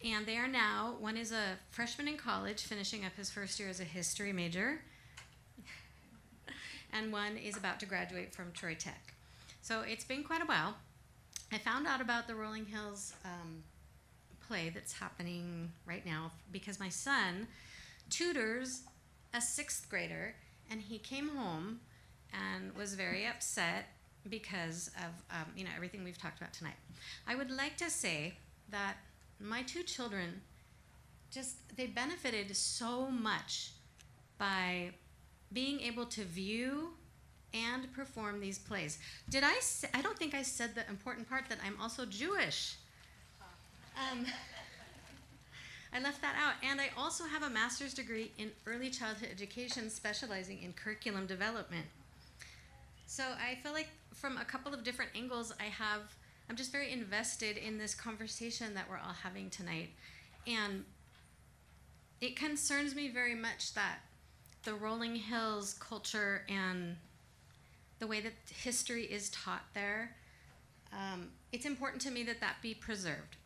And they are now, one is a freshman in college, finishing up his first year as a history major, and one is about to graduate from Troy Tech. So it's been quite a while. I found out about the Rolling Hills play that's happening right now because my son tutors a 6th grader, and he came home and was very upset because of everything we've talked about tonight. I would like to say that my two children they benefited so much by being able to view and perform these plays. I don't think I said the important part, that I'm also Jewish. I left that out. And I also have a master's degree in early childhood education, specializing in curriculum development. So I feel like from a couple of different angles, I'm just very invested in this conversation that we're all having tonight. And it concerns me very much that the Rolling Hills culture and the way that history is taught there, it's important to me that that be preserved,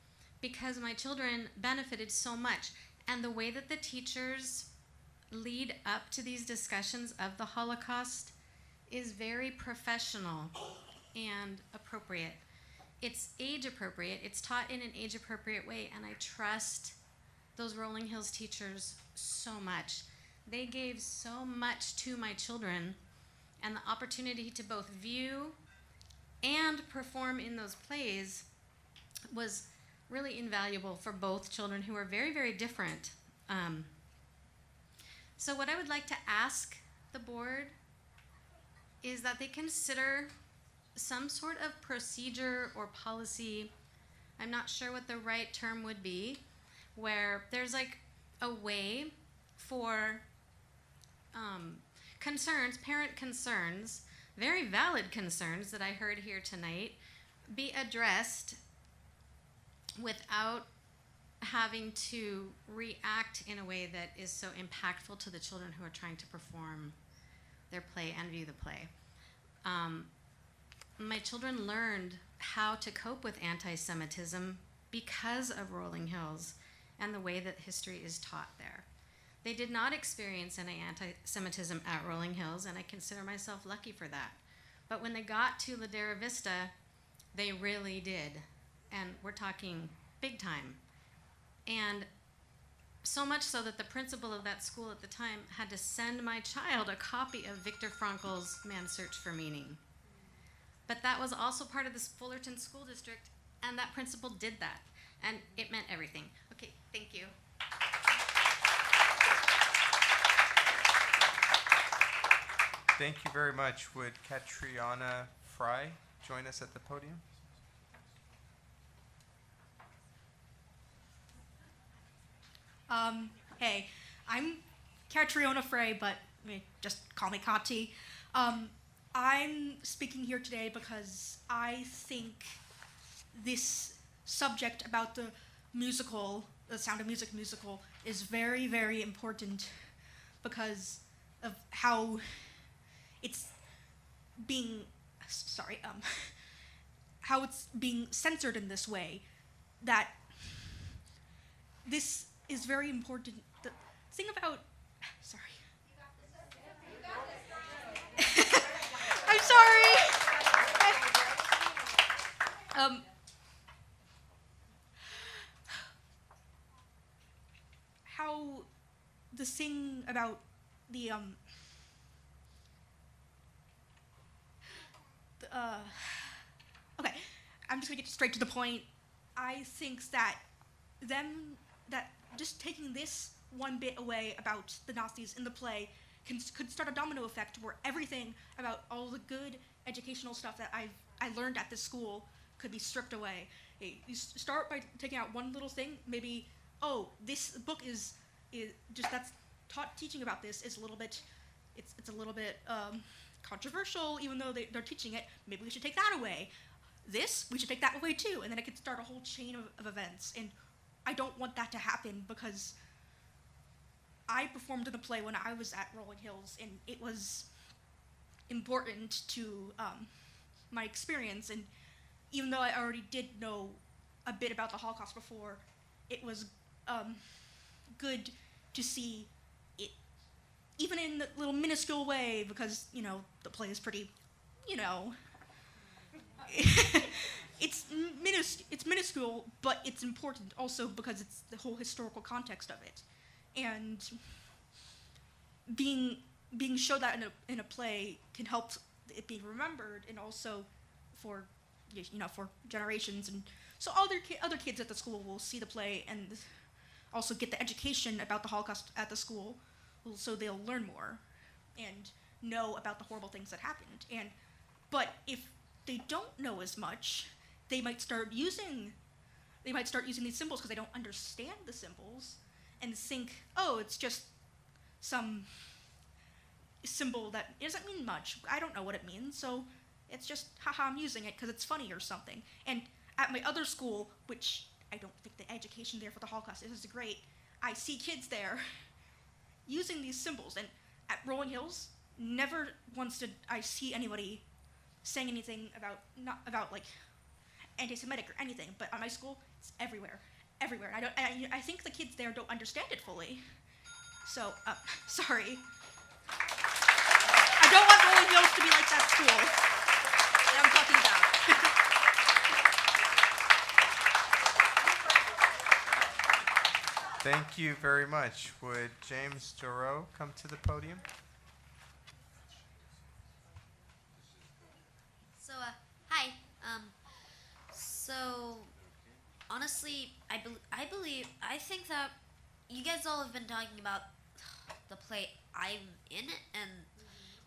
because my children benefited so much. And the way that the teachers lead up to these discussions of the Holocaust is very professional and appropriate. It's age appropriate. It's taught in an age appropriate way, and I trust those Rolling Hills teachers so much. They gave so much to my children, and the opportunity to both view and perform in those plays was really invaluable for both children, who are very, very different. So what I would like to ask the board is that they consider some sort of procedure or policy, I'm not sure what the right term would be, where there's like a way for parent concerns, very valid concerns that I heard here tonight, be addressed without having to react in a way that is so impactful to the children who are trying to perform their play and view the play. My children learned how to cope with anti-Semitism because of Rolling Hills and the way that history is taught there. They did not experience any anti-Semitism at Rolling Hills, and I consider myself lucky for that. But when they got to Ladera Vista, they really did. And we're talking big time. And so much so that the principal of that school at the time had to send my child a copy of Viktor Frankl's Man's Search for Meaning. But that was also part of this Fullerton School District, and that principal did that. And it meant everything. Okay, thank you. Thank you very much. Would Catriona Fry join us at the podium? Hey, I'm Catriona Frey, but just call me Kati. I'm speaking here today because I think this subject about the musical, the Sound of Music musical, is very, very important because of how it's being, how it's being censored in this way. That this is very important. The thing about, sorry. I'm sorry. How the thing about the okay, I'm just gonna get straight to the point. I think that just taking this one bit away about the Nazis in the play could start a domino effect where everything about all the good educational stuff that I learned at this school could be stripped away. You start by taking out one little thing, maybe, oh, this book is just that's teaching about this is a little bit, it's a little bit controversial, even though they're teaching it. Maybe we should take that away. We should take that away too, and then it could start a whole chain of events. And I don't want that to happen because I performed in a play when I was at Rolling Hills, and it was important to my experience. And even though I already did know a bit about the Holocaust before, it was good to see it, even in a little minuscule way, because, the play is pretty, it's minuscule, but it's important also because it's the whole historical context of it. And being showed that in a play can help it being remembered, and also for for generations, and so other kids at the school will see the play and also get the education about the Holocaust at the school, so they'll learn more and know about the horrible things that happened. But if they don't know as much, they might start using these symbols because they don't understand the symbols, and think, oh, it's just some symbol that it doesn't mean much. I don't know what it means, so it's just, haha, I'm using it because it's funny or something. And at my other school, which I don't think the education there for the Holocaust is great, I see kids there using these symbols. And at Rolling Hills, never once did I see anybody saying anything about like anti-Semitic or anything. But at my school, it's everywhere. And I think the kids there don't understand it fully. So, sorry. I don't want Rolling Hills to be like that school that I'm talking about. Thank you very much. Would James Giroux come to the podium? So, hi. Honestly, I think that you guys all have been talking about the play I'm in, and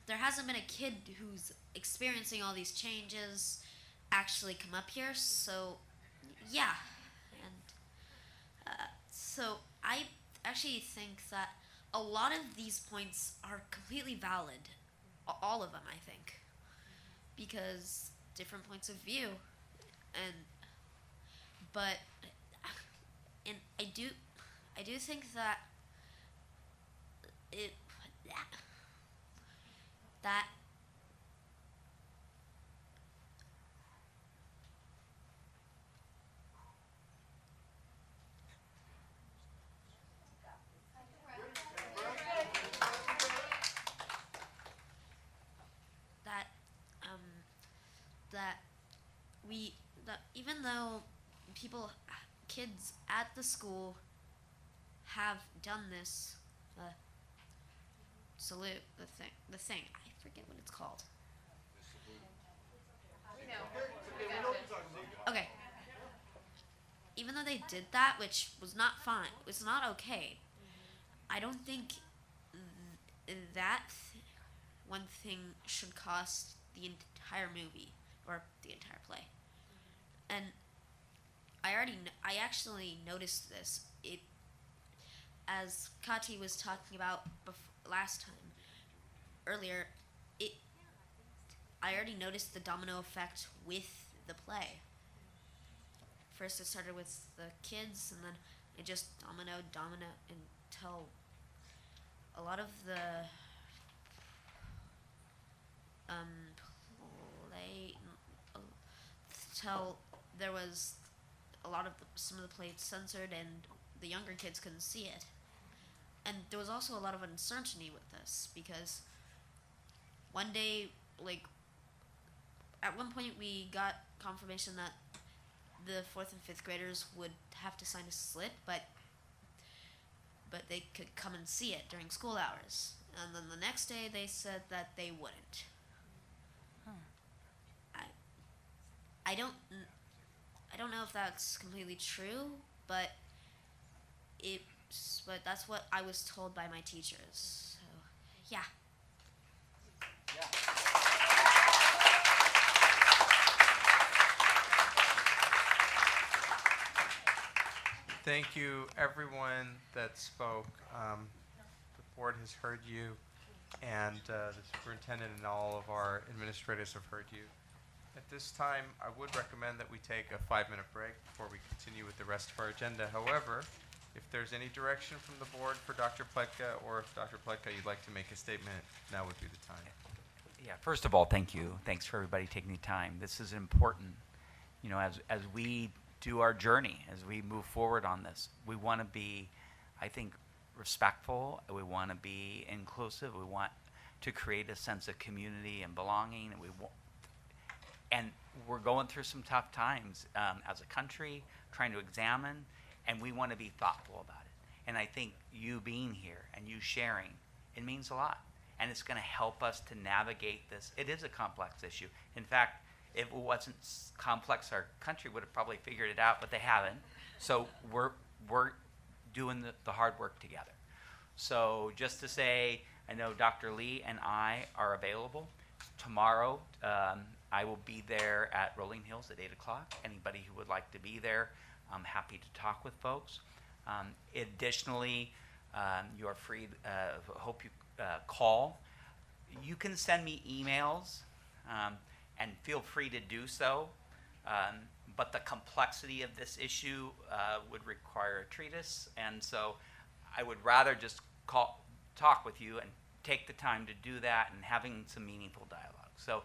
there hasn't been a kid who's experiencing all these changes actually come up here. So, yeah, and so I actually think that a lot of these points are completely valid, all of them, I think, because different points of view, but I do think that that that that even though kids at the school have done this, salute, the thing, I forget what it's called. Okay. Even though they did that, which was not fine, was not okay, I don't think that one thing should cost the entire movie or the entire play. And I actually noticed this. As Kati was talking about last time, earlier, I already noticed the domino effect with the play. First it started with the kids, and then it just domino until a lot of the play, till there was some of the play censored and the younger kids couldn't see it. And there was also a lot of uncertainty with this, because one day, at one point we got confirmation that the 4th and 5th graders would have to sign a slip, but they could come and see it during school hours. And then the next day they said that they wouldn't. I don't know if that's completely true, but that's what I was told by my teachers. So, yeah. Thank you, everyone that spoke. The board has heard you, and the superintendent and all of our administrators have heard you. At this time, I would recommend that we take a 5-minute break before we continue with the rest of our agenda. However, if there's any direction from the board for Dr. Pletka, or if Dr. Pletka, you'd like to make a statement, now would be the time. Yeah, first of all, thank you. Thanks for everybody taking the time. This is important. As we do our journey, as we move forward on this, we want to be, I think, respectful. We want to be inclusive. We want to create a sense of community and belonging. And we're going through some tough times as a country, trying to examine, and we want to be thoughtful about it. And I think you being here and you sharing, it means a lot. And it's going to help us to navigate this. It is a complex issue. In fact, if it wasn't complex, our country would have probably figured it out, but they haven't. So we're doing the hard work together. So just to say, I know Dr. Lee and I are available. Tomorrow, I will be there at Rolling Hills at 8 o'clock. Anybody who would like to be there, I'm happy to talk with folks. Additionally, you are free, hope you call. You can send me emails, and feel free to do so. But the complexity of this issue would require a treatise, and so I would rather just talk with you and take the time to do that and having some meaningful dialogue. So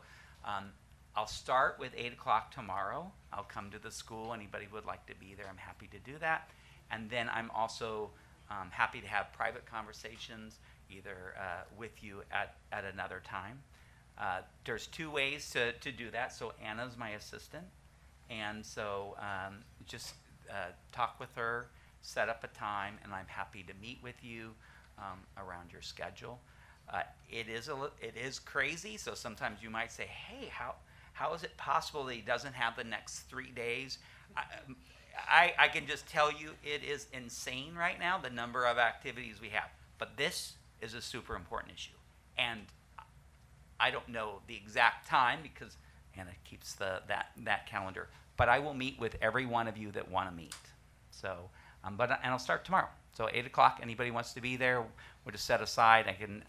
I'll start with 8 o'clock tomorrow. I'll come to the school. Anybody who would like to be there, I'm happy to do that. And then I'm also happy to have private conversations either with you at another time. There's 2 ways to do that. So Anna's my assistant. And so just talk with her, set up a time, and I'm happy to meet with you around your schedule. It is crazy, so sometimes you might say, hey, how is it possible that he doesn't have the next 3 days? I can just tell you it is insane right now, the number of activities we have. But this is a super important issue. And I don't know the exact time because Anna keeps that calendar, but I will meet with every one of you that want to meet. So, and I'll start tomorrow. So 8 o'clock, anybody wants to be there, we'll just set aside. I can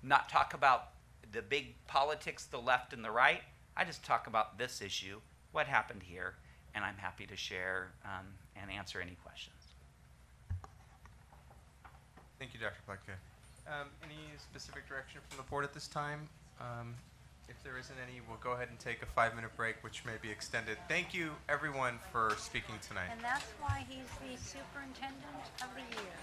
not talk about the big politics, the left and the right. I just talk about this issue, what happened here, and I'm happy to share and answer any questions. Thank you, Dr. Pletka. Any specific direction from the board at this time? If there isn't any, we'll go ahead and take a 5-minute break, which may be extended. Thank you, everyone, for speaking tonight. And that's why he's the superintendent of the year.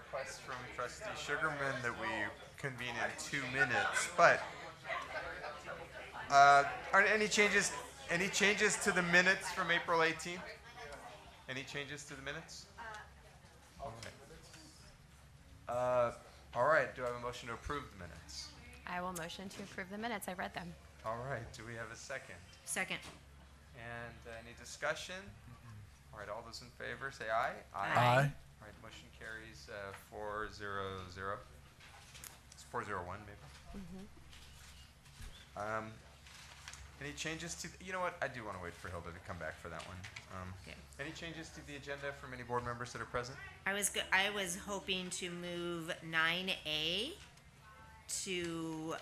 request from Trustee Sugarman that we convene in 2 minutes, but are any changes to the minutes from April 18th? Any changes to the minutes? All right, do I have a motion to approve the minutes? I will motion to approve the minutes. I read them. All right, do we have a second? Second. And any discussion? All right, all those in favor say aye. Aye. All right, motion carries 4-0-0. It's 4-0-1 maybe. Any changes to, you know what, I do want to wait for Hilda to come back for that one. Okay. Any changes to the agenda from any board members that are present? I was hoping to move 9A to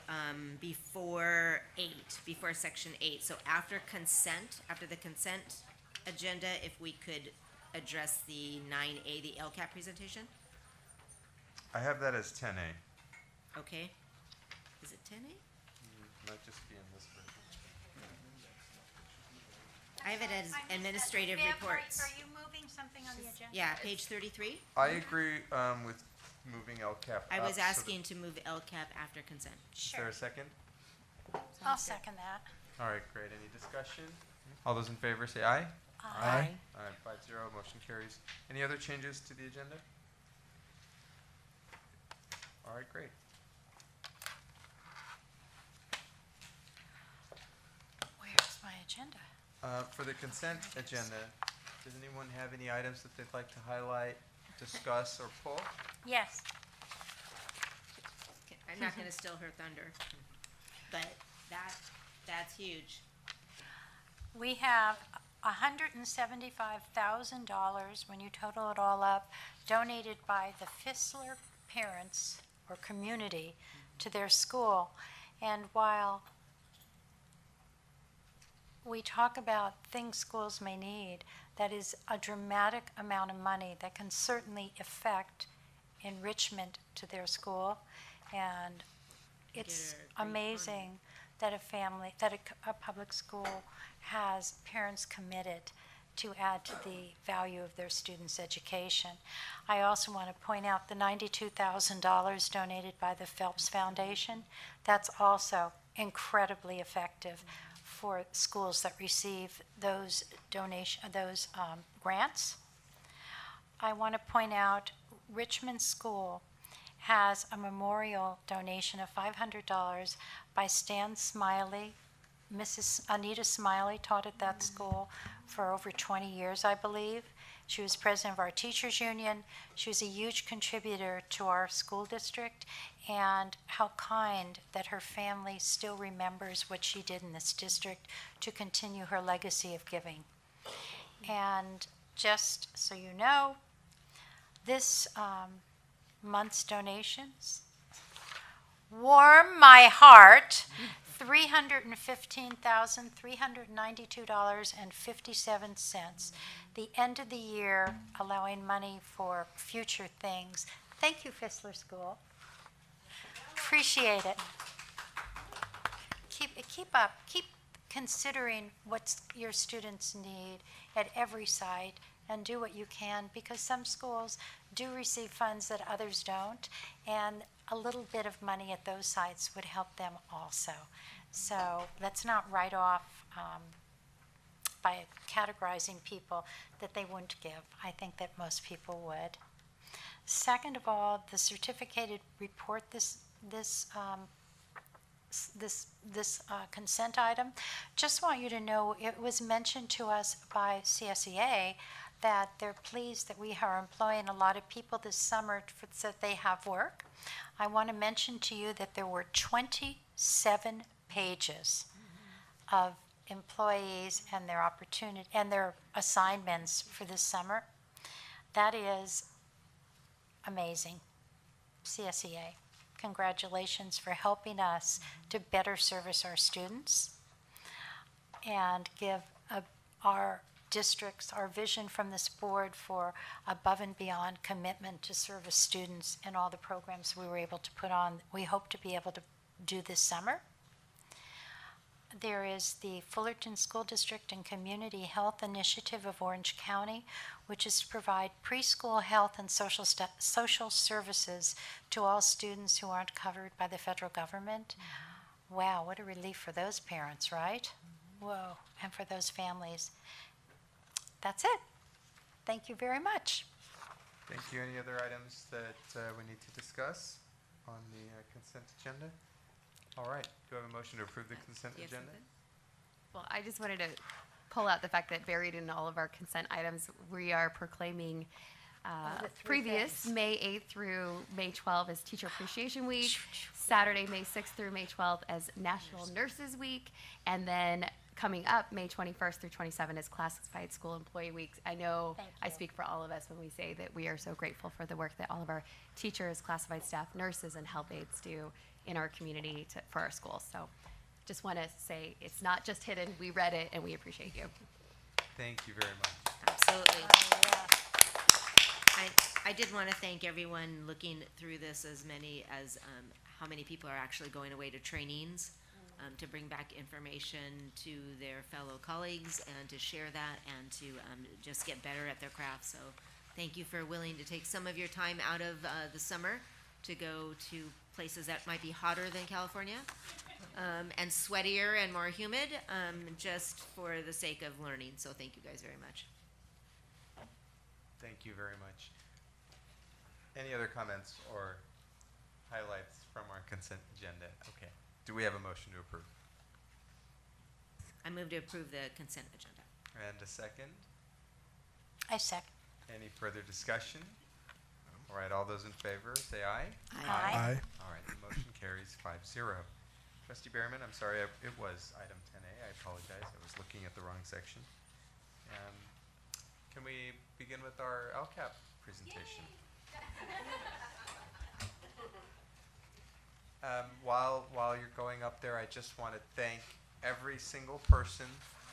before section 8. So after the consent agenda, if we could address the 9A, the LCAP presentation. I have that as 10A. Okay. Is it 10A? Might just be in this version. I have it as administrative reports. Are you moving something on the agenda? Yeah, page 33. I agree with moving LCAP I up was so asking to move LCAP after consent. Is there a second? I'll second that. All right, great. Any discussion? All those in favor say aye. Aye. All right, 5-0, motion carries. Any other changes to the agenda? All right, great. Where's my agenda? For the consent agenda, does anyone have any items that they'd like to highlight, discuss, or pull? Yes. I'm not going to steal her thunder, but that's huge. We have $175,000, when you total it all up, donated by the Fissler parents or community to their school. And while we talk about things schools may need, that is a dramatic amount of money that can certainly affect enrichment to their school. And it's amazing that a public school has parents committed to add to the value of their students' education. I also want to point out the $92,000 donated by the Phelps Foundation. That's also incredibly effective for schools that receive those grants. I want to point out Richmond School has a memorial donation of $500 by Stan Smiley. Mrs. Anita Smiley taught at that school for over 20 years, I believe. She was president of our teachers union. She was a huge contributor to our school district, and how kind that her family still remembers what she did in this district to continue her legacy of giving. And just so you know, this month's donations warm my heart. $315,392.57. The end of the year, allowing money for future things. Thank you, Fissler School. Appreciate it. Keep up. Keep considering what your students need at every site, and do what you can, because some schools do receive funds that others don't, and a little bit of money at those sites would help them also. So let's not write off by categorizing people that they wouldn't give. I think that most people would. Second of all, the certificated report, this consent item, just want you to know it was mentioned to us by CSEA that they're pleased that we are employing a lot of people this summer so that they have work. I want to mention to you that there were 27 pages of employees and their opportunity and their assignments for this summer. That is amazing. CSEA, congratulations for helping us to better service our students and give our districts, our vision from this board for above and beyond commitment to service students in all the programs we were able to put on, we hope to be able to do this summer. there is the Fullerton School District and Community Health Initiative of Orange County, which is to provide preschool health and social services to all students who aren't covered by the federal government. Wow, what a relief for those parents, right? Whoa, and for those families. That's it. Thank you very much. Thank you. Any other items that we need to discuss on the consent agenda? All right. Do I have a motion to approve the consent agenda? Well, I just wanted to pull out the fact that buried in all of our consent items, we are proclaiming the three previous things. May 8th through May 12th as Teacher Appreciation Week, Saturday, May 6th through May 12th as National Nurses Week, and then coming up May 21st through 27th is Classified School Employee Week. I know I speak for all of us when we say that we are so grateful for the work that all of our teachers, classified staff, nurses, and health aides do in our community for our schools. So just want to say it's not just hidden. We read it and we appreciate you. Thank you very much. Absolutely. I did want to thank everyone looking through this, as many as how many people are actually going away to trainings to bring back information to their fellow colleagues and to share that and to just get better at their craft. So thank you for willing to take some of your time out of the summer to go to places that might be hotter than California and sweatier and more humid just for the sake of learning. So thank you guys very much. Thank you very much. Any other comments or highlights from our consent agenda? Okay. Do we have a motion to approve? I move to approve the consent agenda. And a second? I second. Any further discussion? All right, all those in favor, say aye. Aye. All right, the motion carries 5-0. Trustee Behrman, I'm sorry, it was item 10A. I apologize. I was looking at the wrong section. Can we begin with our LCAP presentation? While you're going up there, I just want to thank every single person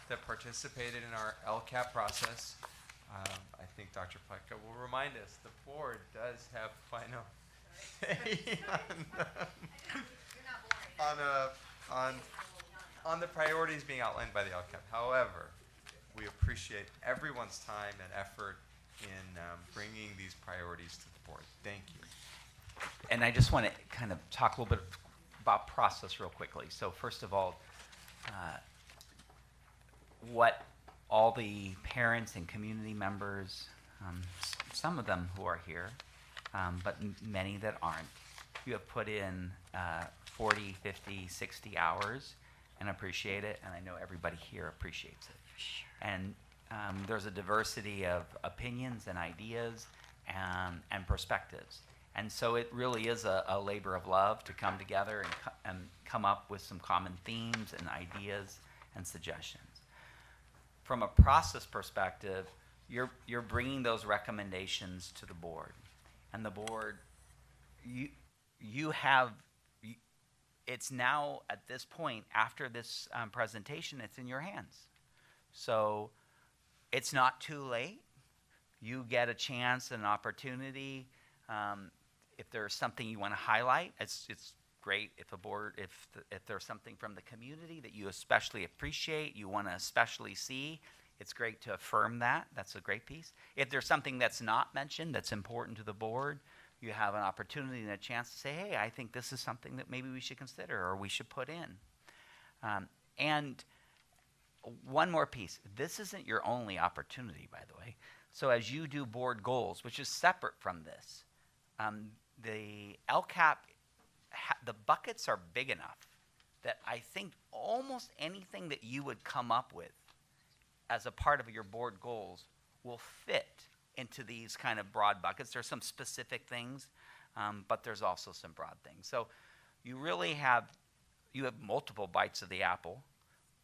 that participated in our LCAP process. I think Dr. Pletka will remind us the board does have final say on the priorities being outlined by the LCAP. However, we appreciate everyone's time and effort in bringing these priorities to the board. Thank you. And I just want to kind of talk a little bit about process real quickly. So first of all, what all the parents and community members, some of them who are here, but many that aren't, you have put in 40, 50, 60 hours and appreciate it, and I know everybody here appreciates it. And there's a diversity of opinions and ideas and perspectives. And so it really is a labor of love to come together and come up with some common themes and ideas and suggestions. From a process perspective, you're bringing those recommendations to the board. And the board, it's now at this point, after this presentation, it's in your hands. So it's not too late. You get a chance, an opportunity. If there's something you want to highlight, it's great if if there's something from the community that you especially appreciate, you want to especially see, it's great to affirm that. That's a great piece. If there's something that's not mentioned that's important to the board, you have an opportunity and a chance to say, hey, I think this is something that maybe we should consider or we should put in. And one more piece. This isn't your only opportunity, by the way. So as you do board goals, which is separate from this, the LCAP, the buckets are big enough that I think almost anything that you would come up with as a part of your board goals will fit into these kind of broad buckets. There's some specific things, but there's also some broad things. So you really have multiple bites of the apple,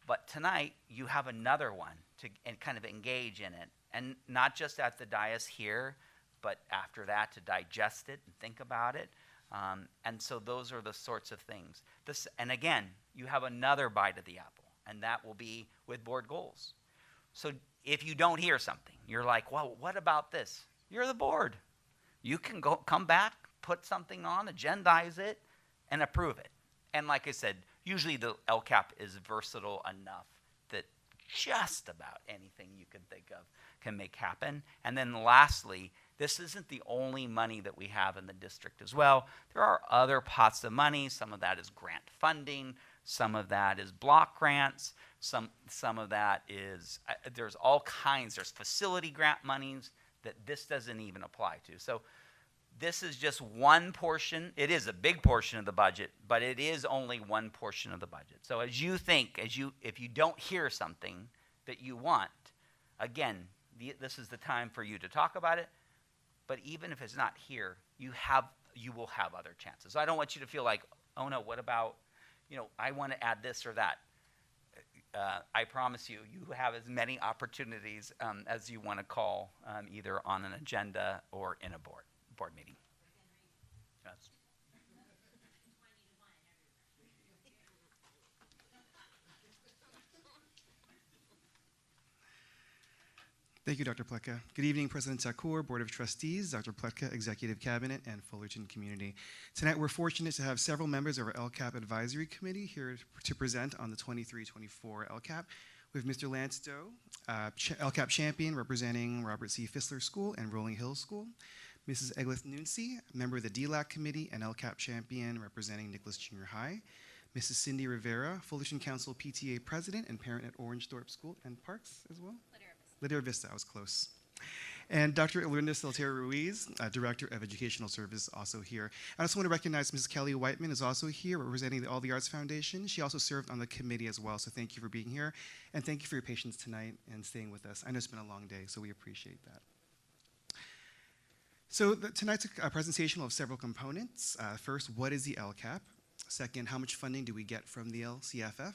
but tonight you have another one to kind of engage in it, and not just at the dais here, but after that to digest it and think about it. And so those are the sorts of things. And again, you have another bite of the apple, and that will be with board goals. So if you don't hear something, you're like, well, what about this? You're the board. You can come back, put something on, agendize it, and approve it. And like I said, usually the LCAP is versatile enough that just about anything you can think of can make happen. And then lastly, this isn't the only money that we have in the district as well. There are other pots of money. Some of that is grant funding. Some of that is block grants. Some of that is, there's all kinds. There's facility grant monies that this doesn't even apply to. So this is just one portion. It is a big portion of the budget, but it is only one portion of the budget. So as you think, if you don't hear something that you want, again, this is the time for you to talk about it. But even if it's not here, you will have other chances. So I don't want you to feel like, oh no, what about, I want to add this or that. I promise you, you have as many opportunities as you want to call, either on an agenda or in a board meeting. Yes. Thank you, Dr. Pletka. Good evening, President Takur, Board of Trustees, Dr. Pletka, Executive Cabinet, and Fullerton Community. Tonight, we're fortunate to have several members of our LCAP Advisory Committee here to present on the 23-24 LCAP. We have Mr. Lance Doe, LCAP champion representing Robert C. Fissler School and Rolling Hills School. Mrs. Eglith Nuncy, member of the DLAC Committee and LCAP champion representing Nicholas Junior High. Mrs. Cindy Rivera, Fullerton Council PTA president and parent at Orange Thorpe School and Parks as well. Ladera Vista, I was close. And Dr. Elinda Soltero Ruiz, Director of Educational Service, also here. I also want to recognize Mrs. Kelly Whiteman is also here, representing the All the Arts Foundation. She also served on the committee as well, so thank you for being here. And thank you for your patience tonight and staying with us. I know it's been a long day, so we appreciate that. So tonight's presentation will have several components. First, what is the LCAP? Second, how much funding do we get from the LCFF?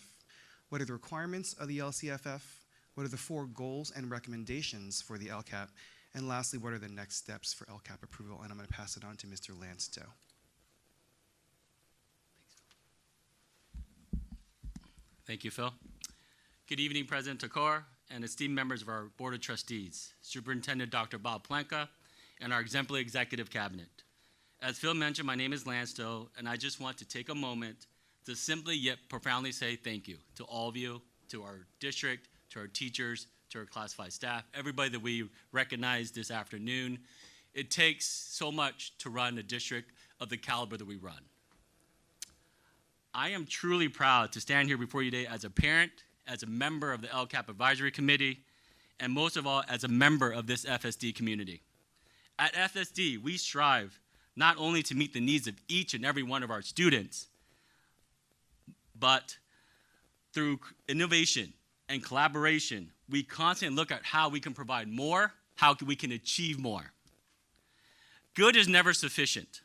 What are the requirements of the LCFF? What are the 4 goals and recommendations for the LCAP? And lastly, what are the next steps for LCAP approval? And I'm going to pass it on to Mr. Lance Doe. Thank you, Phil. Good evening, President Takur and esteemed members of our Board of Trustees, Superintendent Dr. Bob Plenka, and our exemplary Executive Cabinet. As Phil mentioned, my name is Lance Doe, and I just want to take a moment to simply yet profoundly say thank you to all of you, to our district, to our teachers, to our classified staff, everybody that we recognize this afternoon. It takes so much to run a district of the caliber that we run. I am truly proud to stand here before you today as a parent, as a member of the LCAP Advisory Committee, and most of all, as a member of this FSD community. At FSD, we strive not only to meet the needs of each and every one of our students, but through innovation and collaboration, we constantly look at how we can provide more, how we can achieve more. Good is never sufficient.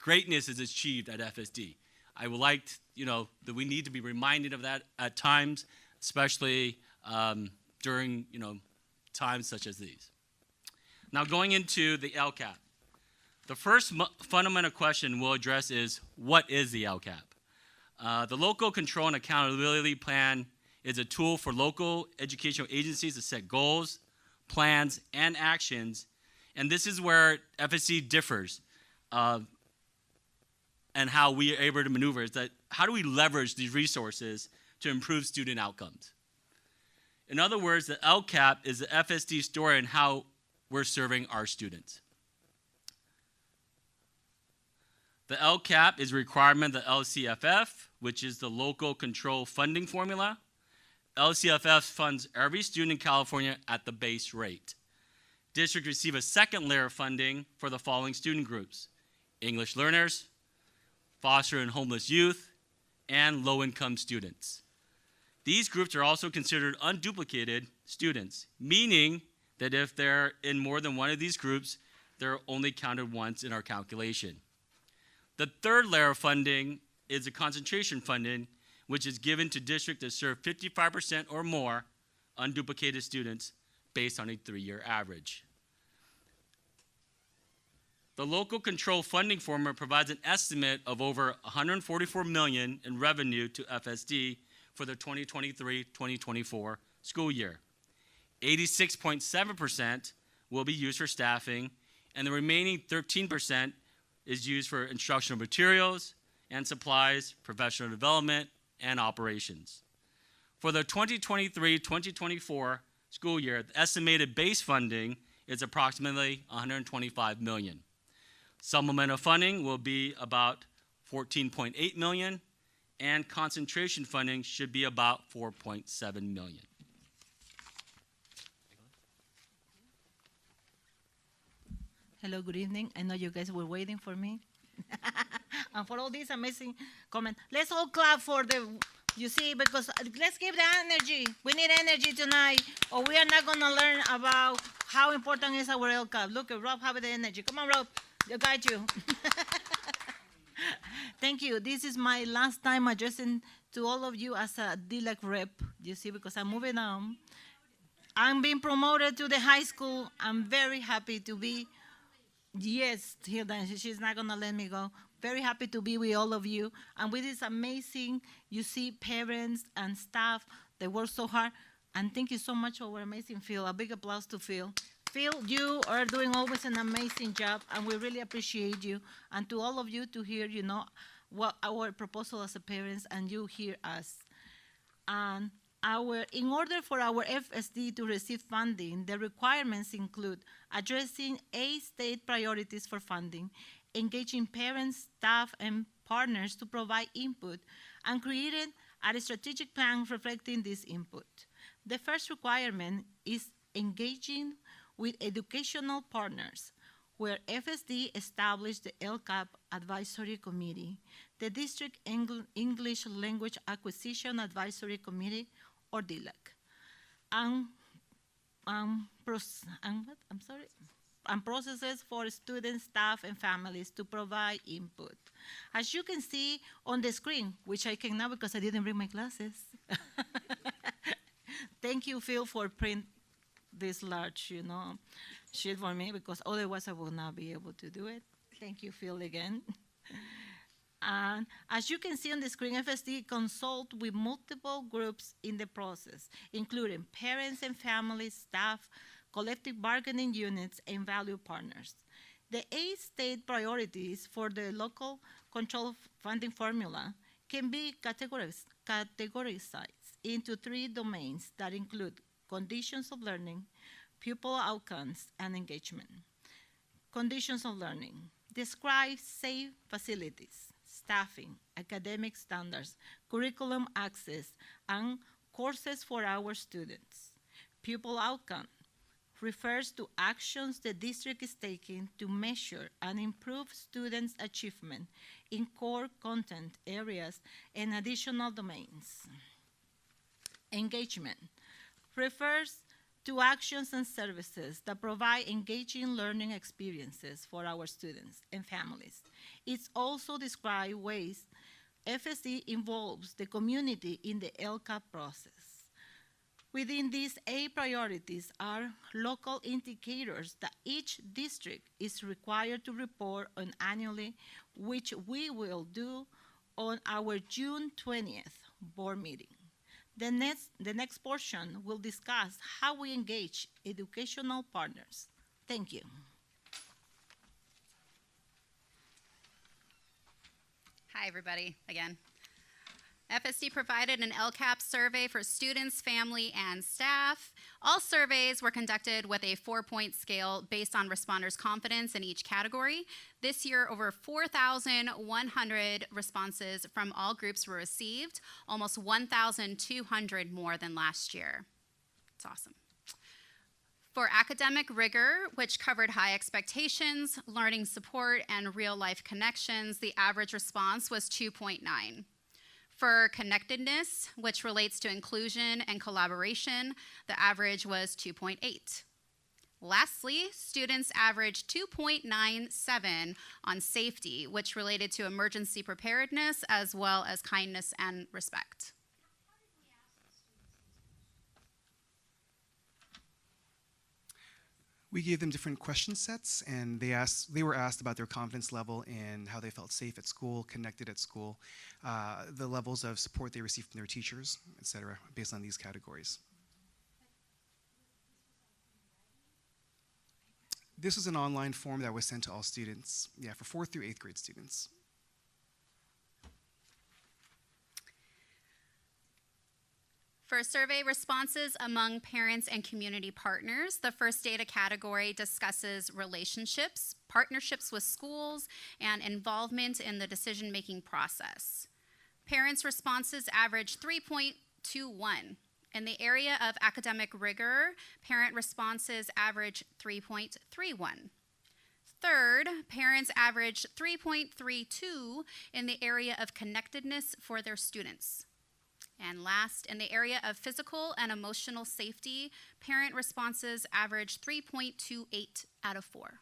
Greatness is achieved at FSD. I would like, that we need to be reminded of that at times, especially during, times such as these. Now, going into the LCAP, the first fundamental question we'll address is, what is the LCAP? The Local Control and Accountability Plan is a tool for local educational agencies to set goals, plans, and actions. And this is where FSD differs and how we are able to maneuver. Is that how do we leverage these resources to improve student outcomes? In other words, the LCAP is the FSD story and how we're serving our students. The LCAP is a requirement of the LCFF, which is the Local Control Funding Formula. LCFF funds every student in California at the base rate. Districts receive a second layer of funding for the following student groups: English learners, foster and homeless youth, and low-income students. These groups are also considered unduplicated students, meaning that if they're in more than one of these groups, they're only counted once in our calculation. The third layer of funding is the concentration funding, which is given to districts that serve 55% or more unduplicated students based on a 3-year average. The Local Control Funding Formula provides an estimate of over $144 million in revenue to FSD for the 2023-2024 school year. 86.7% will be used for staffing, and the remaining 13% is used for instructional materials and supplies, professional development, and operations. For the 2023-2024 school year, the estimated base funding is approximately $125 million. Supplemental funding will be about $14.8 million, and concentration funding should be about $4.7 million. Hello, good evening. I know you guys were waiting for me. And for all these amazing comments. Let's all clap for the, you see, because let's give the energy. We need energy tonight, or we are not going to learn about how important is our LCAP. Look at Rob having the energy. Come on, Rob. I got you. Thank you. This is my last time addressing to all of you as a DLAC rep, you see, because I'm moving on. I'm being promoted to the high school. I'm very happy to be. Yes, Hilda, she's not going to let me go. Very happy to be with all of you. And with this amazing, you see, parents and staff, they work so hard. And thank you so much for our amazing Phil. A big applause to Phil. Phil, you are doing always an amazing job, and we really appreciate you. And to all of you to hear, you know, what our proposal as a parents, and you hear us. And in order for our FSD to receive funding, the requirements include addressing 8 state priorities for funding, engaging parents, staff, and partners to provide input, and creating a strategic plan reflecting this input. The first requirement is engaging with educational partners, where FSD established the LCAP Advisory Committee, the District English Language Acquisition Advisory Committee, or DLAC, and processes for students, staff, and families to provide input. As you can see on the screen, which I can now because I didn't bring my glasses. Thank you, Phil, for print this large, you know, sheet for me, because otherwise I will not be able to do it. Thank you, Phil, again. And as you can see on the screen, FSD consult with multiple groups in the process, including parents and families, staff, collective bargaining units, and value partners. The 8 state priorities for the local control funding formula can be categorized into 3 domains that include conditions of learning, pupil outcomes, and engagement. Conditions of learning describe safe facilities, staffing, academic standards, curriculum access, and courses for our students. Pupil outcome refers to actions the district is taking to measure and improve students' achievement in core content areas and additional domains. Engagement refers to actions and services that provide engaging learning experiences for our students and families. It also describes ways FSD involves the community in the LCAP process. Within these 8 priorities are local indicators that each district is required to report on annually, which we will do on our June 20th board meeting. The next portion will discuss how we engage educational partners. Thank you. Hi, everybody, again. FSD provided an LCAP survey for students, family, and staff. All surveys were conducted with a 4-point scale based on responders' confidence in each category. This year, over 4,100 responses from all groups were received, almost 1,200 more than last year. It's awesome. For academic rigor, which covered high expectations, learning support, and real-life connections, the average response was 2.9. For connectedness, which relates to inclusion and collaboration, the average was 2.8. Lastly, students averaged 2.97 on safety, which related to emergency preparedness as well as kindness and respect. We gave them different question sets, and they were asked about their confidence level and how they felt safe at school, connected at school, the levels of support they received from their teachers, et cetera, based on these categories. This was an online form that was sent to all students, for 4th through 8th grade students. For survey responses among parents and community partners, the first data category discusses relationships, partnerships with schools, and involvement in the decision-making process. Parents' responses average 3.21. In the area of academic rigor, parent responses average 3.31. Third, parents average 3.32 in the area of connectedness for their students. And last, in the area of physical and emotional safety, parent responses average 3.28 out of 4.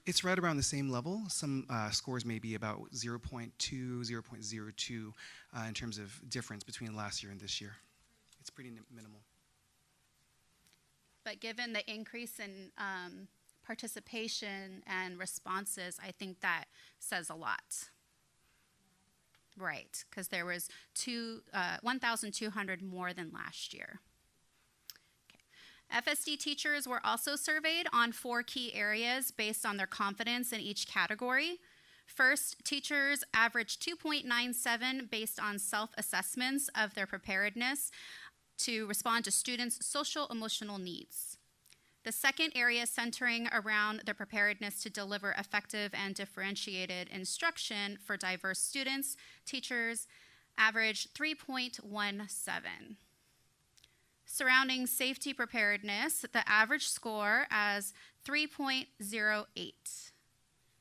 It's right around the same level. Some scores may be about 0.2, 0.02 in terms of difference between last year and this year. It's pretty minimal. But given the increase in participation and responses, I think that says a lot. Right, because there was 1,200 more than last year. FSD teachers were also surveyed on 4 key areas based on their confidence in each category. First, teachers averaged 2.97 based on self-assessments of their preparedness to respond to students' social emotional needs. The second area, centering around their preparedness to deliver effective and differentiated instruction for diverse students, teachers averaged 3.17. Surrounding safety preparedness, the average score as 3.08.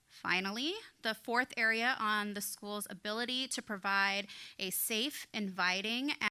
Finally, the fourth area on the school's ability to provide a safe, inviting,